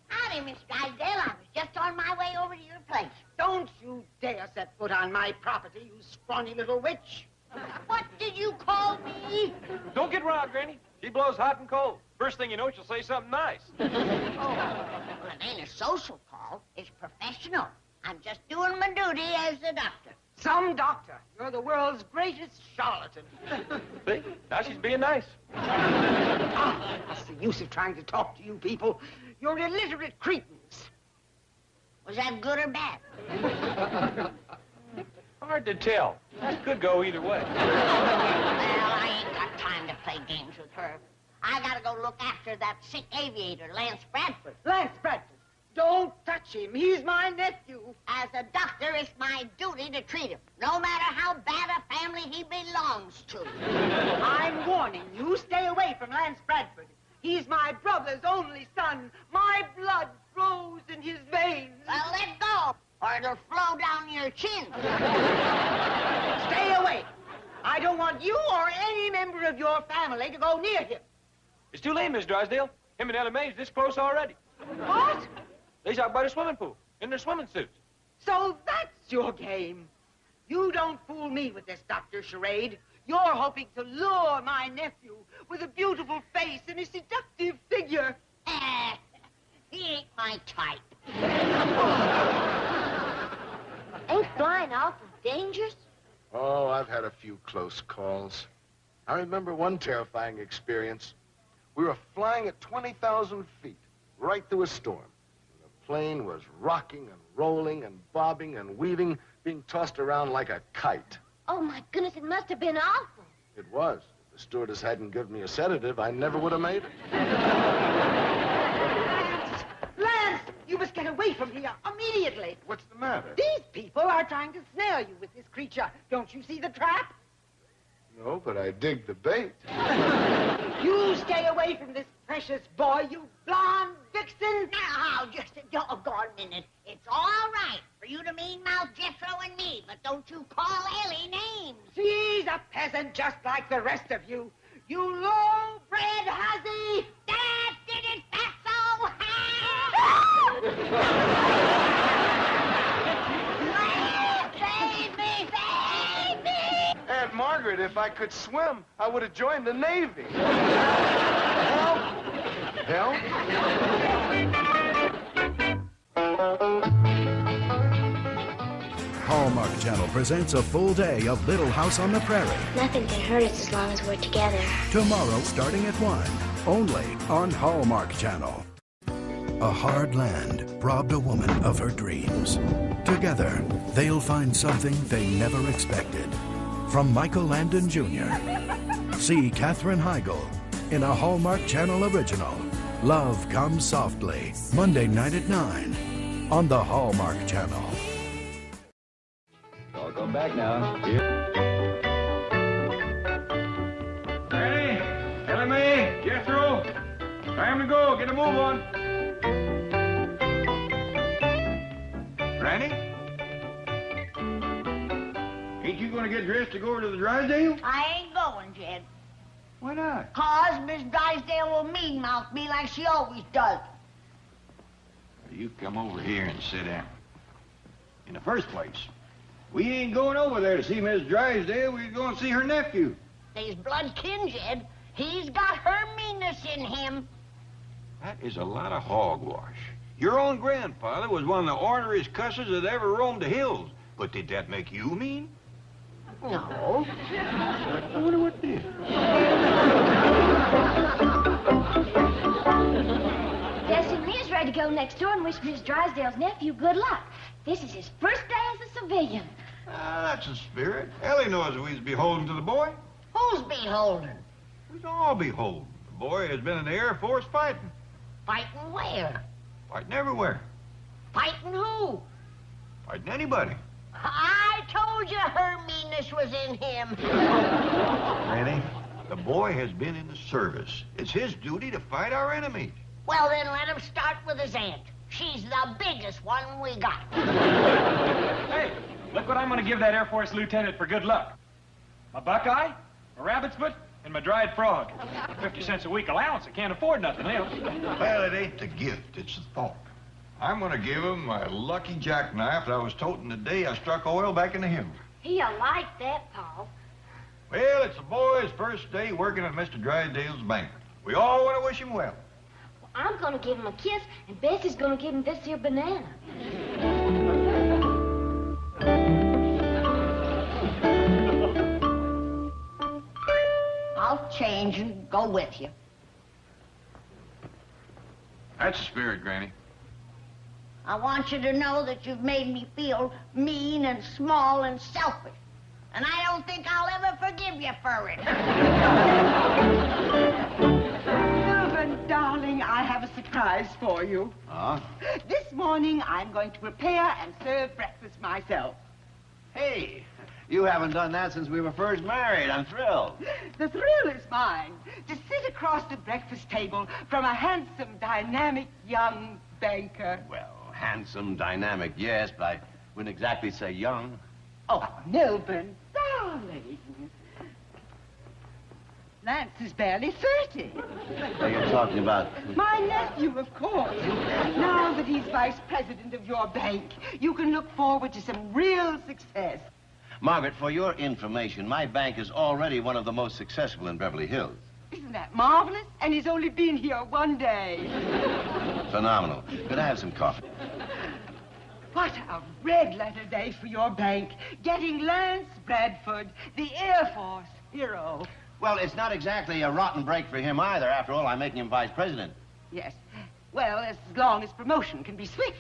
howdy, Miss Drysdale. I was just on my way over to your place. Don't you dare set foot on my property, you scrawny little witch. What did you call me? Don't get riled, Granny. She blows hot and cold. First thing you know, she'll say something nice. Oh, well, it ain't a social call. It's professional. I'm just doing my duty as a doctor. Some doctor. You're the world's greatest charlatan. See? Now she's being nice. What's the use of trying to talk to you people? You're illiterate cretins. Was that good or bad? Hard to tell. That could go either way. Well, I ain't got time to play games with her. I gotta go look after that sick aviator, Lance Bradford. Lance Bradford? Don't touch him. He's my nephew. As a doctor, it's my duty to treat him, no matter how bad a family he belongs to. I'm warning you, stay away from Lance Bradford. He's my brother's only son. My blood flows in his veins. Well, let go, or it'll flow down your chin. Stay away. I don't want you or any member of your family to go near him. It's too late, Miss Drysdale. Him and Ella Mae's this close already. What? They's out by the swimming pool in their swimming suits. So that's your game. You don't fool me with this doctor charade. You're hoping to lure my nephew with a beautiful face and a seductive figure. He ain't my type. Ain't flying awful dangerous? Oh, I've had a few close calls. I remember one terrifying experience. We were flying at 20,000 feet, right through a storm. The plane was rocking and rolling and bobbing and weaving, being tossed around like a kite. Oh, my goodness, it must have been awful. It was. If the stewardess hadn't given me a sedative, I never would have made it. Lance, you must get away from here immediately. What's the matter? These people are trying to snare you with this creature. Don't you see the trap? No, but I dig the bait. You stay away from this precious boy, you blonde vixen. Now, just a doggone minute. It's all right for you to mean-mouth Jethro and me, but don't you call Ellie names. She's a peasant just like the rest of you. You low-bred hussy. That didn't fatso. Aunt Margaret, figured if I could swim, I would have joined the Navy. Help? Hallmark Channel presents a full day of Little House on the Prairie. Nothing can hurt us as long as we're together. Tomorrow, starting at 1, only on Hallmark Channel. A hard land robbed a woman of her dreams. Together, they'll find something they never expected. From Michael Landon Jr. See Katherine Heigl in a Hallmark Channel original, Love Comes Softly, Monday night at 9 on the Hallmark Channel. Welcome back now. Here. Granny, Ellie Mae, Jethro, time to go. Get a move on. Granny? Ain't you going to get dressed to go over to the Drysdale? I ain't going, Jed. Why not? 'Cause Miss Drysdale will mean-mouth me like she always does. You come over here and sit down. In the first place, we ain't going over there to see Miss Drysdale. We're going to see her nephew. They's blood kin, Jed. He's got her meanness in him. That is a lot of hogwash. Your own grandfather was one of the orneriest cusses that ever roamed the hills. But did that make you mean? No. I wonder what did. Bessie and me's ready to go next door and wish Miss Drysdale's nephew good luck. This is his first day as a civilian. That's a spirit. Ellie knows we's beholden to the boy. Who's beholden? We's all beholden. The boy has been in the Air Force fighting. Fighting where? Fighting everywhere. Fighting who? Fighting anybody. I told you her meanness was in him. Granny, the boy has been in the service. It's his duty to fight our enemies. Well, then let him start with his aunt. She's the biggest one we got. Hey, look what I'm going to give that Air Force lieutenant for good luck. My buckeye, my rabbit's foot, and my dried frog. 50 cents a week allowance. I can't afford nothing else. Well, it ain't the gift, it's the thought. I'm going to give him my lucky jackknife that I was toting the day I struck oil back in the hills. He'll like that, Paul. Well, it's the boy's first day working at Mr. Drysdale's bank. We all want to wish him well. I'm going to give him a kiss, and Bessie's going to give him this here banana. I'll change and go with you. That's the spirit, Granny. I want you to know that you've made me feel mean and small and selfish. And I don't think I'll ever forgive you for it. Melvin, darling, I have a surprise for you. Huh? This morning, I'm going to prepare and serve breakfast myself. Hey, you haven't done that since we were first married. I'm thrilled. The thrill is mine to sit across the breakfast table from a handsome, dynamic young banker. Well, handsome, dynamic, yes, but I wouldn't exactly say young. Oh, Melvin, darling. Lance is barely 30. What are you talking about? My nephew, of course. Now that he's vice president of your bank, you can look forward to some real success. Margaret, for your information, my bank is already one of the most successful in Beverly Hills. Isn't that marvelous? And he's only been here one day. Phenomenal. Could I have some coffee? What a red-letter day for your bank. Getting Lance Bradford, the Air Force hero. Well, it's not exactly a rotten break for him either. After all, I'm making him vice president. Yes. Well, as long as promotion can be swift.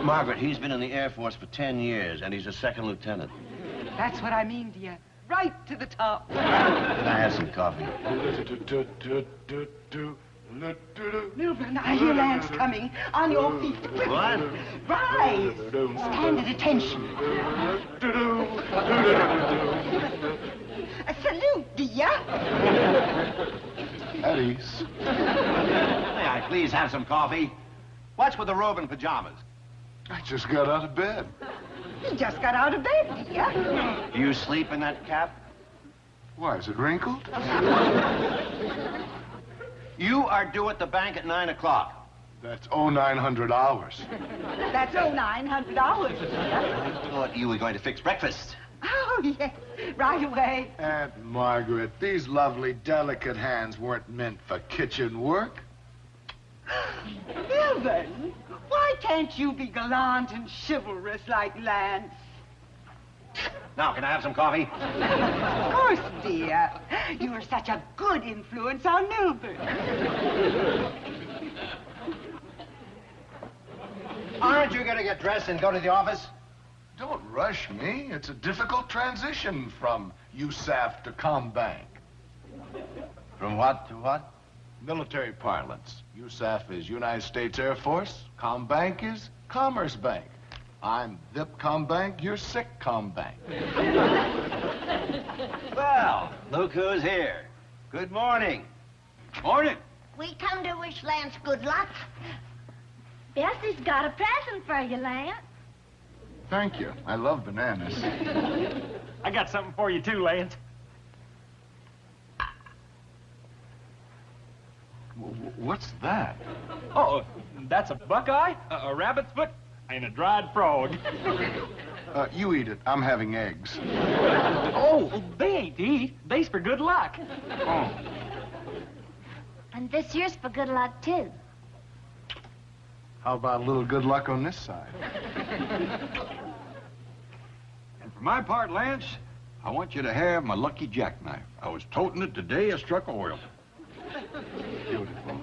Margaret, he's been in the Air Force for 10 years, and he's a second lieutenant. That's what I mean, dear. Right to the top. Could I have some coffee? Milburn, I hear Lance coming. On your feet. What? Rise. Stand at attention. A salute, dear. At ease. May I please have some coffee? What's with the robe and pajamas? I just got out of bed. You just got out of bed, dear. Do you sleep in that cap? Why, is it wrinkled? You are due at the bank at 9 o'clock. That's 0900 hours. That's $900, dear. I thought you were going to fix breakfast. Oh, yes. Right away. Aunt Margaret, these lovely, delicate hands weren't meant for kitchen work. Evan, why can't you be gallant and chivalrous like Lance? Now, can I have some coffee? Of course, dear. You are such a good influence on Milburn. Aren't you going to get dressed and go to the office? Don't rush me. It's a difficult transition from USAF to Combank. From what to what? Military parlance. USAF is United States Air Force. Combank is Commerce Bank. I'm VIP Combank, you're Sick Combank. Well, look who's here. Good morning. Morning. We come to wish Lance good luck. Bessie's got a present for you, Lance. Thank you. I love bananas. I got something for you, too, Lance. What's that? Oh, that's a buckeye, a rabbit's foot, and a dried frog. You eat it. I'm having eggs. Oh, they ain't to eat. They's for good luck. Oh. And this year's for good luck, too. How about a little good luck on this side? And for my part, Lance, I want you to have my lucky jackknife. I was toting it the day I struck oil. Beautiful.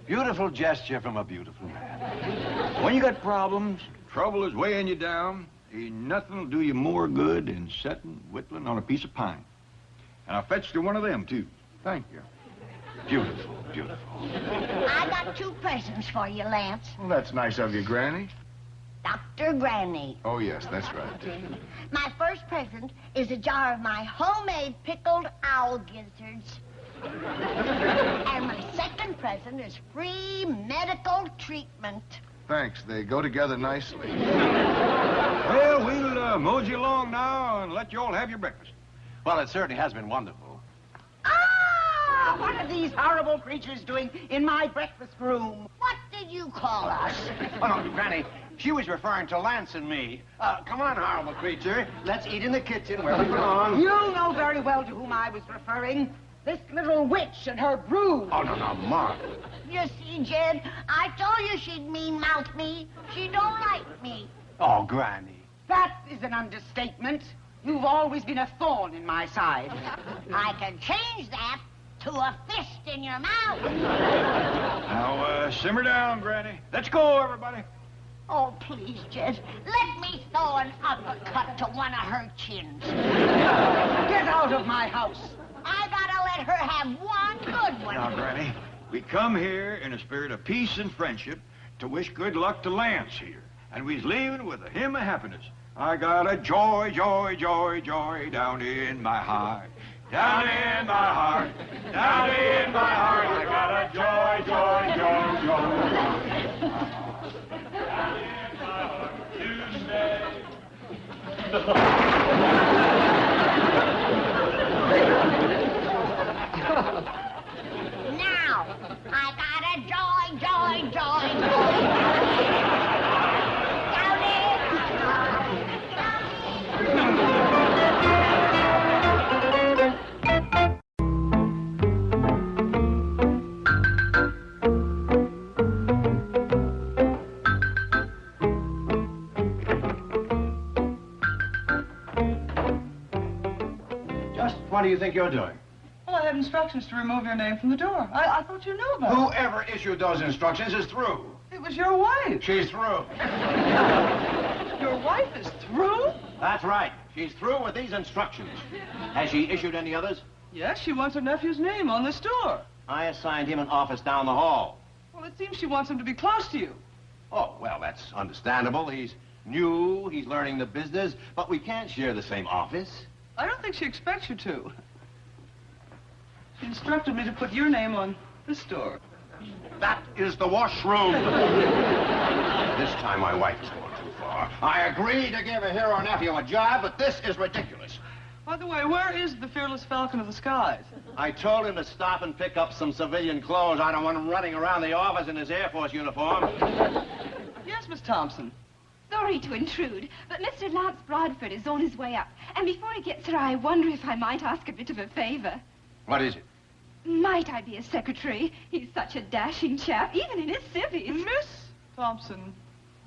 Beautiful gesture from a beautiful man. When you got problems, trouble is weighing you down, ain't nothing will do you more good than setting whittling on a piece of pine. And I fetched you one of them, too. Thank you. Beautiful, beautiful. I got 2 presents for you, Lance. Well, that's nice of you, Granny. Dr. Granny. Oh, yes, that's right. My first present is a jar of my homemade pickled owl gizzards. And my second present is free medical treatment. Thanks. They go together nicely. Well, we'll mosey along now and let you all have your breakfast. Well, it certainly has been wonderful. Ah! What are these horrible creatures doing in my breakfast room? What did you call us? Oh, no, Granny, she was referring to Lance and me. Come on, horrible creature. Let's eat in the kitchen where we belong. You know very well to whom I was referring. This little witch and her brood. Oh, no, Mark. You see, Jed, I told you she'd mean-mouth me. She don't like me. Oh, Granny. That is an understatement. You've always been a thorn in my side. I can change that to a fist in your mouth. Now, simmer down, Granny. Let's go, everybody. Oh, please, Jed, let me throw an uppercut to one of her chins. Get out of my house. I gotta let her have one good one. Now, Granny, we come here in a spirit of peace and friendship to wish good luck to Lance here. And we's leaving with a hymn of happiness. I got a joy, joy, joy, joy down in my heart. Down in my heart, down in my heart. I got a joy, joy, joy, joy. Down in my heart to stay. Now, I got a joy, joy, joy, joy. Down in my heart, down in What do you think you're doing? Well, I have instructions to remove your name from the door. I thought you knew about it. Whoever issued those instructions is through. It was your wife. She's through. Your wife is through? That's right. She's through with these instructions. Has she issued any others? Yes, she wants her nephew's name on this door. I assigned him an office down the hall. Well, it seems she wants him to be close to you. Oh, well, that's understandable. He's new, he's learning the business, but we can't share the same office. I don't think she expects you to. She instructed me to put your name on this door. That is the washroom. This time my wife has gone too far. I agreed to give a hero nephew a job, but this is ridiculous. By the way, where is the fearless falcon of the skies? I told him to stop and pick up some civilian clothes. I don't want him running around the office in his Air Force uniform. Yes, Miss Thompson. Sorry to intrude, but Mr. Lance Bradford is on his way up. And before he gets here, I wonder if I might ask a bit of a favor. What is it? Might I be a secretary? He's such a dashing chap, even in his civvies. Miss Thompson,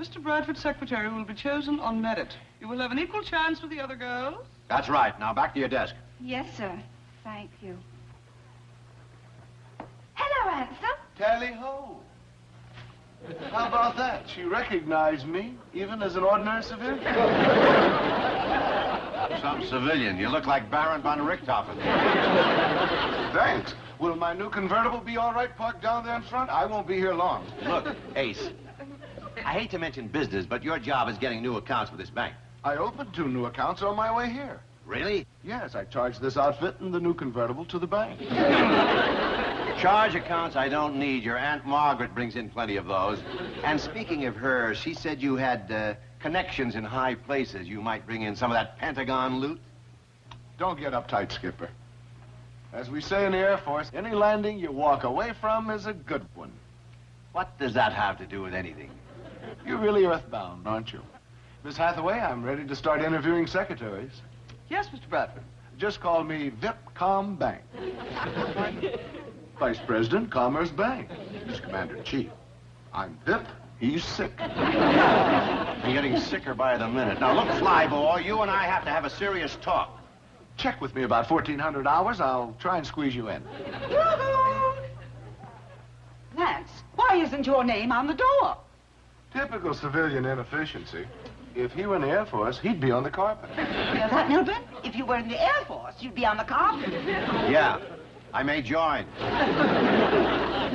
Mr. Bradford's secretary will be chosen on merit. You will have an equal chance with the other girls. That's right. Now back to your desk. Yes, sir. Thank you. Hello, Ansel. Tally-ho. How about that? She recognized me, even as an ordinary civilian. Some civilian. You look like Baron von Richthofen. Thanks. Will my new convertible be all right parked down there in front? I won't be here long. Look, Ace, I hate to mention business, but your job is getting new accounts with this bank. I opened 2 new accounts on my way here. Really? Yes, I charged this outfit and the new convertible to the bank. Charge accounts I don't need. Your Aunt Margaret brings in plenty of those. And speaking of her, she said you had connections in high places. You might bring in some of that Pentagon loot. Don't get uptight, Skipper. As we say in the Air Force, any landing you walk away from is a good one. What does that have to do with anything? You're really earthbound, aren't you? Miss Hathaway, I'm ready to start interviewing secretaries. Yes, Mr. Bradford. Just call me Vipcom Bank. Vice President, Commerce Bank. He's Commander-in-Chief. I'm Vip, he's sick. I'm getting sicker by the minute. Now, look, Flyboy, you and I have to have a serious talk. Check with me about 1,400 hours. I'll try and squeeze you in. Lance, why isn't your name on the door? Typical civilian inefficiency. If he were in the Air Force, he'd be on the carpet. You hear that, Milburn? If you were in the Air Force, you'd be on the carpet. Yeah, I may join.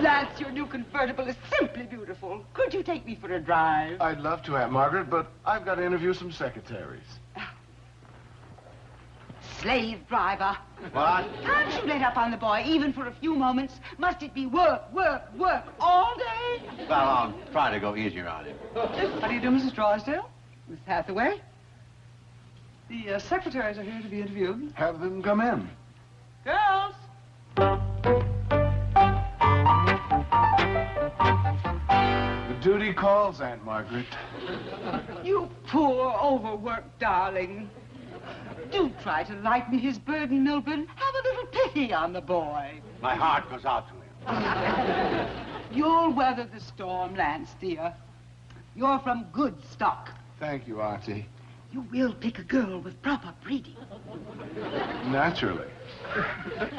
Lance, your new convertible is simply beautiful. Could you take me for a drive? I'd love to, Aunt Margaret, but I've got to interview some secretaries. Slave driver. What? Can't you let up on the boy even for a few moments? Must it be work, work, work all day? Well, I'll try to go easier on him. How do you do, Mrs. Drysdale? Miss Hathaway? The secretaries are here to be interviewed. Have them come in. Girls! The duty calls, Aunt Margaret. You poor, overworked darling. Do try to lighten his burden, Milburn. Have a little pity on the boy. My heart goes out to him. You'll weather the storm, Lance, dear. You're from good stock. Thank you, Auntie. You will pick a girl with proper breeding. Naturally.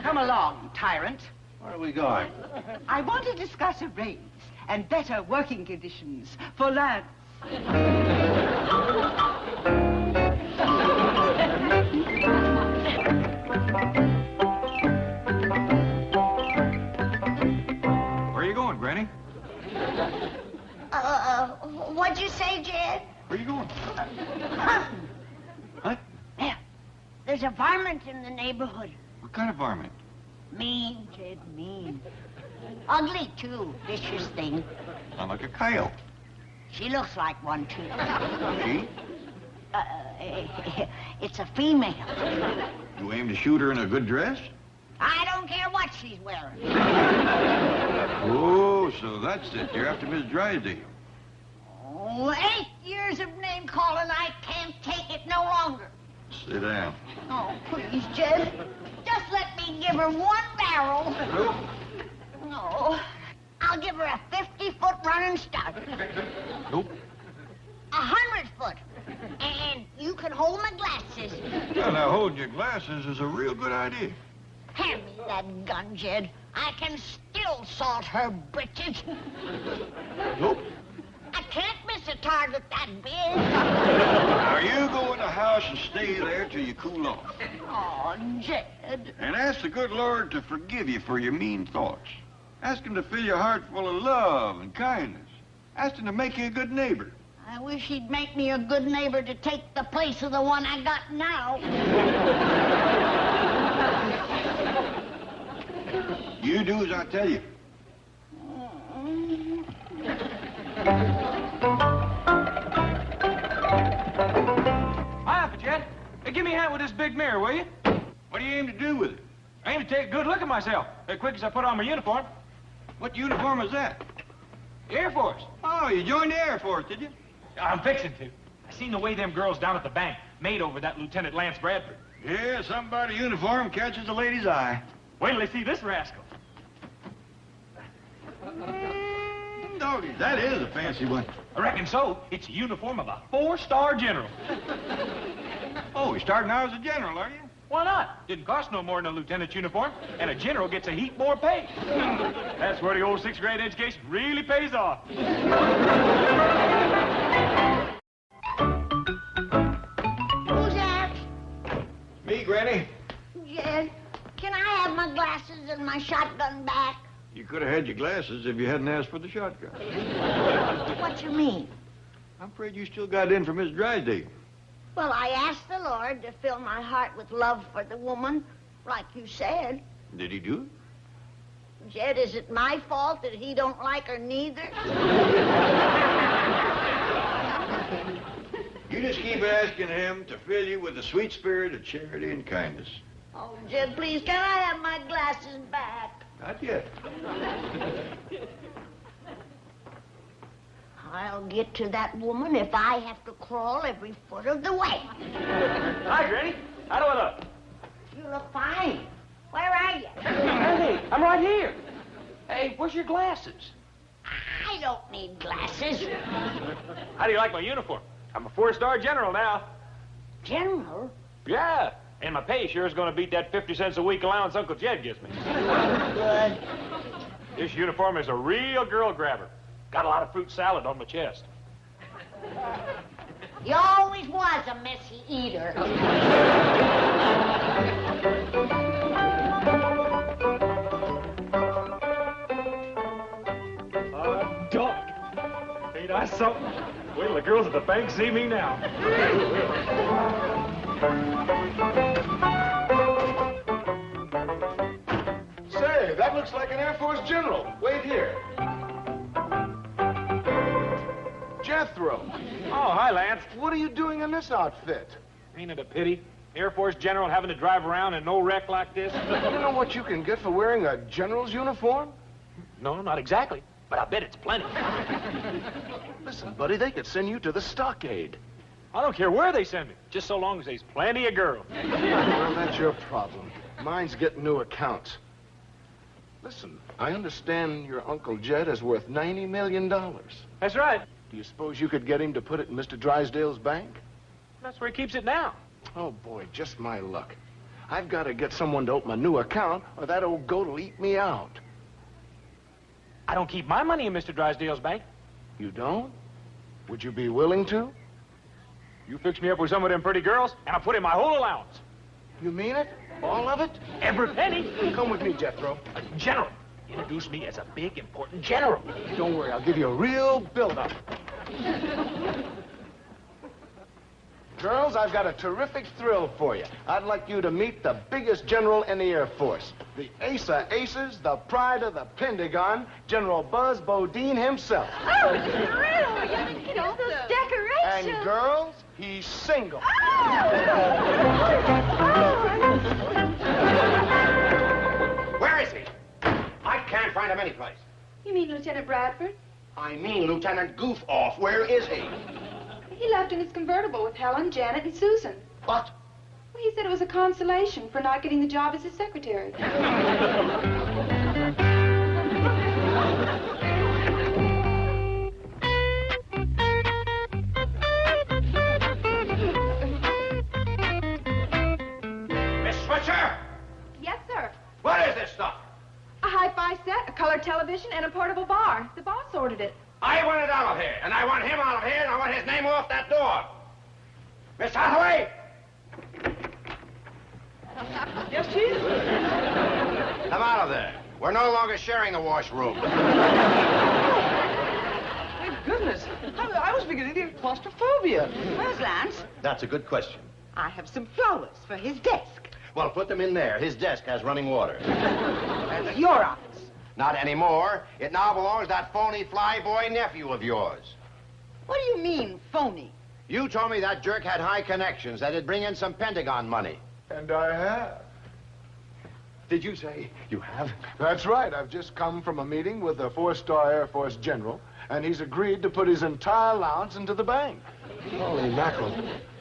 Come along, tyrant. Where are we going? I want to discuss a raise and better working conditions for Lance. Where are you going, Granny? What'd you say, Jed? Where are you going? What? There. There's a varmint in the neighborhood. What kind of varmint? Mean, Jed, mean. Ugly, too. Vicious thing. Sound like a coyote. She looks like one, too. She? It's a female. You aim to shoot her in a good dress? I don't care what she's wearing. Oh, so that's it. You're after Miss Drysdale. Oh, 8 years of name calling. I can't take it no longer. Sit down. Oh, please, Jed. Just let me give her 1 barrel. Nope. No. I'll give her a 50-foot running start. Nope. 100-foot. And you can hold my glasses. Well, now, holding your glasses is a real good idea. Hand me that gun, Jed. I can still salt her britches. Nope. I can't miss a target that big. Now, you go in the house and stay there till you cool off. Oh, Jed. And ask the good Lord to forgive you for your mean thoughts. Ask him to fill your heart full of love and kindness. Ask him to make you a good neighbor. I wish he'd make me a good neighbor to take the place of the one I got now. You do as I tell you. Hi, Jed. Hey, give me a hand with this big mirror, will you? What do you aim to do with it? I aim to take a good look at myself as quick as I put on my uniform. What uniform is that? Air Force. Oh, you joined the Air Force, did you? I'm fixing to. I seen the way them girls down at the bank made over that Lieutenant Lance Bradford. Yeah, somebody uniform catches the lady's eye. Wait till they see this rascal. Doggy, that is a fancy one. I reckon so. It's a uniform of a 4-star general. Oh, you're starting out as a general, are you? Why not? Didn't cost no more than a lieutenant's uniform, and a general gets a heap more pay. That's where the old 6th grade education really pays off. Who's that? Me, Granny. Jed, can I have my glasses and my shotgun back? You could have had your glasses if you hadn't asked for the shotgun. What you mean? I'm afraid you still got in for Miss Drysdale. Well, I asked the Lord to fill my heart with love for the woman, like you said. Did he do it? Jed, is it my fault that he don't like her neither? You just keep asking him to fill you with the sweet spirit of charity and kindness. Oh, Jed, please, can I have my glasses back? Not yet. I'll get to that woman if I have to crawl every foot of the way. Hi, Granny. How do I look? You look fine. Where are you? Hey, I'm right here. Hey, where's your glasses? I don't need glasses. How do you like my uniform? I'm a 4-star general now. General? Yeah, and my pay sure is going to beat that 50 cents a week allowance Uncle Jed gives me. Good. This uniform is a real girl grabber. Got a lot of fruit salad on my chest. You always was a messy eater. Dog. Ain't I something? Wait till the girls at the bank see me now. Say, that looks like an Air Force general. Wait here. Jethro. Oh, hi, Lance. What are you doing in this outfit? Ain't it a pity? Air Force general having to drive around in no wreck like this? You know what you can get for wearing a general's uniform? No, not exactly. But I bet it's plenty. Listen, buddy, they could send you to the stockade. I don't care where they send me, just so long as there's plenty of girls. Well, that's your problem. Mine's getting new accounts. Listen, I understand your Uncle Jed is worth $90 million. That's right. Do you suppose you could get him to put it in Mr. Drysdale's bank? That's where he keeps it now. Oh, boy, just my luck. I've got to get someone to open a new account, or that old goat will eat me out. I don't keep my money in Mr. Drysdale's bank. You don't? Would you be willing to? You fix me up with some of them pretty girls, and I'll put in my whole allowance. You mean it? All of it? Every penny. Come with me, Jethro. A general. Introduce me as a big, important general. Don't worry, I'll give you a real build-up. Girls, I've got a terrific thrill for you. I'd like you to meet the biggest general in the Air Force. The ace of aces, the pride of the Pentagon, General Buzz Bodine himself. Oh, thrill! Look at all those decorations. And girls, he's single. Where is he? I can't find him anyplace. You mean Lieutenant Bradford? I mean Lieutenant Goof-Off. Where is he? He left in his convertible with Helen, Janet, and Susan. What? Well, he said it was a consolation for not getting the job as his secretary. Miss Switzer! Yes, sir. What is this stuff? A hi-fi set, a color television, and a portable bar. The boss ordered it. I want it out of here, and I want him out of here, and I want his name off that door. Miss Hathaway! Yes, Chief? Come out of there. We're no longer sharing the washroom. Thank goodness. I was beginning to get claustrophobia. Where's Lance? That's a good question. I have some flowers for his desk. Well, put them in there. His desk has running water. That's your office. Not anymore. It now belongs to that phony flyboy nephew of yours. What do you mean, phony? You told me that jerk had high connections, that it'd bring in some Pentagon money. And I have. Did you say you have? That's right. I've just come from a meeting with a 4-star Air Force general, and he's agreed to put his entire allowance into the bank. Holy mackerel.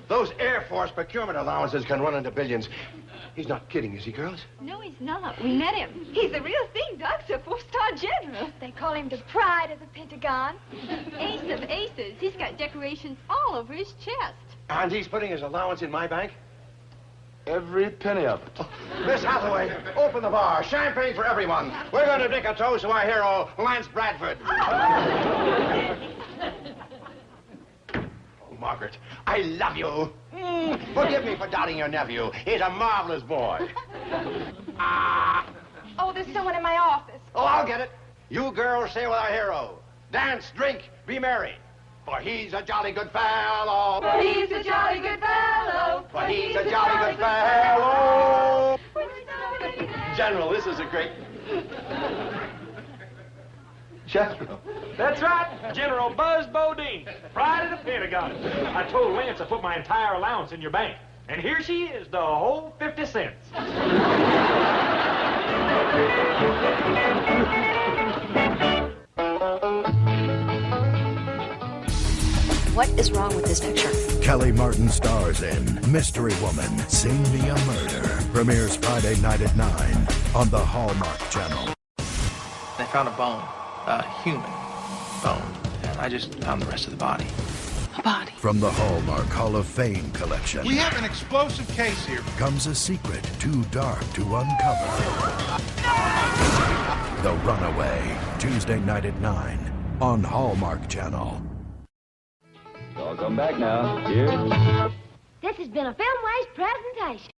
Those Air Force procurement allowances can run into billions. He's not kidding, is he, girls? No, he's not. We met him. He's the real thing, Doc's a 4-star general. They call him the pride of the Pentagon. Ace of aces. He's got decorations all over his chest. And he's putting his allowance in my bank? Every penny of it. Miss Hathaway, open the bar. Champagne for everyone. We're going to drink a toast to our hero, Lance Bradford. Oh, Margaret, I love you. Forgive me for doubting your nephew. He's a marvelous boy. Oh, there's someone in my office. Oh, I'll get it. You girls stay with our hero. Dance, drink, be merry. For he's a jolly good fellow. For he's a jolly good fellow. For he's a jolly good fellow. General, this is a great... General. That's right, General Buzz Bodine, pride of the Pentagon. I told Lance I put my entire allowance in your bank. And here she is, the whole 50 cents. What is wrong with this picture? Kelly Martin stars in Mystery Woman, Sing Me a Murder. Premieres Friday night at 9 on the Hallmark Channel. They found a bone, a human bone, and I just found the rest of the body. A body. From the Hallmark Hall of Fame collection. We have an explosive case here. Comes a secret too dark to uncover. The Runaway, Tuesday night at 9 on Hallmark Channel. I'll come back now. Cheers. This has been a Filmways presentation.